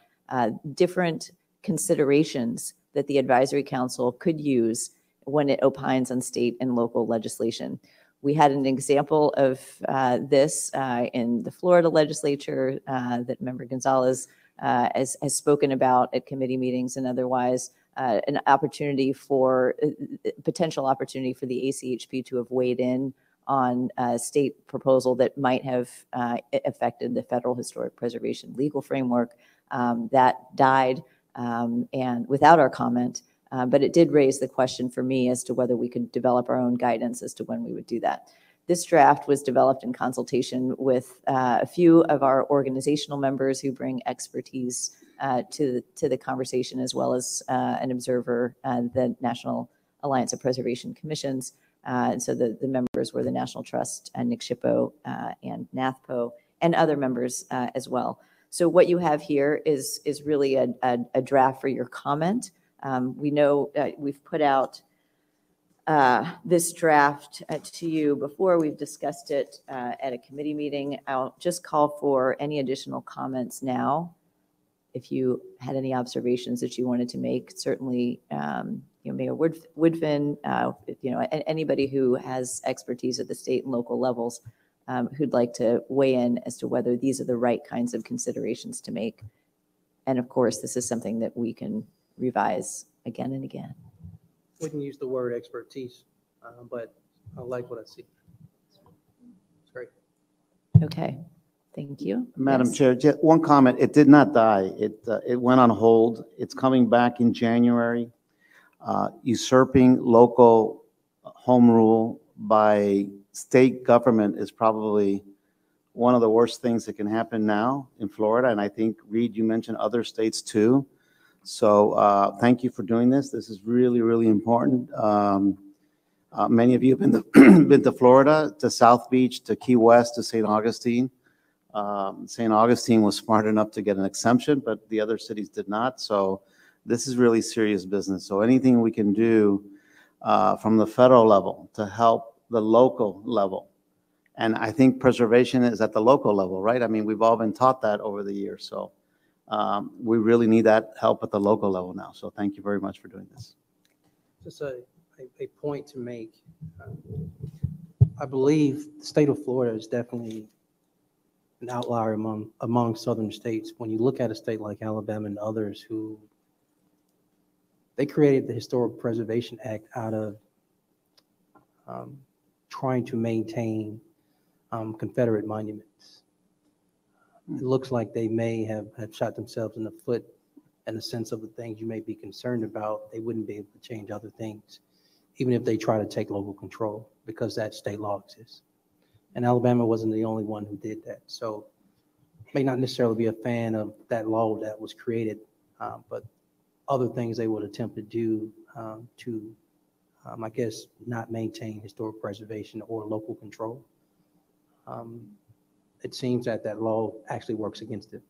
different considerations that the Advisory Council could use when it opines on state and local legislation. We had an example of this in the Florida legislature that Member Gonzalez has spoken about at committee meetings and otherwise. An opportunity for potential opportunity for the ACHP to have weighed in on a state proposal that might have affected the federal historic preservation legal framework. That died and without our comment, but it did raise the question for me as to whether we could develop our own guidance as to when we would do that. This draft was developed in consultation with a few of our organizational members who bring expertise to the conversation, as well as an observer, the National Alliance of Preservation Commissions. And so the members were the National Trust and NCSHPO and NAthPO and other members as well. So what you have here is really a draft for your comment. We know we've put out this draft to you before. We've discussed it at a committee meeting. I'll just call for any additional comments now. If you had any observations that you wanted to make, certainly, Mayor Woodfin, anybody who has expertise at the state and local levels who'd like to weigh in as to whether these are the right kinds of considerations to make. And of course, this is something that we can revise again and again. Wouldn't use the word expertise, but I like what I see. It's great. Okay, thank you. Madam Yes. Chair, just one comment. It did not die. It went on hold. It's coming back in January. Usurping local home rule by state government is probably one of the worst things that can happen now in Florida. And I think, Reed, you mentioned other states too. So thank you for doing this. This is really, really important. Many of you have been to Florida, to South Beach, to Key West, to St. Augustine. St. Augustine was smart enough to get an exemption, but the other cities did not. So this is really serious business. So anything we can do from the federal level to help the local level. And I think preservation is at the local level, right? I mean, we've all been taught that over the years. So we really need that help at the local level now. So thank you very much for doing this. Just a point to make. I believe the state of Florida is definitely an outlier among southern states. When you look at a state like Alabama and others who they created the Historic Preservation Act out of trying to maintain Confederate monuments. It looks like they may have shot themselves in the foot in the sense of the things you may be concerned about. They wouldn't be able to change other things, even if they try to take local control, because that state law exists. And Alabama wasn't the only one who did that. So may not necessarily be a fan of that law that was created, but other things they would attempt to do to, I guess, not maintain historic preservation or local control. It seems that that law actually works against it.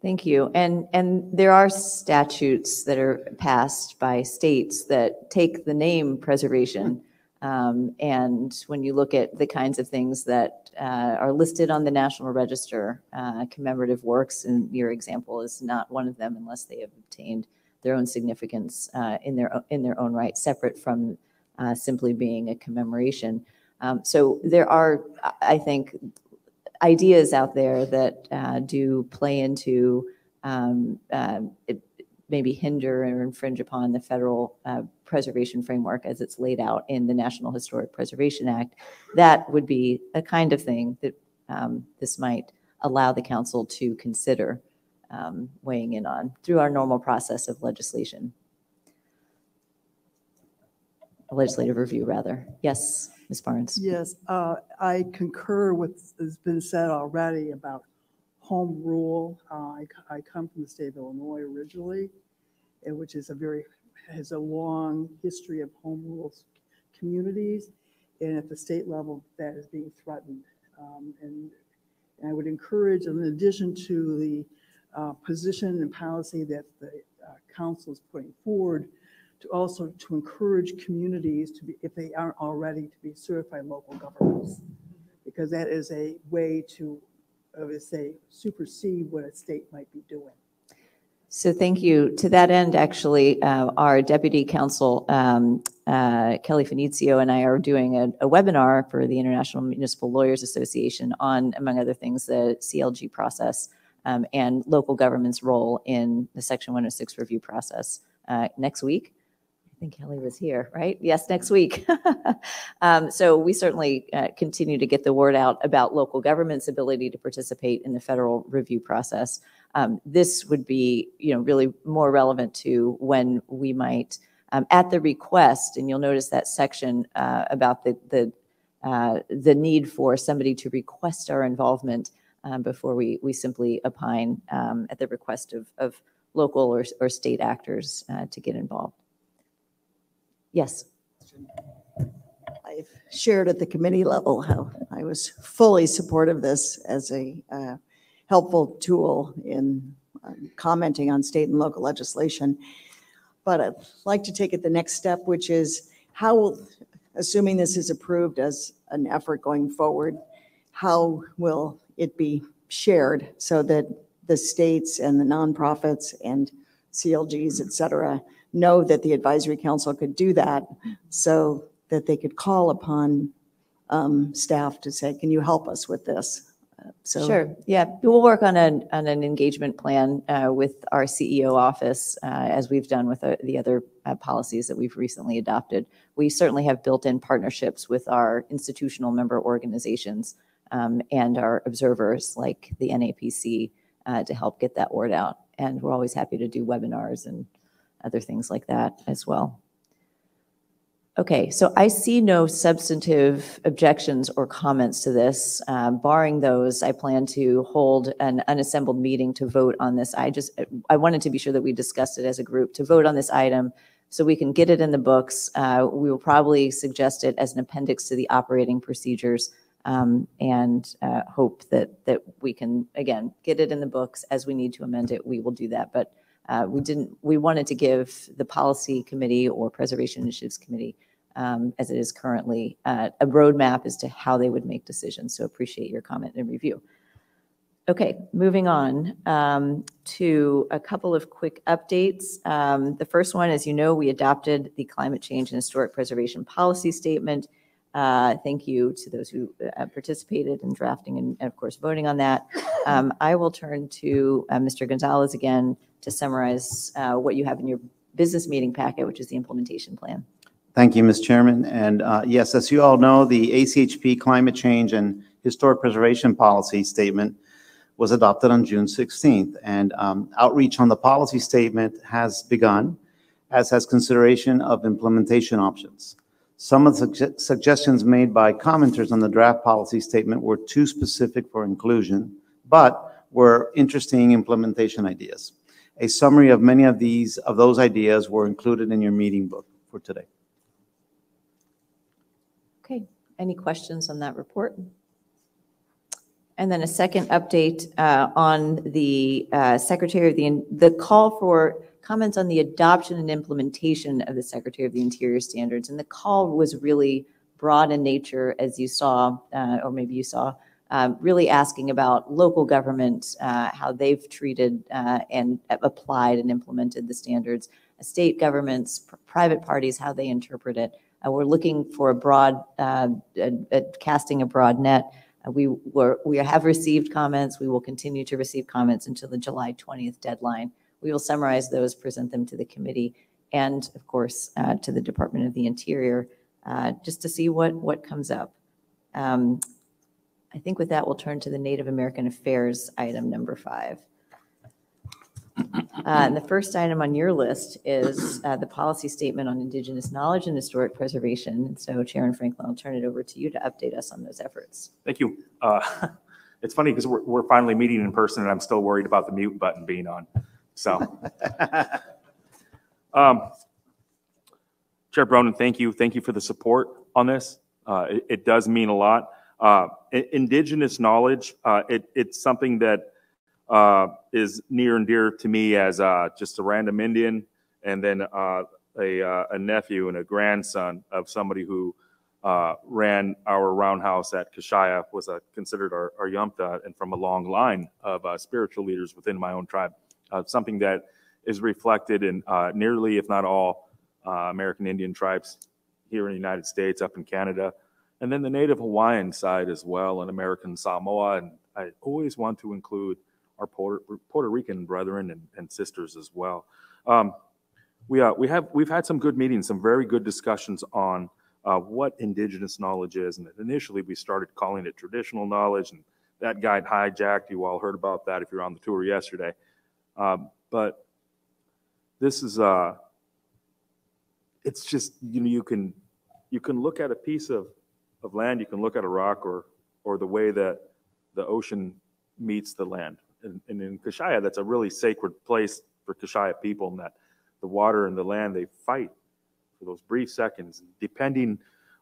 Thank you. And there are statutes that are passed by states that take the name preservation. And when you look at the kinds of things that are listed on the National Register, commemorative works, and your example is not one of them unless they have obtained their own significance in their own right, separate from simply being a commemoration. So there are, I think, ideas out there that do play into maybe hinder or infringe upon the federal preservation framework as it's laid out in the National Historic Preservation Act. That would be a kind of thing that this might allow the council to consider weighing in on through our normal process of legislation. Legislative review, rather. Yes, Ms. Barnes. Yes, I concur with has been said already about home rule. I come from the state of Illinois originally, which is has a long history of home rule communities, and at the state level that is being threatened. And I would encourage, in addition to the position and policy that the council is putting forward, to also to encourage communities to be, if they aren't already, to be certified local governments, because that is a way to, say, supersede what a state might be doing. So thank you. To that end, actually, our Deputy Counsel, Kelly Finizio, and I are doing a webinar for the International Municipal Lawyers Association on, among other things, the CLG process and local government's role in the Section 106 review process next week. I think Kelly was here, right? Yes, next week. So we certainly continue to get the word out about local government's ability to participate in the federal review process. This would be, really more relevant to when we might, at the request, and you'll notice that section about the need for somebody to request our involvement. before we simply opine at the request of local or state actors to get involved. Yes. I've shared at the committee level how I was fully supportive of this as a helpful tool in commenting on state and local legislation. But I'd like to take it the next step, which is how, assuming this is approved as an effort going forward, how will it be shared so that the states and the nonprofits and CLGs, et cetera, know that the advisory council could do that so that they could call upon staff to say, can you help us with this? Sure. Yeah, we'll work on an engagement plan with our CEO office, as we've done with the other policies that we've recently adopted. We certainly have built-in partnerships with our institutional member organizations and our observers like the NAPC to help get that word out. And we're always happy to do webinars and other things like that as well. Okay, so I see no substantive objections or comments to this. Barring those, I plan to hold an unassembled meeting to vote on this. I wanted to be sure that we discussed it as a group to vote on this item so we can get it in the books. We will probably suggest it as an appendix to the operating procedures and hope that we can, again, get it in the books. As we need to amend it, we will do that. But we wanted to give the policy committee or preservation initiatives committee, as it is currently, a roadmap as to how they would make decisions. So appreciate your comment and review. Okay, moving on to a couple of quick updates. The first one, as you know, we adopted the Climate Change and Historic Preservation Policy Statement. Thank you to those who participated in drafting and of course, voting on that. I will turn to Mr. Gonzalez again to summarize what you have in your business meeting packet, which is the implementation plan. Thank you, Ms. Chairman. And yes, as you all know, the ACHP Climate Change and Historic Preservation Policy Statement was adopted on June 16th. And outreach on the policy statement has begun, as has consideration of implementation options. Some of the suggestions made by commenters on the draft policy statement were too specific for inclusion, but were interesting implementation ideas. A summary of many of those ideas were included in your meeting book for today. Okay, any questions on that report? And then a second update on the Secretary of the call for comments on the adoption and implementation of the Secretary of the Interior standards. And the call was really broad in nature, as you saw, or maybe you saw, really asking about local government, how they've treated and applied and implemented the standards, state governments, private parties, how they interpret it. We're looking for a broad, casting a broad net. We have received comments. We will continue to receive comments until the July 20th deadline. We will summarize those, present them to the committee, and of course to the Department of the Interior, just to see what comes up. I think with that, we'll turn to the Native American Affairs item number 5. And the first item on your list is the policy statement on Indigenous knowledge and historic preservation. So Chairman Franklin, I'll turn it over to you to update us on those efforts. Thank you. It's funny because we're finally meeting in person and I'm still worried about the mute button being on. So, Chair Bronin, thank you. Thank you for the support on this. It does mean a lot. Indigenous knowledge, it's something that is near and dear to me as just a random Indian, and then a nephew and a grandson of somebody who ran our roundhouse at Kashaya, was considered our Yumta, and from a long line of spiritual leaders within my own tribe. Something that is reflected in nearly, if not all, American Indian tribes here in the United States, up in Canada, and then the Native Hawaiian side as well, and American Samoa. And I always want to include our Puerto Rican brethren and sisters as well. We've had some good meetings, some very good discussions on what Indigenous knowledge is. And initially we started calling it traditional knowledge, and that guide hijacked. You all heard about that if you're on the tour yesterday. But this is, it's just, you can look at a piece of land, you can look at a rock or the way that the ocean meets the land. And in Kashaya, that's a really sacred place for Kashaya people, and that the water and the land, they fight for those brief seconds, depending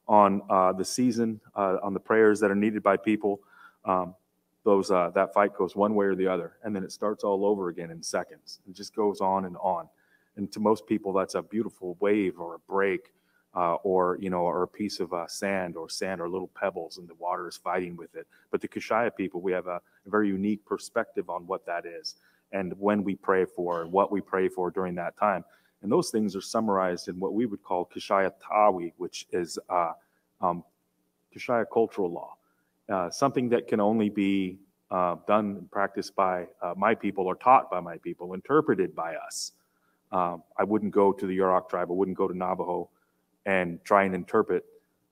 on the season, on the prayers that are needed by people. That fight goes one way or the other, and then it starts all over again in seconds. It just goes on and on. And to most people, that's a beautiful wave or a break, or a piece of sand or little pebbles, and the water is fighting with it. But the Kashaya people, we have a very unique perspective on what that is, and when we pray for, and what we pray for during that time. And those things are summarized in what we would call Kashaya Tawi, which is Kashaya cultural law, something that can only be done and practiced by my people, or taught by my people, interpreted by us. I wouldn't go to the Yurok tribe, I wouldn't go to Navajo and try and interpret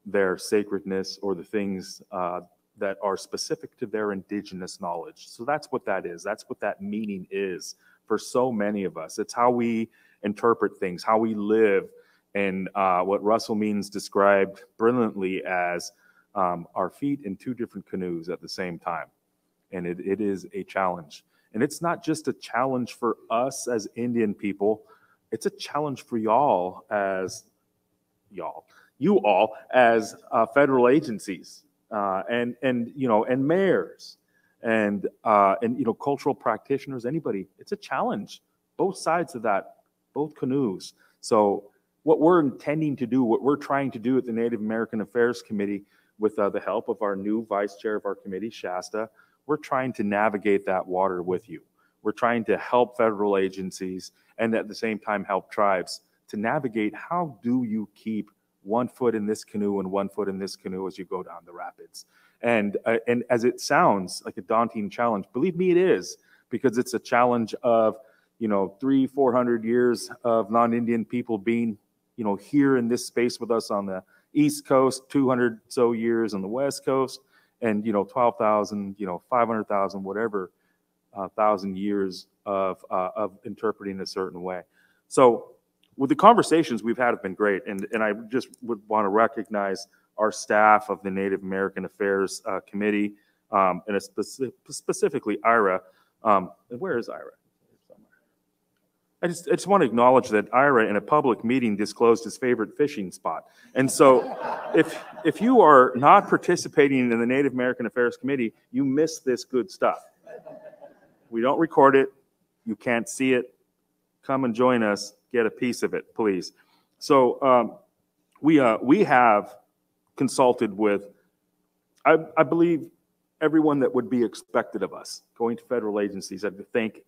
their sacredness or the things that are specific to their indigenous knowledge. So that's what that is. That's what that meaning is for so many of us. It's how we interpret things, how we live, and what Russell Means described brilliantly as our feet in two different canoes at the same time. And it is a challenge. And it's not just a challenge for us as Indian people, it's a challenge for you all as federal agencies, and mayors, and cultural practitioners, anybody. It's a challenge, both sides of that, both canoes. So what we're intending to do, what we're trying to do at the Native American Affairs Committee, with the help of our new vice chair of our committee, Shasta, we're trying to navigate that water with you. We're trying to help federal agencies, and at the same time help tribes to navigate how do you keep one foot in this canoe and one foot in this canoe as you go down the rapids. And as it sounds like a daunting challenge, believe me, it is, because it's a challenge of 300-400 years of non-Indian people being here in this space with us on the East Coast, 200 so years on the West Coast, and 12,000, 500,000, whatever, 1,000 years of interpreting a certain way. So with the conversations we've had have been great, and I just would want to recognize our staff of the Native American Affairs Committee, and specifically Ira. And where is Ira? I just want to acknowledge that Ira, in a public meeting, disclosed his favorite fishing spot. And so if you are not participating in the Native American Affairs Committee, you miss this good stuff. We don't record it. You can't see it. Come and join us. Get a piece of it, please. So we have consulted with, I believe, everyone that would be expected of us going to federal agencies. I'd thank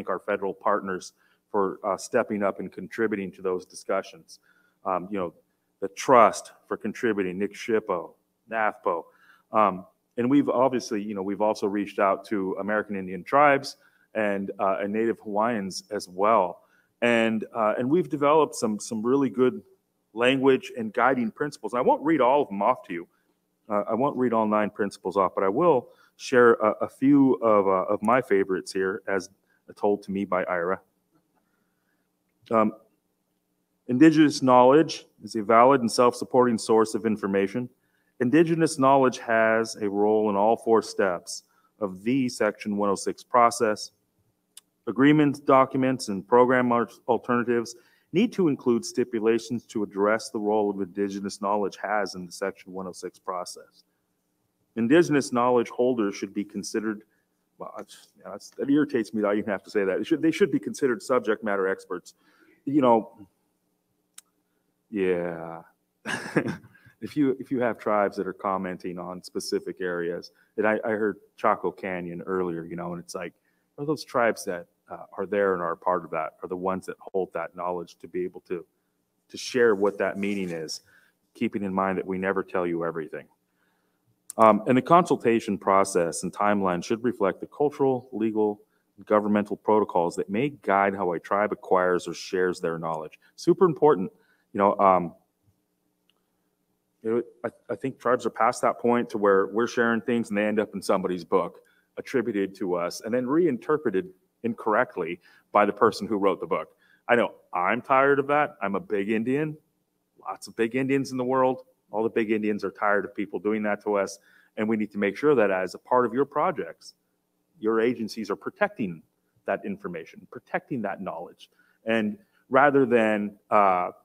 our federal partners for stepping up and contributing to those discussions. The trust for contributing, Nick Shippo, NAFPO. And we've obviously, we've also reached out to American Indian tribes and Native Hawaiians as well. And we've developed some really good language and guiding principles. I won't read all of them off to you. I won't read all 9 principles off, but I will share a few of my favorites here, as told to me by Ira. Indigenous knowledge is a valid and self-supporting source of information. Indigenous knowledge has a role in all 4 steps of the Section 106 process. Agreements, documents, and program alternatives need to include stipulations to address the role of Indigenous knowledge has in the Section 106 process. Indigenous knowledge holders should be considered, well, that irritates me that I even have to say that. They should be considered subject matter experts. Yeah. If you have tribes that are commenting on specific areas, and I heard Chaco Canyon earlier, and it's like, are those tribes that are there and are part of that, are the ones that hold that knowledge to be able to share what that meaning is, keeping in mind that we never tell you everything. And the consultation process and timeline should reflect the cultural, legal, and governmental protocols that may guide how a tribe acquires or shares their knowledge. Super important. I think tribes are past that point to where we're sharing things and they end up in somebody's book, attributed to us, and then reinterpreted incorrectly by the person who wrote the book. I know I'm tired of that. I'm a big Indian. Lots of big Indians in the world. All the big Indians are tired of people doing that to us, and we need to make sure that as a part of your projects, your agencies are protecting that information, protecting that knowledge. And rather than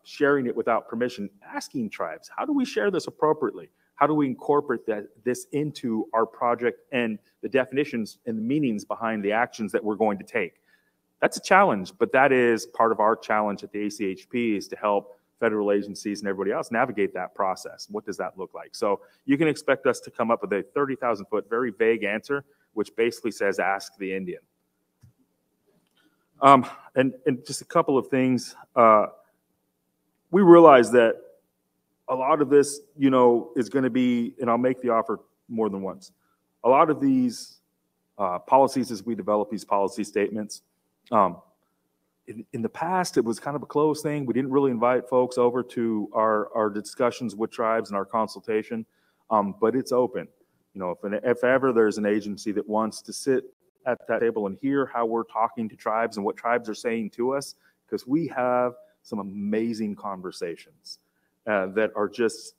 sharing it without permission, asking tribes, how do we share this appropriately? How do we incorporate this into our project and the definitions and the meanings behind the actions that we're going to take? That's a challenge, but that is part of our challenge at the ACHP, is to help federal agencies and everybody else navigate that process. What does that look like? So you can expect us to come up with a 30,000-foot, very vague answer, which basically says, ask the Indian. And just a couple of things. We realize that a lot of this, is going to be, and I'll make the offer more than once, a lot of these policies, as we develop these policy statements, in the past, it was kind of a closed thing. We didn't really invite folks over to our discussions with tribes and our consultation, but it's open. If ever there's an agency that wants to sit at that table and hear how we're talking to tribes and what tribes are saying to us, because we have some amazing conversations that are just,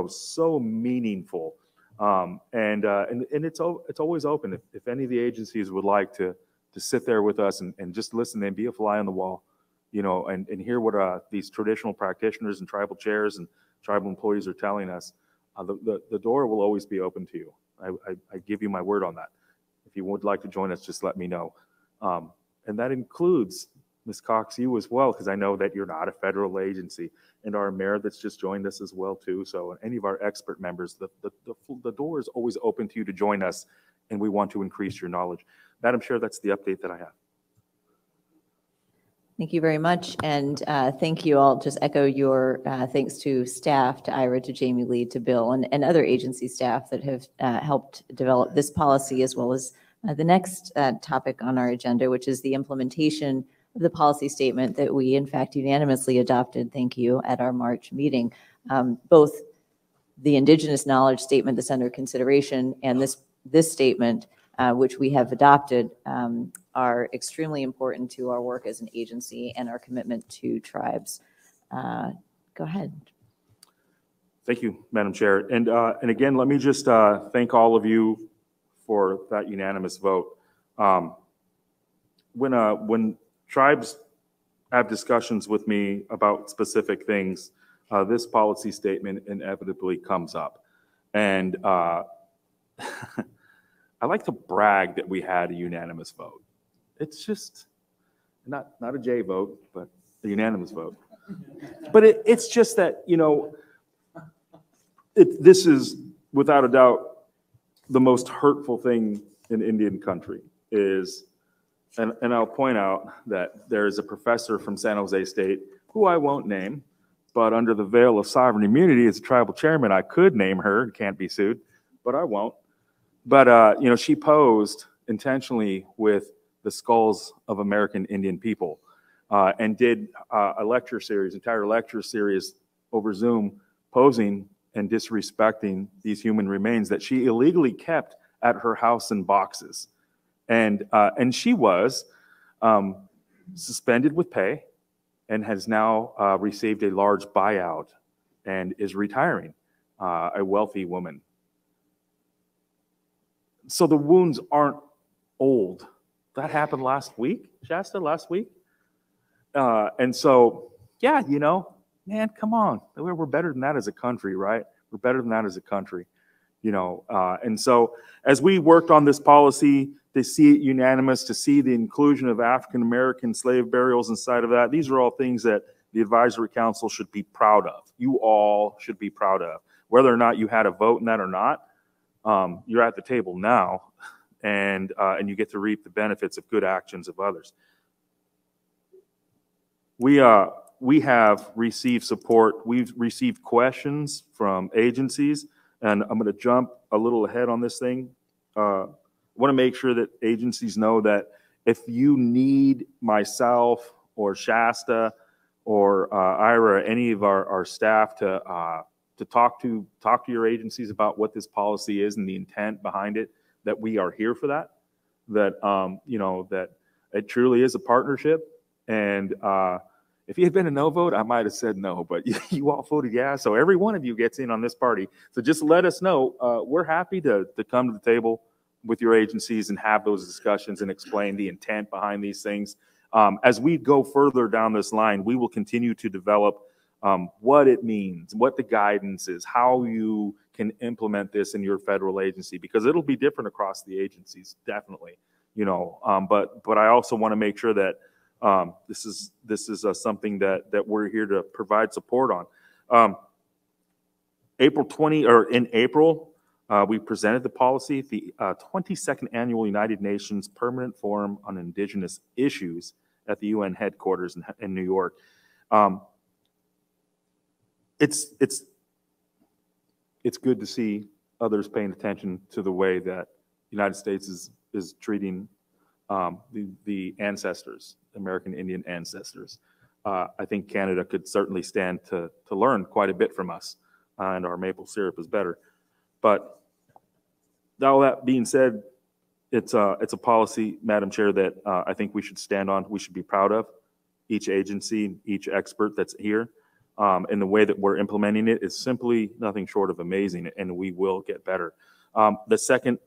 so meaningful. And it's always open. If any of the agencies would like to sit there with us and just listen and be a fly on the wall, and hear what these traditional practitioners and tribal chairs and tribal employees are telling us, the door will always be open to you. I give you my word on that. If you would like to join us, just let me know. And that includes, Ms. Cox, you as well, because I know that you're not a federal agency, and our mayor that's just joined us as well too. So any of our expert members, the door is always open to you to join us, and we want to increase your knowledge. Madam Chair, that's the update that I have. Thank you very much, and thank you all. Just echo your thanks to staff, to Ira, to Jamie Lee, to Bill, and other agency staff that have helped develop this policy, as well as the next topic on our agenda, which is the implementation of the policy statement that we, in fact, unanimously adopted, thank you, at our March meeting. Both the Indigenous knowledge statement that's under consideration and this statement, which we have adopted, are extremely important to our work as an agency and our commitment to tribes. Go ahead. Thank you, Madam Chair. And again, let me just thank all of you for that unanimous vote. When tribes have discussions with me about specific things, this policy statement inevitably comes up. And I like to brag that we had a unanimous vote. It's just not a J vote, but a unanimous vote. But it's just that, this is without a doubt the most hurtful thing in Indian country is, and I'll point out that there is a professor from San Jose State who I won't name, but under the veil of sovereign immunity as a tribal chairman, I could name her and can't be sued, but I won't. But, she posed intentionally with the skulls of American Indian people and did a lecture series, entire lecture series over Zoom, posing and disrespecting these human remains that she illegally kept at her house in boxes. And she was suspended with pay and has now received a large buyout and is retiring, a wealthy woman. So the wounds aren't old. That happened last week, Shasta, last week. And so, yeah, man, come on. We're better than that as a country, right? We're better than that as a country, And so as we worked on this policy, to see it unanimous, to see the inclusion of African-American slave burials inside of that, these are all things that the Advisory Council should be proud of. You all should be proud of. Whether or not you had a vote in that or not, you're at the table now, and you get to reap the benefits of good actions of others. We have received support. We've received questions from agencies, and I'm going to jump a little ahead on this thing. I want to make sure that agencies know that if you need myself or Shasta or Ira, any of our staff to talk to your agencies about what this policy is and the intent behind it, that we are here for that. That it truly is a partnership. And if you had been a no vote, I might have said no, but you all voted yes. So every one of you gets in on this party. So just let us know. We're happy to come to the table with your agencies and have those discussions and explain the intent behind these things. As we go further down this line, we will continue to develop what it means, what the guidance is, how you can implement this in your federal agency, because it'll be different across the agencies, definitely. But I also want to make sure that this is something that we're here to provide support on. In April, we presented the policy at the 22nd Annual United Nations Permanent Forum on Indigenous Issues at the UN headquarters in New York. It's good to see others paying attention to the way that the United States is treating the ancestors, American Indian ancestors. I think Canada could certainly stand to learn quite a bit from us, and our maple syrup is better. But all that being said, it's a policy, Madam Chair, that I think we should stand on. We should be proud of each agency, each expert that's here. And the way that we're implementing it is simply nothing short of amazing, and we will get better. The second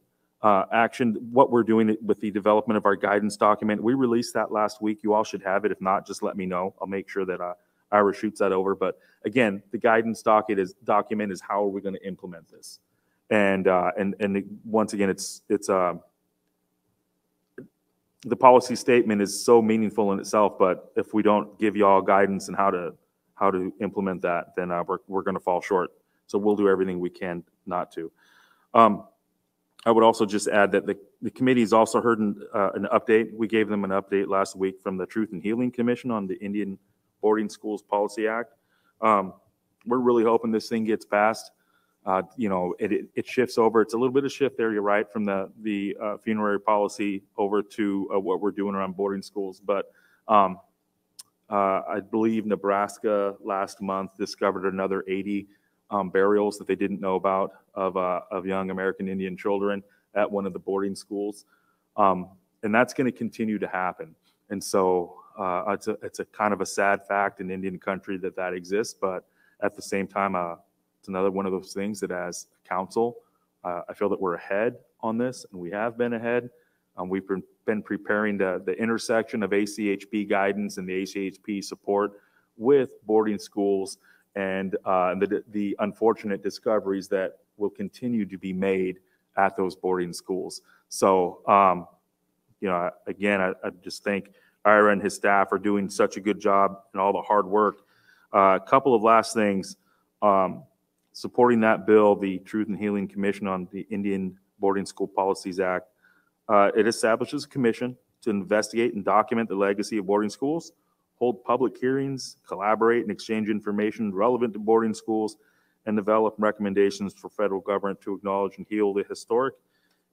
action, what we're doing with the development of our guidance document, we released that last week. You all should have it. If not, just let me know. I'll make sure that Ira shoots that over. But again, the guidance document is how are we going to implement this? And once again, it's the policy statement is so meaningful in itself, but if we don't give you all guidance on how to implement that, then we're going to fall short. So we'll do everything we can not to. I would also just add that the committee's also heard an update. We gave them an update last week from the Truth and Healing Commission on the Indian Boarding Schools Policy Act. We're really hoping this thing gets passed. It shifts over. It's a little bit of shift there, you're right, from the funerary policy over to what we're doing around boarding schools. But I believe Nebraska last month discovered another 80 burials that they didn't know about of young American Indian children at one of the boarding schools. And that's going to continue to happen. And so it's a kind of a sad fact in Indian country that exists, but at the same time, it's another one of those things that as a council, I feel that we're ahead on this, and we have been ahead. We've been preparing the intersection of ACHP guidance and the ACHP support with boarding schools and the unfortunate discoveries that will continue to be made at those boarding schools. So, again, I just think Ira and his staff are doing such a good job and all the hard work. A couple of last things. Supporting that bill, the Truth and Healing Commission on the Indian Boarding School Policies Act, it establishes a commission to investigate and document the legacy of boarding schools, hold public hearings, collaborate and exchange information relevant to boarding schools, and develop recommendations for federal government to acknowledge and heal the historic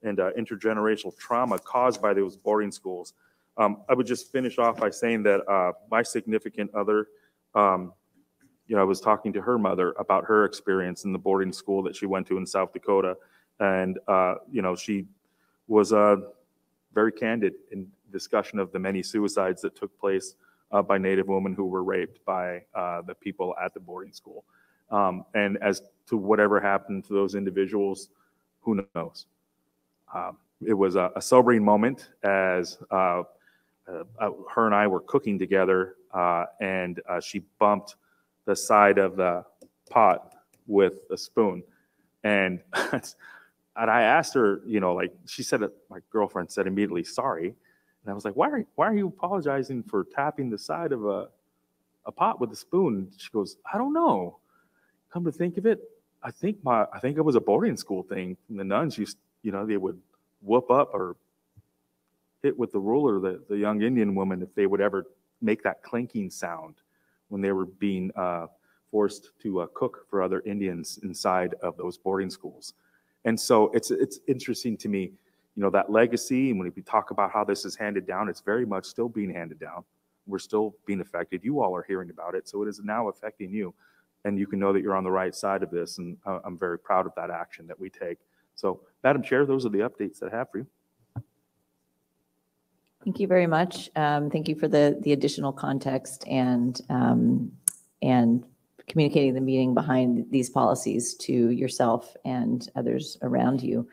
and intergenerational trauma caused by those boarding schools. I would just finish off by saying that my significant other, I was talking to her mother about her experience in the boarding school that she went to in South Dakota. And, she was very candid in discussion of the many suicides that took place by Native women who were raped by the people at the boarding school. And as to whatever happened to those individuals, who knows? It was a sobering moment as her and I were cooking together, and she bumped the side of the pot with a spoon. And I asked her, she said, my girlfriend said immediately, sorry. And I was like, why are you apologizing for tapping the side of a pot with a spoon? She goes, I don't know. Come to think of it, I think it was a boarding school thing. And the nuns used, they would whoop up or hit with the ruler the young Indian woman if they would ever make that clinking sound when they were being forced to cook for other Indians inside of those boarding schools. And so it's interesting to me, that legacy, and when we talk about how this is handed down, it's very much still being handed down. We're still being affected. You all are hearing about it, so it is now affecting you. And you can know that you're on the right side of this, and I'm very proud of that action that we take. So, Madam Chair, those are the updates that I have for you. Thank you very much. Thank you for the additional context and communicating the meaning behind these policies to yourself and others around you.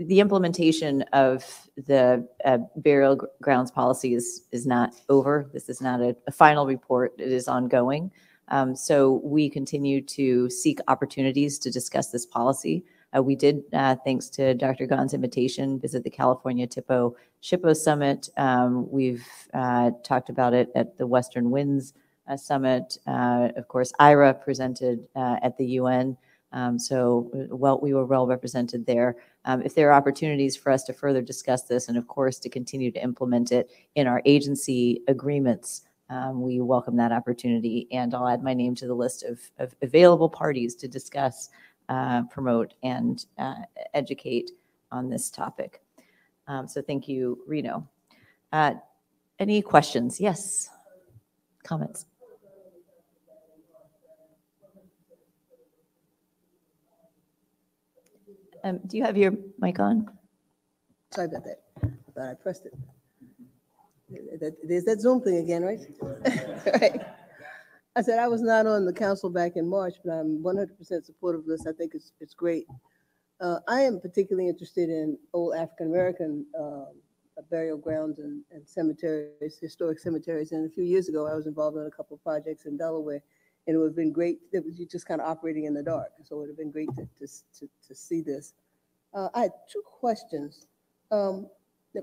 the implementation of the burial grounds policy is not over. This is not a final report. It is ongoing. So we continue to seek opportunities to discuss this policy. We did, thanks to Dr. Gahn's invitation, visit the California SHPO Summit. We've talked about it at the Western Winds Summit. Of course, IRA presented at the UN. So we were well represented there. If there are opportunities for us to further discuss this and, of course, to continue to implement it in our agency agreements, we welcome that opportunity. And I'll add my name to the list of available parties to discuss, promote, and educate on this topic. So thank you, Reno. Any questions? Yes. Comments? Do you have your mic on? Sorry about that. I thought I pressed it. There's that Zoom thing again, right? Right. I said I was not on the council back in March, but I'm 100% supportive of this. I think it's great. I am particularly interested in old African-American burial grounds and cemeteries, historic cemeteries. And a few years ago, I was involved in a couple of projects in Delaware. And it would have been great. It was just kind of operating in the dark. So it would have been great to see this. I had two questions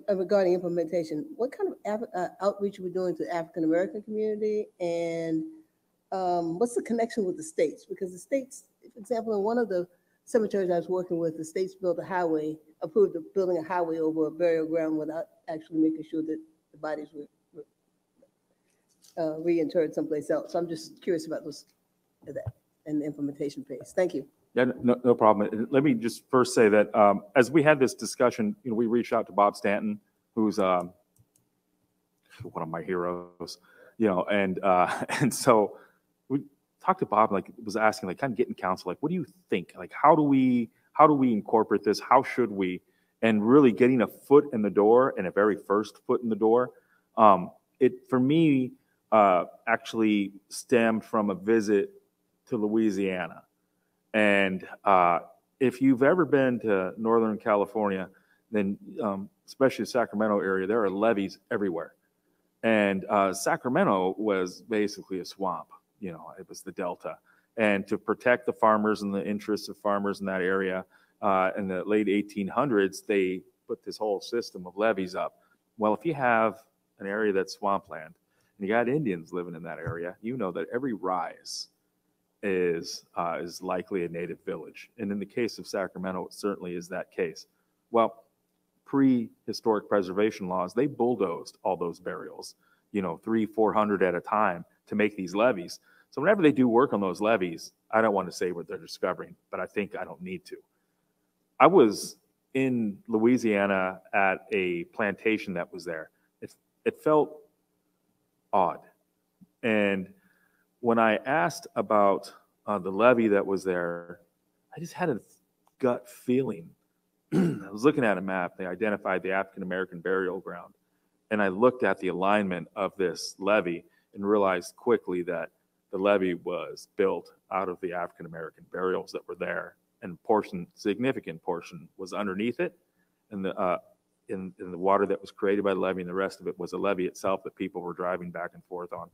regarding implementation. What kind of outreach are we doing to the African-American community? And what's the connection with the states? Because the states, for example, in one of the cemeteries I was working with, the states built a highway, approved of building a highway over a burial ground without actually making sure that the bodies were reinterred someplace else. So I'm just curious about that and the implementation phase. Thank you. Yeah, no problem. Let me just first say that as we had this discussion, we reached out to Bob Stanton, who's one of my heroes, and so we talked to Bob, was asking, kind of getting counsel, what do you think? How do we incorporate this? How should we? And really getting a foot in the door, and a very first foot in the door. For me, actually stemmed from a visit to Louisiana. And if you've ever been to Northern California, then especially the Sacramento area, there are levees everywhere. And Sacramento was basically a swamp, it was the Delta. And to protect the farmers and the interests of farmers in that area, in the late 1800s, they put this whole system of levees up. Well, if you have an area that's swampland, and you got Indians living in that area, that every rise is likely a native village. And in the case of Sacramento, it certainly is that case. Well, pre-historic preservation laws, they bulldozed all those burials, 300-400 at a time to make these levees. So whenever they do work on those levees, I don't want to say what they're discovering, but I think I don't need to. I was in Louisiana at a plantation that was there. It felt odd. And when I asked about the levee that was there, I just had a gut feeling. I was looking at a map. They identified the African-American burial ground. And I looked at the alignment of this levee and realized quickly that the levee was built out of the African-American burials that were there. And significant portion was underneath it. And in the water that was created by the levee, and the rest of it was a levee itself that people were driving back and forth on.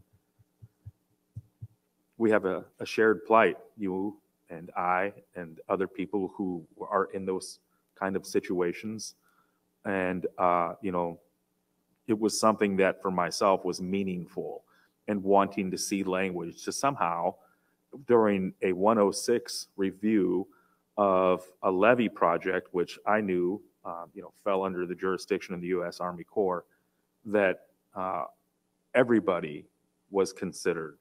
We have a shared plight, you and I and other people who are in those kind of situations. And, it was something that for myself was meaningful, and wanting to see language to somehow, during a 106 review of a levee project, which I knew fell under the jurisdiction of the U.S. Army Corps, that everybody was considered,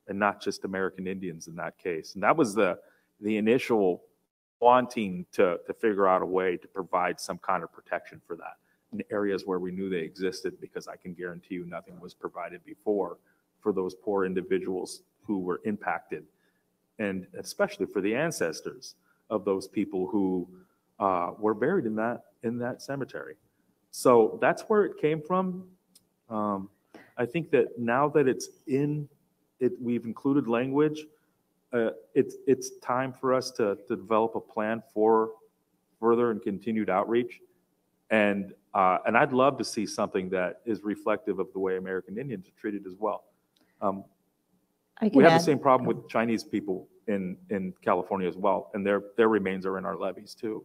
and not just American Indians in that case. And that was the initial wanting to figure out a way to provide some kind of protection for that in areas where we knew they existed, because I can guarantee you nothing was provided before for those poor individuals who were impacted, and especially for the ancestors of those people who were buried in that cemetery. So that's where it came from. I think that now that it's in it, we've included language. It's time for us to develop a plan for further and continued outreach. And I'd love to see something that is reflective of the way American Indians are treated as well. We have the same problem with Chinese people in California as well, and their remains are in our levees too.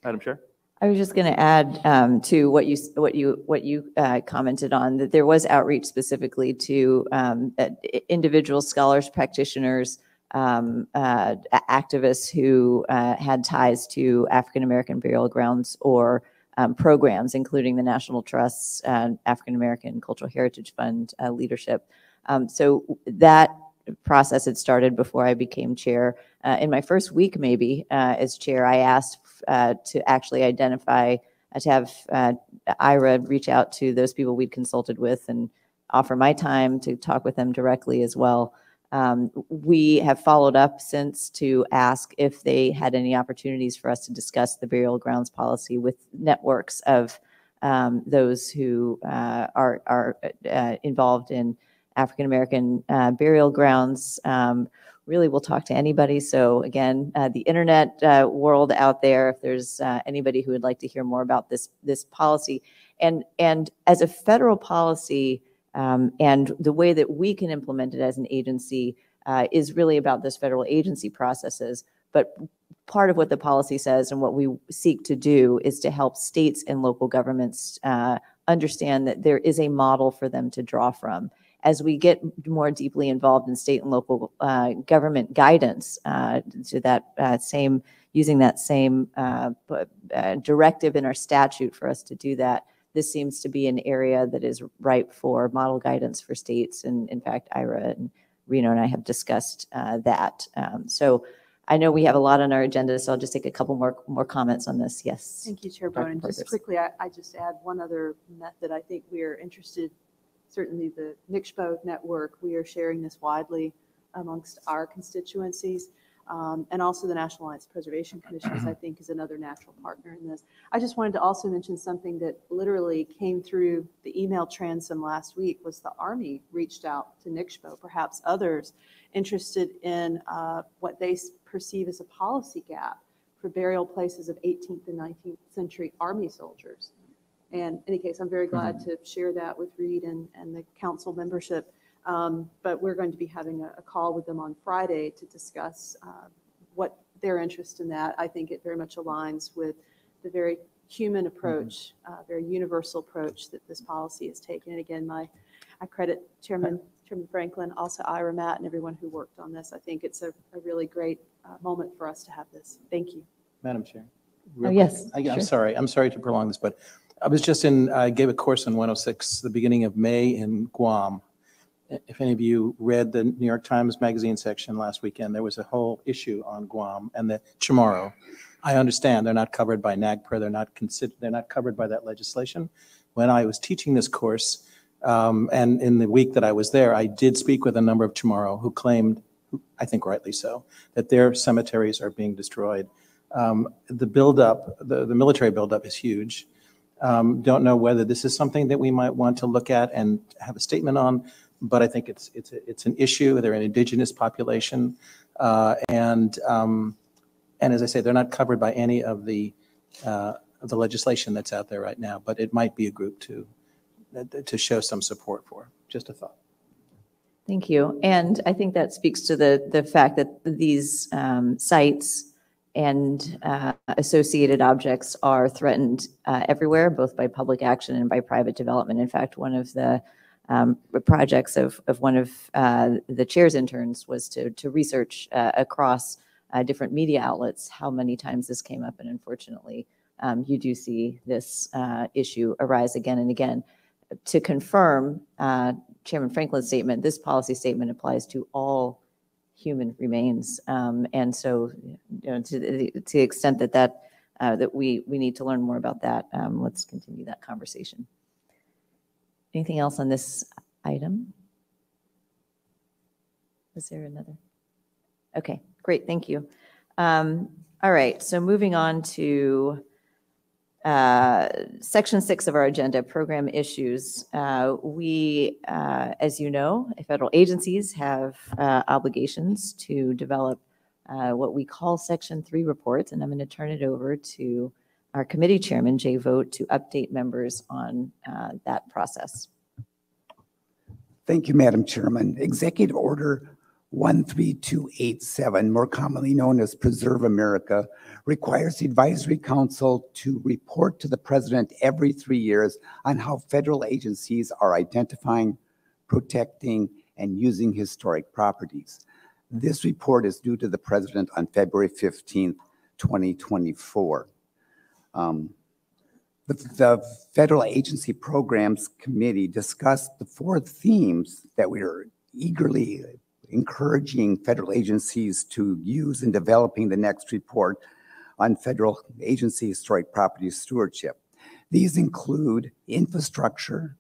Madam Chair? I was just going to add to what you commented on, that there was outreach specifically to individual scholars, practitioners, activists who had ties to African American burial grounds or programs, including the National Trust's African American Cultural Heritage Fund leadership. So that process had started before I became chair. In my first week, maybe, as chair, I asked to actually identify, to have Ira reach out to those people we'd consulted with and offer my time to talk with them directly as well. We have followed up since to ask if they had any opportunities for us to discuss the burial grounds policy with networks of those who are involved in African American burial grounds. Really, we'll talk to anybody. So again, the internet world out there, if there's anybody who would like to hear more about this policy, and as a federal policy, and the way that we can implement it as an agency is really about this federal agency processes. But part of what the policy says and what we seek to do is to help states and local governments understand that there is a model for them to draw from. As we get more deeply involved in state and local government guidance to that using that same directive in our statute for us to do that, this seems to be an area that is ripe for model guidance for states. And in fact, Ira and Reno and I have discussed that. So I know we have a lot on our agenda, so I'll just take a couple more comments on this. Yes. Thank you, Chair Bonin. Just quickly, I just add one other method. I think we are interested, certainly the NICSHPO network, we are sharing this widely amongst our constituencies. And also the National Alliance Preservation Commissions, I think, is another natural partner in this. I just wanted to also mention something that literally came through the email transom last week, was the Army reached out to NICSHPO, perhaps others, interested in what they perceive as a policy gap for burial places of 18th and 19th century Army soldiers. And in any case, I'm very glad to share that with Reed and the council membership. But we're going to be having a call with them on Friday to discuss what their interest in that. I think it very much aligns with the very human approach, very universal approach that this policy is taking. And again, I credit Chairman Franklin, also Ira, Matt, and everyone who worked on this. I think it's a really great moment for us to have this. Thank you. Madam Chair. Yes. I'm sorry to prolong this, but I was just I gave a course on 106 the beginning of May in Guam. If any of you read the New York Times Magazine section last weekend, there was a whole issue on Guam and the Chamorro. I understand they're not covered by NAGPRA. They're not covered by that legislation. When I was teaching this course, and in the week that I was there, I did speak with a number of Chamorro who claimed, I think rightly so, that their cemeteries are being destroyed. The buildup, the military buildup is huge. Don't know whether this is something that we might want to look at and have a statement on, but I think it's an issue. They're an indigenous population, and as I say, they're not covered by any of the legislation that's out there right now. But it might be a group to show some support for. Just a thought. Thank you. And I think that speaks to the fact that these sites and associated objects are threatened everywhere, both by public action and by private development. In fact, one of the projects of one of the chair's interns was to research across different media outlets how many times this came up. And unfortunately, you do see this issue arise again and again. To confirm Chairman Franklin's statement, this policy statement applies to all human remains. And so, to the extent that we need to learn more about that, let's continue that conversation. Anything else on this item? Is there another? Okay, great, thank you. All right, so moving on to Section 6 of our agenda, program issues. We, as you know, federal agencies have obligations to develop what we call Section 3 reports, and I'm going to turn it over to our committee chairman, Jay Vogt, to update members on that process. Thank you, Madam Chairman. Executive Order 13287, more commonly known as Preserve America, requires the Advisory Council to report to the President every 3 years on how federal agencies are identifying, protecting, and using historic properties. This report is due to the President on February 15th, 2024. The Federal Agency Programs Committee discussed the 4 themes that we are eagerly encouraging federal agencies to use in developing the next report on federal agency historic property stewardship. These include infrastructure,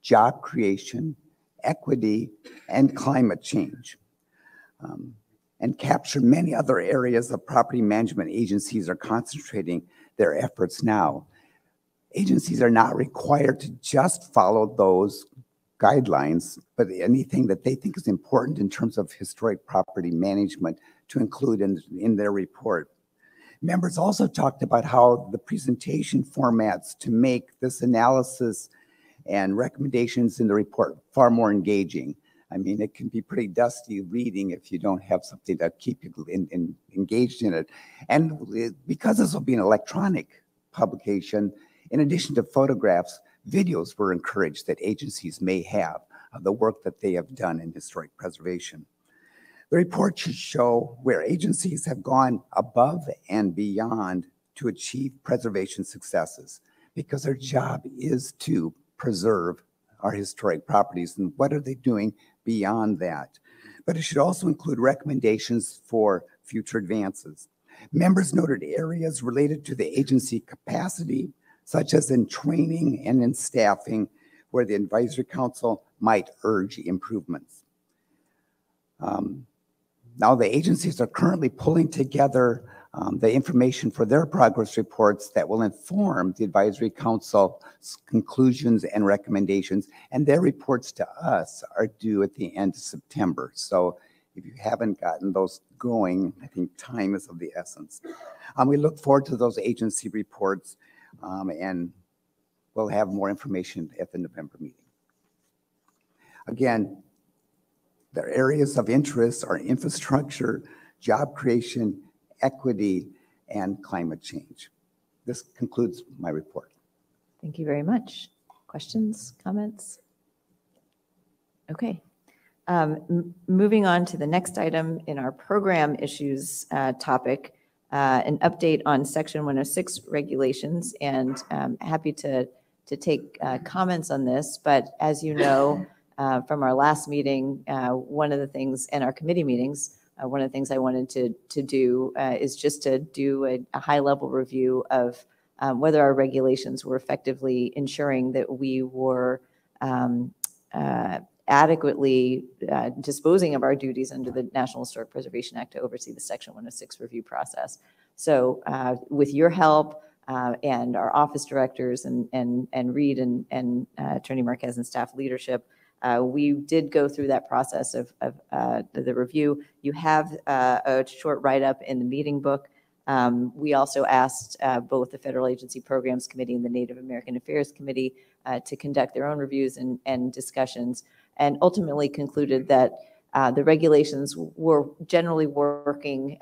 job creation, equity, and climate change, and capture many other areas of property management agencies are concentrating their efforts now. Agencies are not required to just follow those guidelines, but anything that they think is important in terms of historic property management to include in their report. Members also talked about how the presentation formats to make this analysis and recommendations in the report far more engaging. I mean, it can be pretty dusty reading if you don't have something to keep you engaged in it. And because this will be an electronic publication, in addition to photographs, videos were encouraged that agencies may have of the work that they have done in historic preservation. The report should show where agencies have gone above and beyond to achieve preservation successes, because their job is to preserve our historic properties, and what are they doing beyond that? But it should also include recommendations for future advances. Members noted areas related to the agency capacity, such as in training and in staffing, where the Advisory Council might urge improvements. Now, the agencies are currently pulling together the information for their progress reports that will inform the Advisory Council's conclusions and recommendations, and their reports to us are due at the end of September. So if you haven't gotten those going, I think time is of the essence. We look forward to those agency reports, and we'll have more information at the November meeting. Again, their areas of interest are infrastructure, job creation, equity, and climate change. This concludes my report. Thank you very much. Questions, comments? Okay. Moving on to the next item in our program issues topic, an update on Section 106 regulations, and happy to take comments on this. But as you know, from our last meeting, one of the things, and our committee meetings, one of the things I wanted to do is just to do a high-level review of whether our regulations were effectively ensuring that we were adequately disposing of our duties under the National Historic Preservation Act to oversee the Section 106 review process. So with your help and our office directors and Reed and Attorney Marquez and staff leadership, we did go through that process of the review. You have a short write-up in the meeting book. We also asked both the Federal Agency Programs Committee and the Native American Affairs Committee to conduct their own reviews and discussions, and ultimately concluded that the regulations were generally working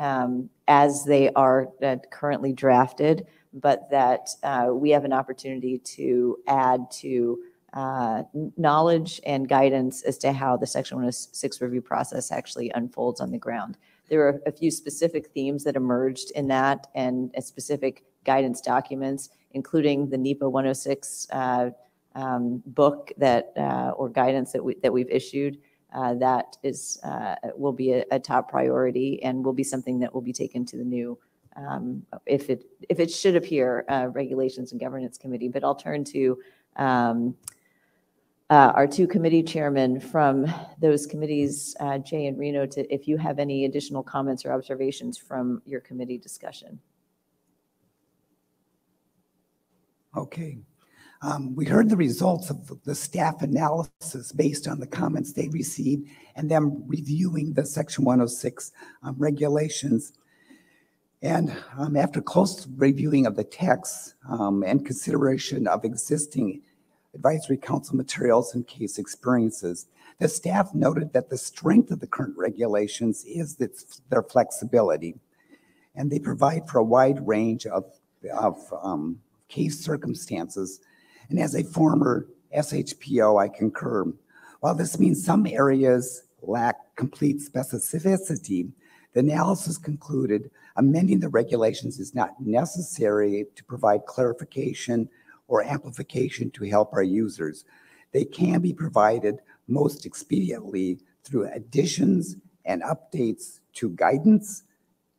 as they are currently drafted, but that we have an opportunity to add to knowledge and guidance as to how the Section 106 review process actually unfolds on the ground. There are a few specific themes that emerged in that, and specific guidance documents, including the NEPA 106 book that or guidance that we've issued. That is will be a top priority, and will be something that will be taken to the new, if it should appear, Regulations and Governance Committee. But I'll turn to our two committee chairmen from those committees, Jay and Reno, to if you have any additional comments or observations from your committee discussion. Okay. We heard the results of the staff analysis based on the comments they received and them reviewing the Section 106 regulations. And after close reviewing of the text and consideration of existing advisory council materials and case experiences, the staff noted that the strength of the current regulations is their flexibility, and they provide for a wide range of case circumstances. And as a former SHPO, I concur. While this means some areas lack complete specificity, the analysis concluded amending the regulations is not necessary to provide clarification or amplification to help our users. They can be provided most expediently through additions and updates to guidance,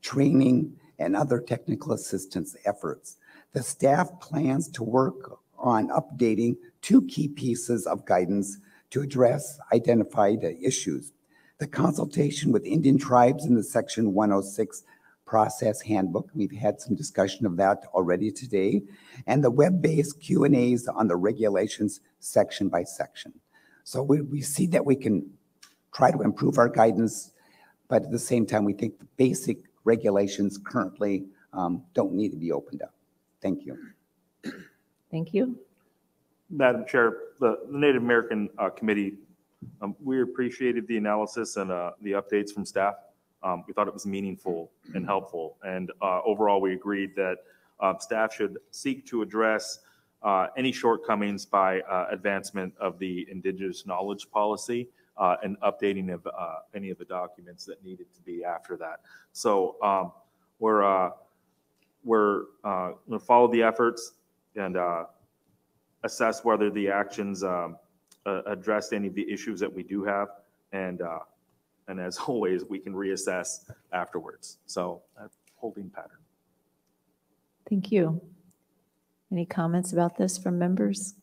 training, and other technical assistance efforts. The staff plans to work on updating 2 key pieces of guidance to address identified issues: the consultation with Indian tribes in the Section 106 process handbook. We've had some discussion of that already today, and the web-based Q&As on the regulations section by section. So we see that we can try to improve our guidance, but at the same time, we think the basic regulations currently don't need to be opened up. Thank you. Thank you. Madam Chair, the Native American Committee, we appreciated the analysis and the updates from staff. We thought it was meaningful and helpful. And overall, we agreed that staff should seek to address any shortcomings by advancement of the Indigenous knowledge policy and updating of any of the documents that needed to be after that. So we're going to follow the efforts and assess whether the actions addressed any of the issues that we do have, and as always, we can reassess afterwards. So holding pattern. Thank you. Any comments about this from members?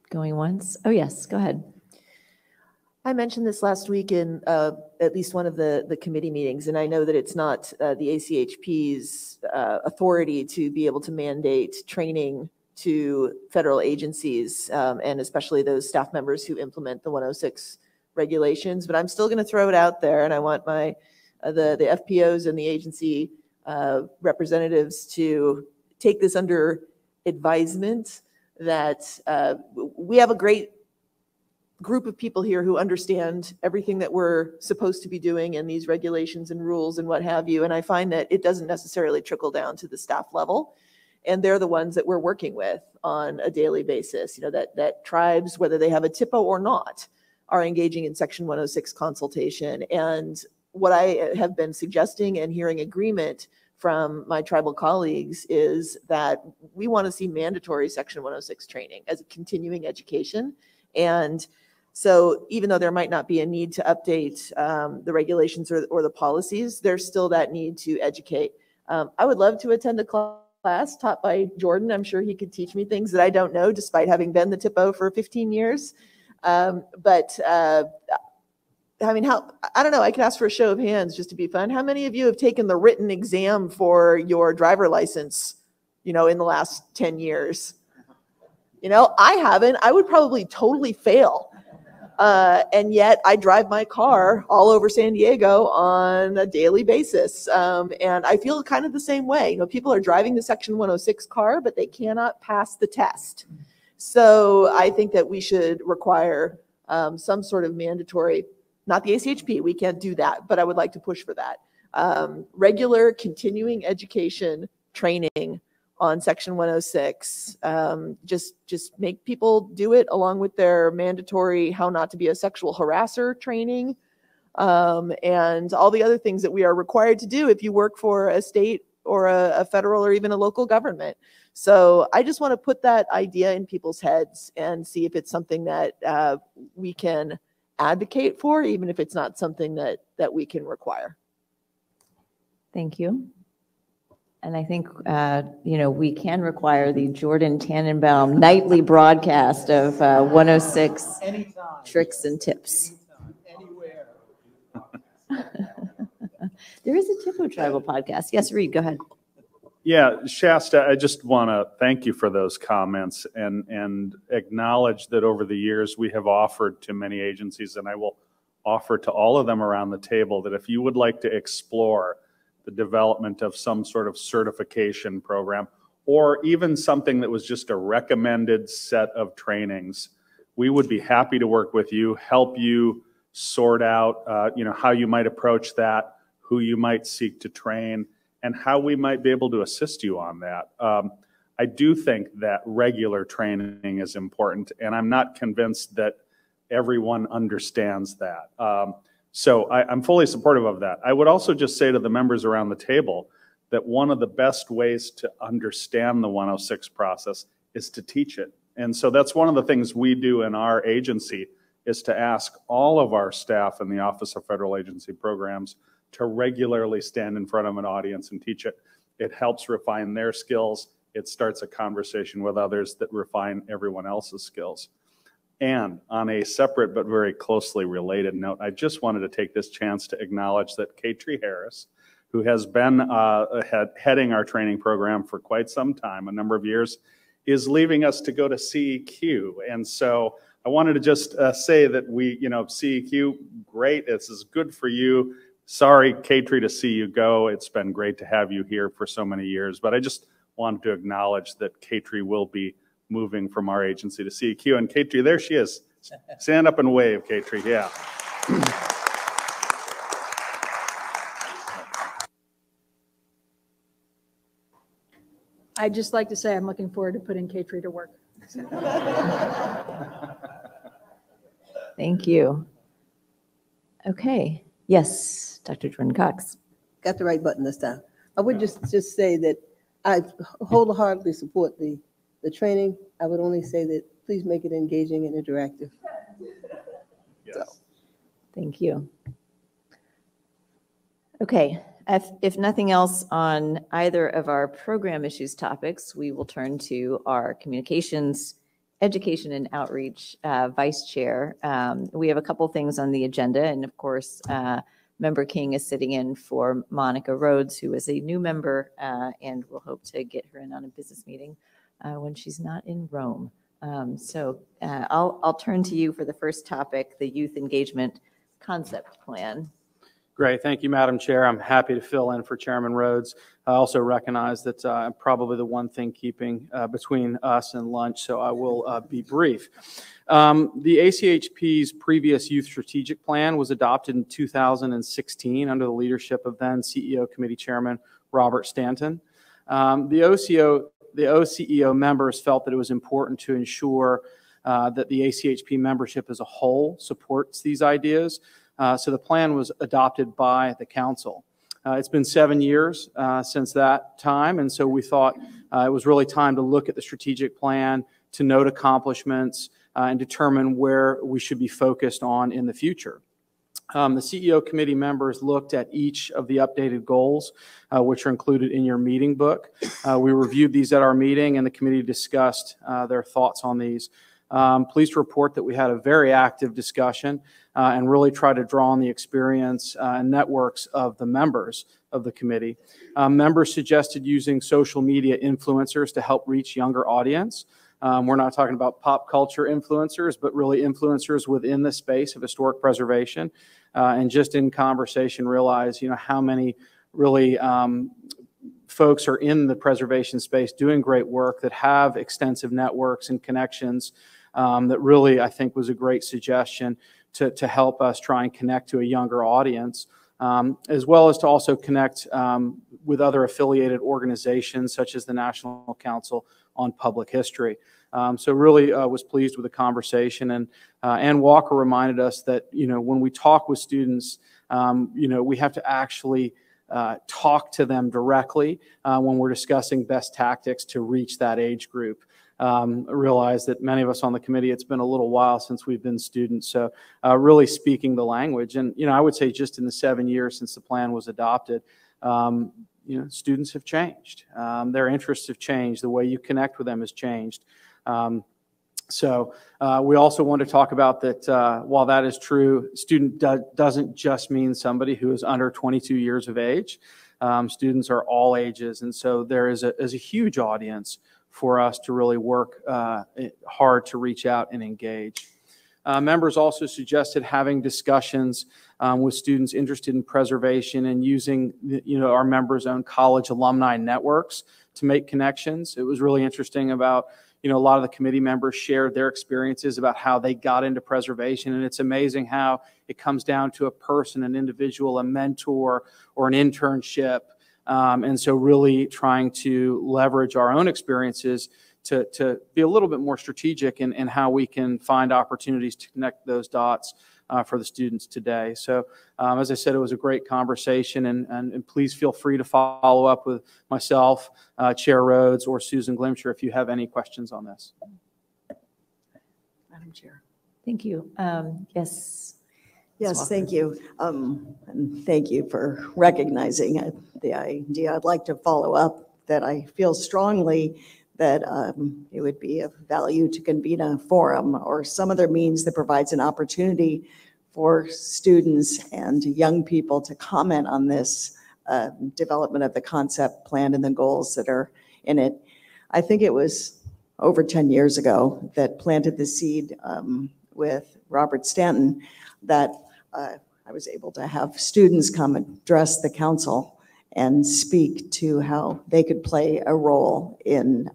Going once? Oh, yes, go ahead. I mentioned this last week in at least one of the committee meetings, and I know that it's not the ACHP's authority to be able to mandate training to federal agencies, and especially those staff members who implement the 106 regulations, but I'm still going to throw it out there, and I want the FPOs and the agency representatives to take this under advisement that we have a great group of people here who understand everything that we're supposed to be doing and these regulations and rules and what have you. And I find that it doesn't necessarily trickle down to the staff level. And they're the ones that we're working with on a daily basis. You know, that tribes, whether they have a TIPO or not, are engaging in Section 106 consultation. And what I have been suggesting and hearing agreement from my tribal colleagues is that we want to see mandatory Section 106 training as a continuing education. And so even though there might not be a need to update the regulations or the policies, there's still that need to educate. I would love to attend a class taught by Jordan. I'm sure he could teach me things that I don't know, despite having been the TIPO for 15 years. I mean, I don't know, I could ask for a show of hands just to be fun. How many of you have taken the written exam for your driver license, you know, in the last 10 years? You know, I haven't. I would probably totally fail. And yet I drive my car all over San Diego on a daily basis. And I feel kind of the same way. You know, people are driving the Section 106 car, but they cannot pass the test. So I think that we should require some sort of mandatory, not the ACHP, we can't do that, but I would like to push for that. Regular continuing education training on Section 106. Just make people do it along with their mandatory how not to be a sexual harasser training, and all the other things that we are required to do if you work for a state or a federal or even a local government. So I just want to put that idea in people's heads and see if it's something that we can advocate for, even if it's not something that we can require. Thank you. And I think, you know, we can require the Jordan Tannenbaum nightly broadcast of 106 tricks and tips. Anywhere. There is a TIPO Tribal podcast. Yes, Reed, go ahead. Yeah, Shasta, I just want to thank you for those comments and acknowledge that over the years we have offered to many agencies, and I will offer to all of them around the table, that if you would like to explore the development of some sort of certification program, or even something that was just a recommended set of trainings, we would be happy to work with you, help you sort out how you might approach that, who you might seek to train, and how we might be able to assist you on that. I do think that regular training is important, and I'm not convinced that everyone understands that. So I'm fully supportive of that. I would also just say to the members around the table that one of the best ways to understand the 106 process is to teach it. And so that's one of the things we do in our agency, is to ask all of our staff in the Office of Federal Agency Programs to regularly stand in front of an audience and teach it. It helps refine their skills. It starts a conversation with others that refine everyone else's skills. And on a separate but very closely related note, I just wanted to take this chance to acknowledge that Katrie Harris, who has been heading our training program for quite some time, a number of years, is leaving us to go to CEQ. And so I wanted to just say that CEQ, great, this is good for you. Sorry, Katrie, to see you go. It's been great to have you here for so many years, but I just wanted to acknowledge that Katrie will be moving from our agency to CEQ. And Katrie, there she is. Stand up and wave, Katrie, yeah. I'd just like to say I'm looking forward to putting Katrie to work. Thank you. Okay. Yes, Dr. Jordan Cox. Got the right button this time. I would just say that I wholeheartedly support the training. I would only say that please make it engaging and interactive. Yes. So. Thank you. Okay. If nothing else on either of our program issues topics, we will turn to our communications, education, and outreach vice chair. We have a couple things on the agenda, and of course, Member King is sitting in for Monica Rhodes, who is a new member, and we'll hope to get her in on a business meeting when she's not in Rome. I'll turn to you for the first topic, the Youth Engagement Concept Plan. Great. Thank you, Madam Chair. I'm happy to fill in for Chairman Rhodes. I also recognize that I'm probably the one thing keeping between us and lunch, so I will be brief. The ACHP's previous Youth Strategic Plan was adopted in 2016 under the leadership of then CEO Committee Chairman Robert Stanton. The OCEO members felt that it was important to ensure that the ACHP membership as a whole supports these ideas. So the plan was adopted by the council. It's been 7 years since that time, and so we thought it was really time to look at the strategic plan, to note accomplishments, and determine where we should be focused on in the future. The CEO committee members looked at each of the updated goals, which are included in your meeting book. We reviewed these at our meeting, and the committee discussed their thoughts on these. Pleased to report that we had a very active discussion and really tried to draw on the experience and networks of the members of the committee. Members suggested using social media influencers to help reach younger audience. We're not talking about pop culture influencers, but really influencers within the space of historic preservation. And just in conversation, realize how many really folks are in the preservation space doing great work that have extensive networks and connections. That really, I think, was a great suggestion to help us try and connect to a younger audience, as well as to also connect with other affiliated organizations such as the National Council on Public History. So really was pleased with the conversation, and Ann Walker reminded us that when we talk with students, we have to actually talk to them directly when we're discussing best tactics to reach that age group. I realize that many of us on the committee, it's been a little while since we've been students, so really speaking the language. And I would say just in the 7 years since the plan was adopted, students have changed. Their interests have changed. The way you connect with them has changed. So we also want to talk about that while that is true, student doesn't just mean somebody who is under 22 years of age. Students are all ages, and so there is a huge audience for us to really work hard to reach out and engage. Members also suggested having discussions with students interested in preservation and using our members' own college alumni networks to make connections. It was really interesting about a lot of the committee members shared their experiences about how they got into preservation, and it's amazing how it comes down to a person, an individual, a mentor, or an internship. And so really trying to leverage our own experiences to be a little bit more strategic in how we can find opportunities to connect those dots for the students today. So as I said, it was a great conversation, and please feel free to follow up with myself, Chair Rhodes, or Susan Glimcher if you have any questions on this. Madam Chair. Thank you. Yes. Yes, thank you. And thank you for recognizing the idea. I'd like to follow up that I feel strongly that it would be of value to convene a forum or some other means that provides an opportunity for students and young people to comment on this development of the concept plan and the goals that are in it. I think it was over 10 years ago that planted the seed with Robert Stanton that I was able to have students come address the council and speak to how they could play a role in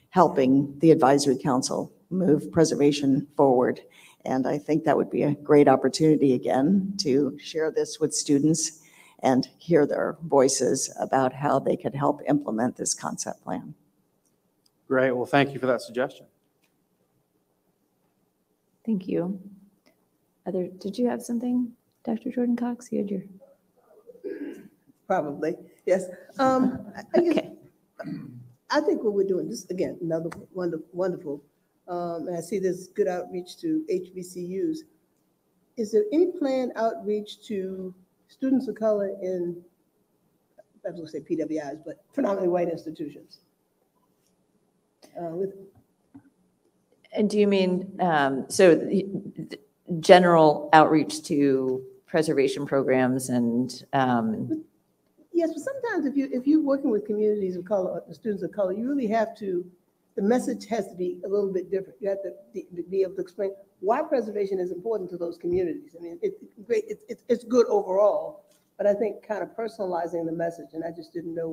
helping the advisory council move preservation forward. And I think that would be a great opportunity again to share this with students and hear their voices about how they could help implement this concept plan. Great. Well, thank you for that suggestion. Thank you. Did you have something, Dr. Jordan Cox? You had your... Probably, yes. I think what we're doing, this again, another wonderful, and I see this good outreach to HBCUs. Is there any planned outreach to students of color in, I was going to say PWIs, but predominantly white institutions? And do you mean, general outreach to preservation programs and... Yes, but sometimes if you're working with communities of color, students of color, you really have to, the message has to be a little bit different. You have to be able to explain why preservation is important to those communities. I mean, it's good overall, but I think kind of personalizing the message, and I just didn't know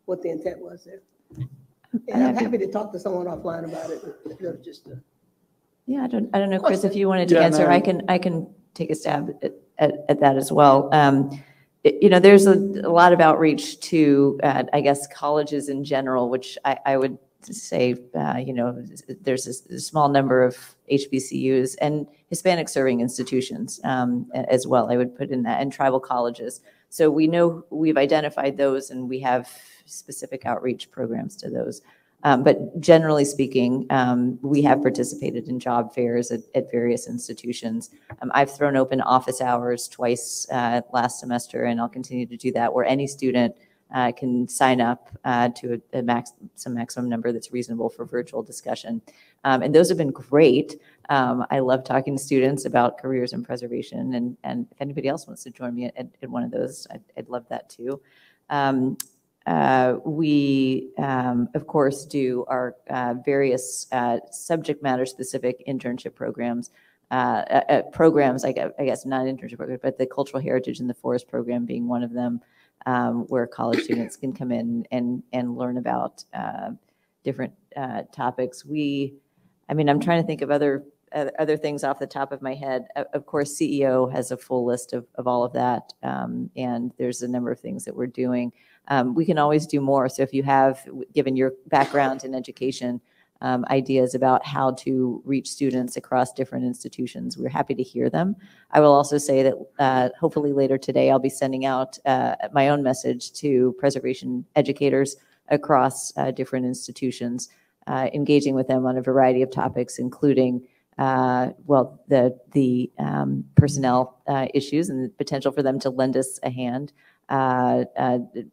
what the intent was there. And I'm happy to talk to someone offline about it. Yeah, I don't know, Chris, if you wanted to answer, I can take a stab at that as well. There's a lot of outreach to, I guess, colleges in general, which I would say, there's a small number of HBCUs and Hispanic serving institutions as well. I would put in that, and tribal colleges. So we know we've identified those, and we have specific outreach programs to those. But generally speaking, we have participated in job fairs at various institutions. I've thrown open office hours twice last semester, and I'll continue to do that, where any student can sign up to some maximum number that's reasonable for virtual discussion. And those have been great. I love talking to students about careers in preservation, and if anybody else wants to join me at one of those, I'd love that too. We, of course, do our various subject matter specific internship programs, I guess not internship programs, but the Cultural Heritage in the Forest program being one of them, where college students can come in and learn about different topics. I'm trying to think of other things off the top of my head. Of course, CEO has a full list of all of that, and there's a number of things that we're doing. We can always do more. So if you have, given your background in education, ideas about how to reach students across different institutions, we're happy to hear them. I will also say that hopefully later today, I'll be sending out my own message to preservation educators across different institutions, engaging with them on a variety of topics, including the personnel issues and the potential for them to lend us a hand,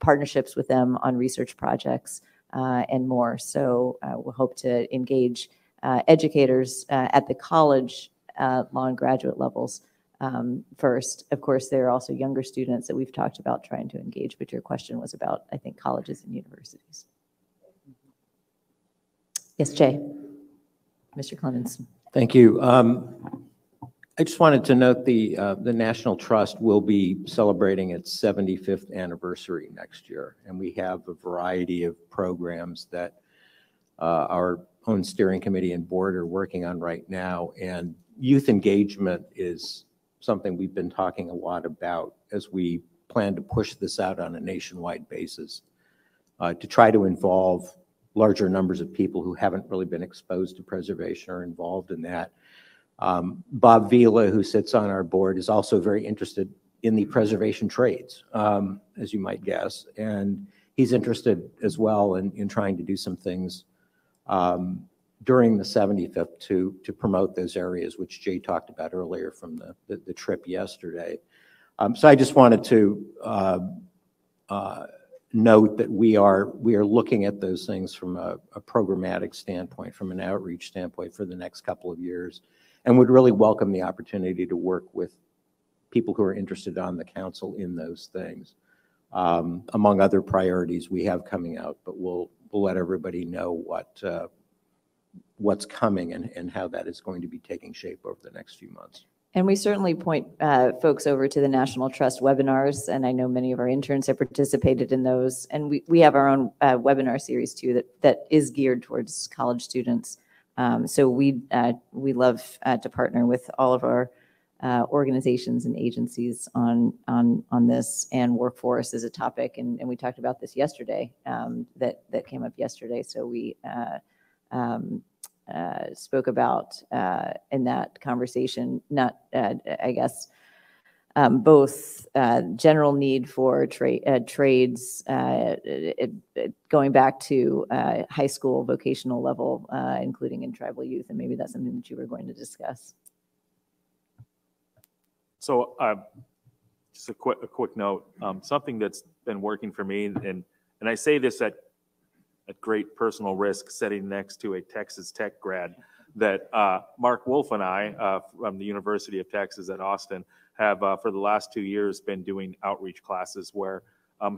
partnerships with them on research projects, and more. So we'll hope to engage educators at the college, law and graduate levels first. Of course, there are also younger students that we've talked about trying to engage, but your question was about, I think, colleges and universities. Yes, Jay. Mr. Clemens. Thank you. I just wanted to note the National Trust will be celebrating its 75th anniversary next year, and we have a variety of programs that our own steering committee and board are working on right now. And youth engagement is something we've been talking a lot about as we plan to push this out on a nationwide basis to try to involve larger numbers of people who haven't really been exposed to preservation or involved in that. Bob Vila, who sits on our board, is also very interested in the preservation trades, as you might guess. And he's interested as well in trying to do some things during the 75th to promote those areas, which Jay talked about earlier from the trip yesterday. So I just wanted to note that we are looking at those things from a programmatic standpoint, from an outreach standpoint for the next couple of years, and would really welcome the opportunity to work with people who are interested on the council in those things, among other priorities we have coming out. But we'll let everybody know what's coming and how that is going to be taking shape over the next few months. And we certainly point folks over to the National Trust webinars, and I know many of our interns have participated in those. And we have our own webinar series too that is geared towards college students. So we love to partner with all of our organizations and agencies on this, and workforce is a topic. And we talked about this yesterday, that came up yesterday. So we spoke about in that conversation, both general need for trades, going back to high school vocational level, including in tribal youth, and maybe that's something that you were going to discuss. So just a quick note, something that's been working for me, and I say this at great personal risk, sitting next to a Texas Tech grad, that Mark Wolf and I from the University of Texas at Austin have for the last 2 years been doing outreach classes where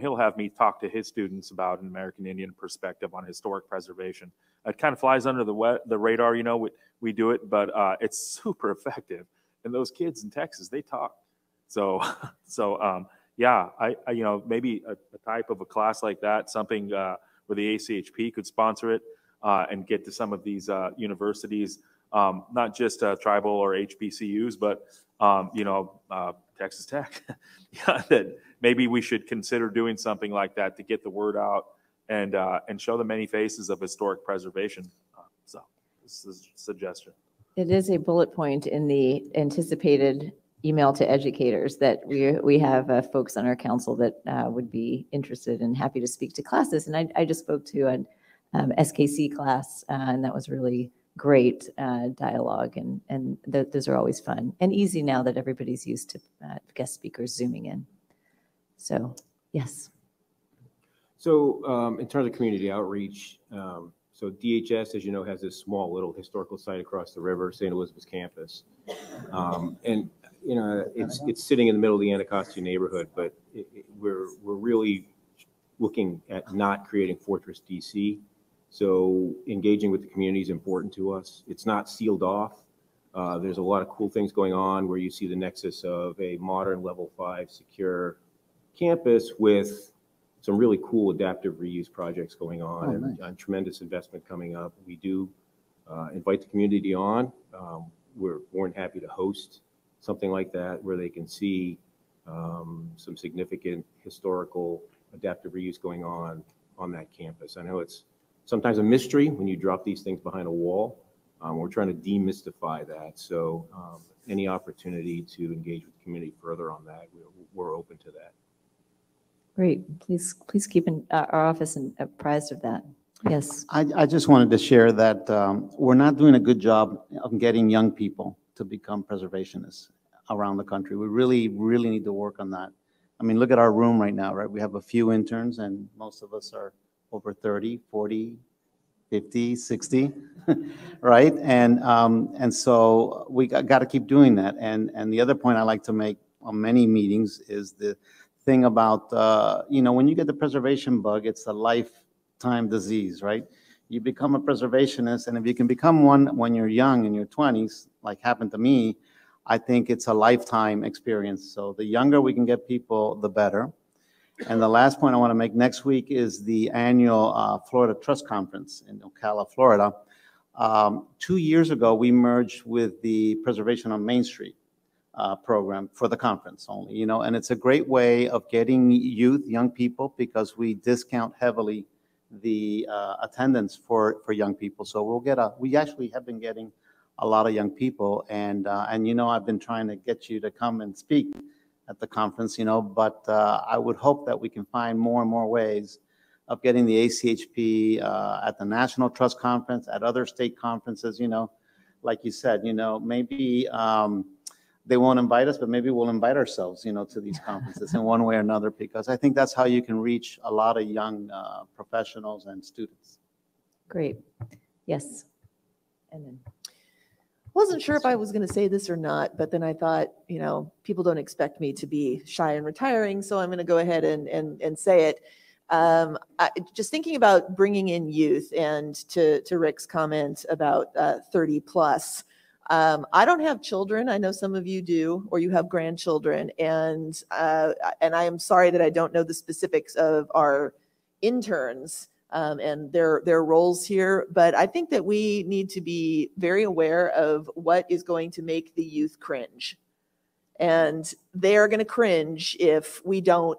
he'll have me talk to his students about an American Indian perspective on historic preservation. It kind of flies under the radar, we do it, but it's super effective. And those kids in Texas, they talk. So yeah, I maybe a type of a class like that, something where the ACHP could sponsor it and get to some of these universities, not just tribal or HBCUs, but Texas Tech. Yeah, that maybe we should consider doing something like that to get the word out and show the many faces of historic preservation. So this is a suggestion. It is a bullet point in the anticipated email to educators that we have folks on our council that would be interested and happy to speak to classes. And I just spoke to an SKC class, and that was really great dialogue. And those are always fun and easy now that everybody's used to guest speakers zooming in. So, yes. So in terms of community outreach, so DHS, as you know, has this small little historical site across the river, St. Elizabeth's campus. And it's sitting in the middle of the Anacostia neighborhood, but we're really looking at not creating Fortress DC. So engaging with the community is important to us. It's not sealed off. There's a lot of cool things going on where you see the nexus of a modern level 5 secure campus with some really cool adaptive reuse projects going on, and tremendous investment coming up. We do invite the community on. We're more than happy to host something like that where they can see some significant historical adaptive reuse going on that campus. I know it's sometimes a mystery when you drop these things behind a wall. We're trying to demystify that. So any opportunity to engage with the community further on that, we're open to that. Great. Please keep our office apprised of that. Yes. I just wanted to share that we're not doing a good job of getting young people to become preservationists around the country. We really, really need to work on that. I mean, look at our room right now, right? We have a few interns and most of us are over 30, 40, 50, 60, right? And so we got to keep doing that. And the other point I like to make on many meetings is the thing about, when you get the preservation bug, it's a lifetime disease, right? You become a preservationist, and if you can become one when you're young, in your 20s, like happened to me, I think it's a lifetime experience. So the younger we can get people, the better. And the last point I want to make, next week is the annual Florida Trust Conference in Ocala, Florida. 2 years ago, we merged with the Preservation on Main Street program for the conference only, and it's a great way of getting youth, young people, because we discount heavily the attendance for young people. So we actually have been getting a lot of young people, and I've been trying to get you to come and speak at the conference, but I would hope that we can find more and more ways of getting the ACHP at the National Trust Conference, at other state conferences, like you said, maybe they won't invite us, but maybe we'll invite ourselves, to these conferences in one way or another, because I think that's how you can reach a lot of young professionals and students. Great. Yes. And then. Wasn't sure if I was going to say this or not, but then I thought, people don't expect me to be shy and retiring, so I'm going to go ahead and say it. Just thinking about bringing in youth, and to Rick's comment about 30 plus. I don't have children. I know some of you do, or you have grandchildren, and I am sorry that I don't know the specifics of our interns and their roles here, but I think that we need to be very aware of what is going to make the youth cringe. And they are going to cringe if we don't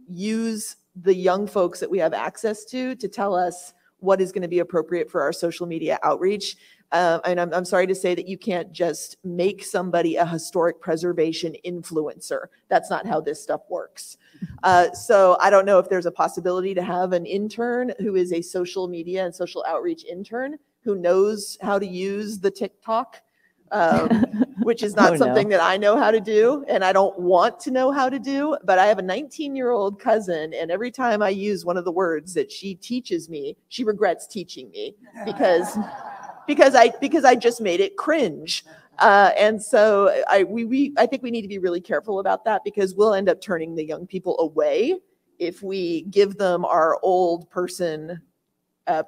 use the young folks that we have access to tell us what is going to be appropriate for our social media outreach. And I'm sorry to say that you can't just make somebody a historic preservation influencer. That's not how this stuff works. So I don't know if there's a possibility to have an intern who is a social media and social outreach intern who knows how to use the TikTok, which is not something that I know how to do, and I don't want to know how to do. But I have a 19-year-old cousin, and every time I use one of the words that she teaches me, she regrets teaching me because I just made it cringe. And so I think we need to be really careful about that, because we'll end up turning the young people away if we give them our old person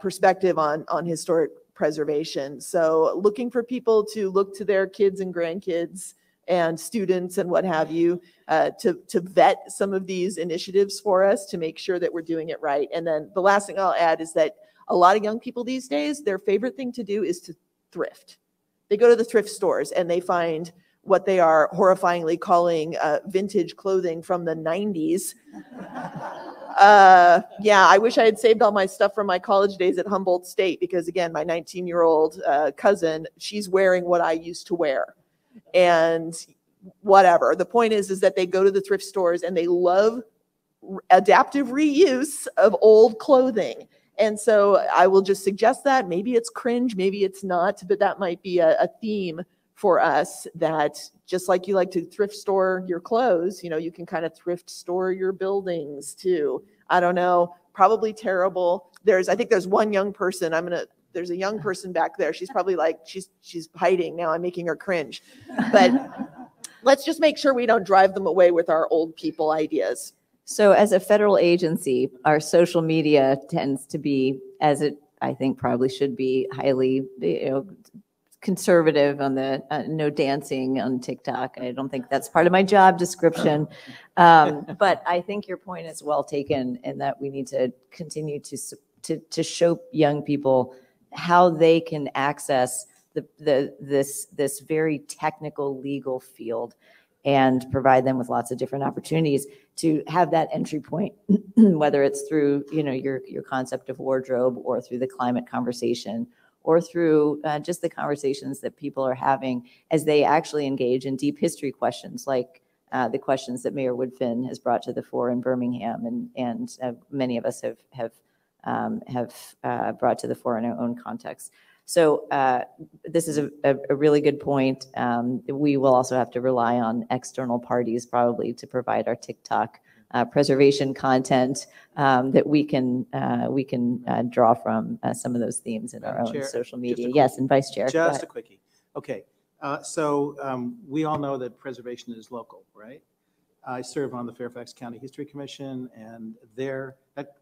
perspective on historic preservation. So looking for people to look to their kids and grandkids and students and what have you to vet some of these initiatives for us to make sure that we're doing it right. And then the last thing I'll add is that a lot of young people these days, their favorite thing to do is to thrift. They go to the thrift stores and they find what they are horrifyingly calling vintage clothing from the 90s. Yeah, I wish I had saved all my stuff from my college days at Humboldt State, because again, my 19-year-old cousin, she's wearing what I used to wear. And whatever. The point is that they go to the thrift stores and they love adaptive reuse of old clothing. And so I will just suggest that maybe it's cringe, maybe it's not, but that might be a theme for us, that just like you like to thrift store your clothes, you can kind of thrift store your buildings too. I don't know, probably terrible. I think there's one young person, there's a young person back there. She's probably like, she's hiding now. I'm making her cringe. But let's just make sure we don't drive them away with our old people ideas. So as a federal agency, our social media tends to be, as it I think probably should be, highly conservative on the no dancing on TikTok. I don't think that's part of my job description. But I think your point is well taken, in that we need to continue to show young people how they can access this very technical legal field, and provide them with lots of different opportunities to have that entry point, whether it's through your concept of wardrobe, or through the climate conversation, or through just the conversations that people are having as they actually engage in deep history questions, like the questions that Mayor Woodfin has brought to the fore in Birmingham, and many of us have brought to the fore in our own context. So this is a really good point. We will also have to rely on external parties probably to provide our TikTok preservation content that we can draw from some of those themes in our Madam own Chair, social just a media. quick- Yes, and Vice Chair. go Just ahead. a quickie. Okay, we all know that preservation is local, right? I serve on the Fairfax County History Commission, and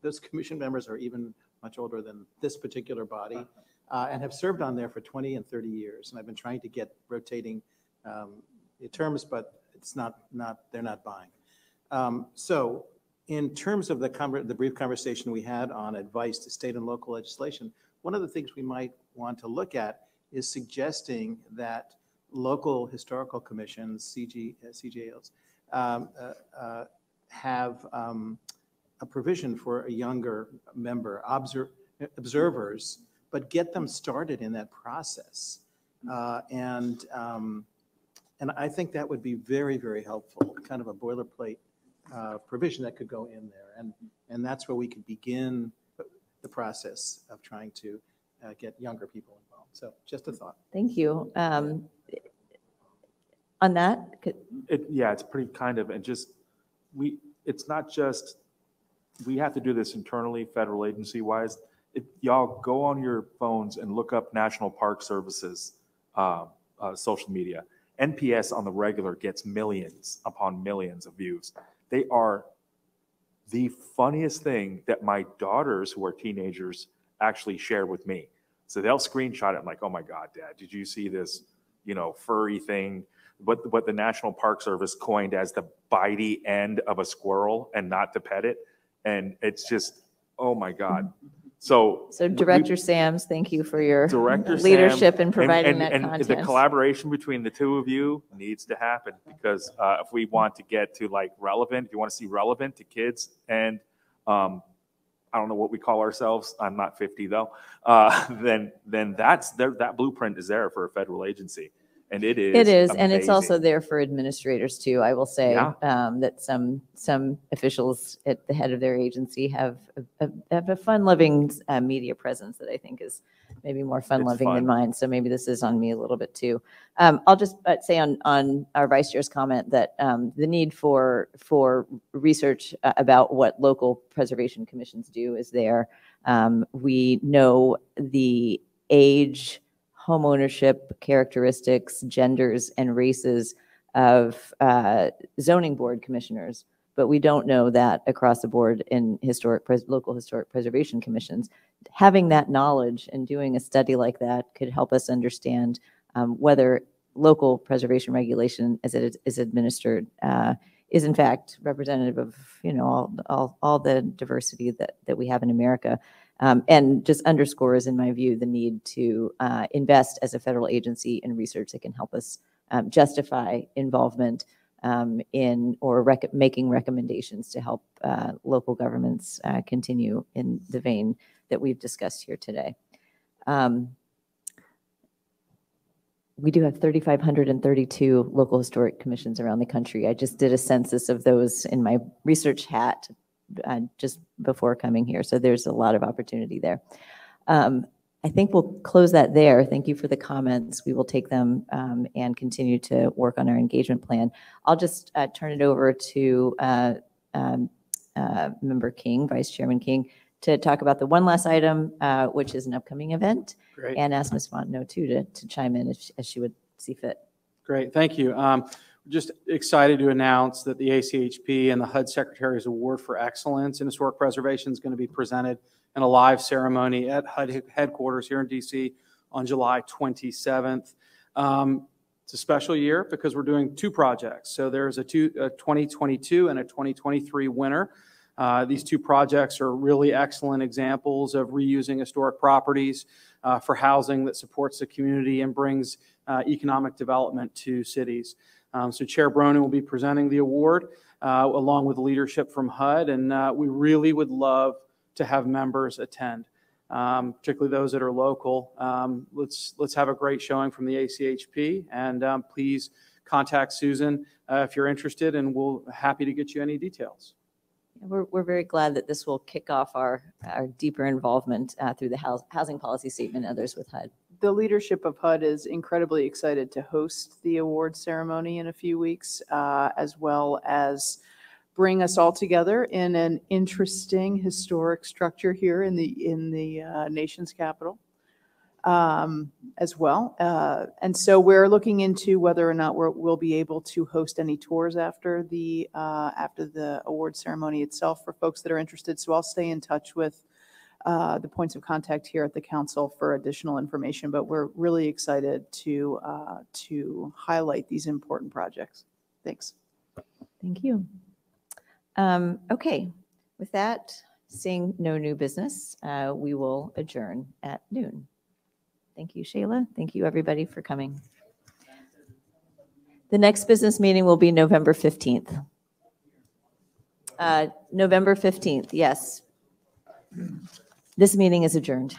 those commission members are even much older than this particular body, and have served on there for 20 and 30 years. And I've been trying to get rotating terms, but they're not buying. So in terms of the brief conversation we had on advice to state and local legislation, one of the things we might want to look at is suggesting that local historical commissions, CJLs, have a provision for a younger member, observers, but get them started in that process. And I think that would be very, very helpful, kind of a boilerplate provision that could go in there. And that's where we could begin the process of trying to get younger people involved. So just a thought. Thank you. On that? Yeah, it's pretty kind of, and just, it's not just, we have to do this internally, federal agency wise. Y'all go on your phones and look up National Park Services social media. NPS on the regular gets millions upon millions of views. They are the funniest thing that my daughters, who are teenagers, actually share with me. So they'll screenshot it. I'm like, oh my God, Dad, did you see this, furry thing? What the National Park Service coined as the bitey end of a squirrel and not to pet it. And it's just, oh my God. So Director Sams, thank you for your Director leadership Sam, in providing that and content. the collaboration between the two of you needs to happen, because if we want to get to relevant, if you want to see relevant to kids, and I don't know what we call ourselves, I'm not 50 though, then that blueprint is there for a federal agency. And it is. It is, and it's amazing. also there for administrators too. I will say that some officials at the head of their agency have a fun-loving media presence that I think is maybe more fun-loving than mine. So maybe this is on me a little bit too. I'll just say on our Vice Chair's comment that the need for research about what local preservation commissions do is there. We know the age, homeownership characteristics, genders, and races of zoning board commissioners, but we don't know that across the board in local historic preservation commissions. Having that knowledge and doing a study like that could help us understand whether local preservation regulation as it is administered is in fact representative of all the diversity that we have in America. And just underscores, in my view, the need to invest as a federal agency in research that can help us justify involvement in or making recommendations to help local governments continue in the vein that we've discussed here today. We do have 3,532 local historic commissions around the country. I just did a census of those in my research hat just before coming here. So there's a lot of opportunity there. I think we'll close that there. Thank you for the comments. We will take them and continue to work on our engagement plan. I'll just turn it over to Member King, Vice Chairman King, to talk about the one last item, which is an upcoming event. Great. And ask Ms. Fontenot too to chime in as she would see fit. Great, thank you. Just excited to announce that the ACHP and the HUD Secretary's Award for Excellence in Historic Preservation is going to be presented in a live ceremony at HUD headquarters here in DC on July 27th. It's a special year because we're doing two projects. So there's a 2022 and a 2023 winner. These two projects are really excellent examples of reusing historic properties for housing that supports the community and brings economic development to cities. So Chair Bronin will be presenting the award along with leadership from HUD, and we really would love to have members attend, particularly those that are local. Let's have a great showing from the ACHP, and please contact Susan if you're interested, and we'll happy to get you any details. We're very glad that this will kick off our deeper involvement through the housing policy statement and others with HUD. The leadership of HUD is incredibly excited to host the award ceremony in a few weeks, as well as bring us all together in an interesting historic structure here in the nation's capital as well. And so we're looking into whether or not we'll be able to host any tours after the award ceremony itself for folks that are interested. So I'll stay in touch with the points of contact here at the council for additional information, but we're really excited to highlight these important projects. Thanks. Thank you. Okay, with that, seeing no new business, we will adjourn at noon. Thank you, Shayla. Thank you, everybody, for coming. The next business meeting will be November 15th. November 15th, yes. This meeting is adjourned.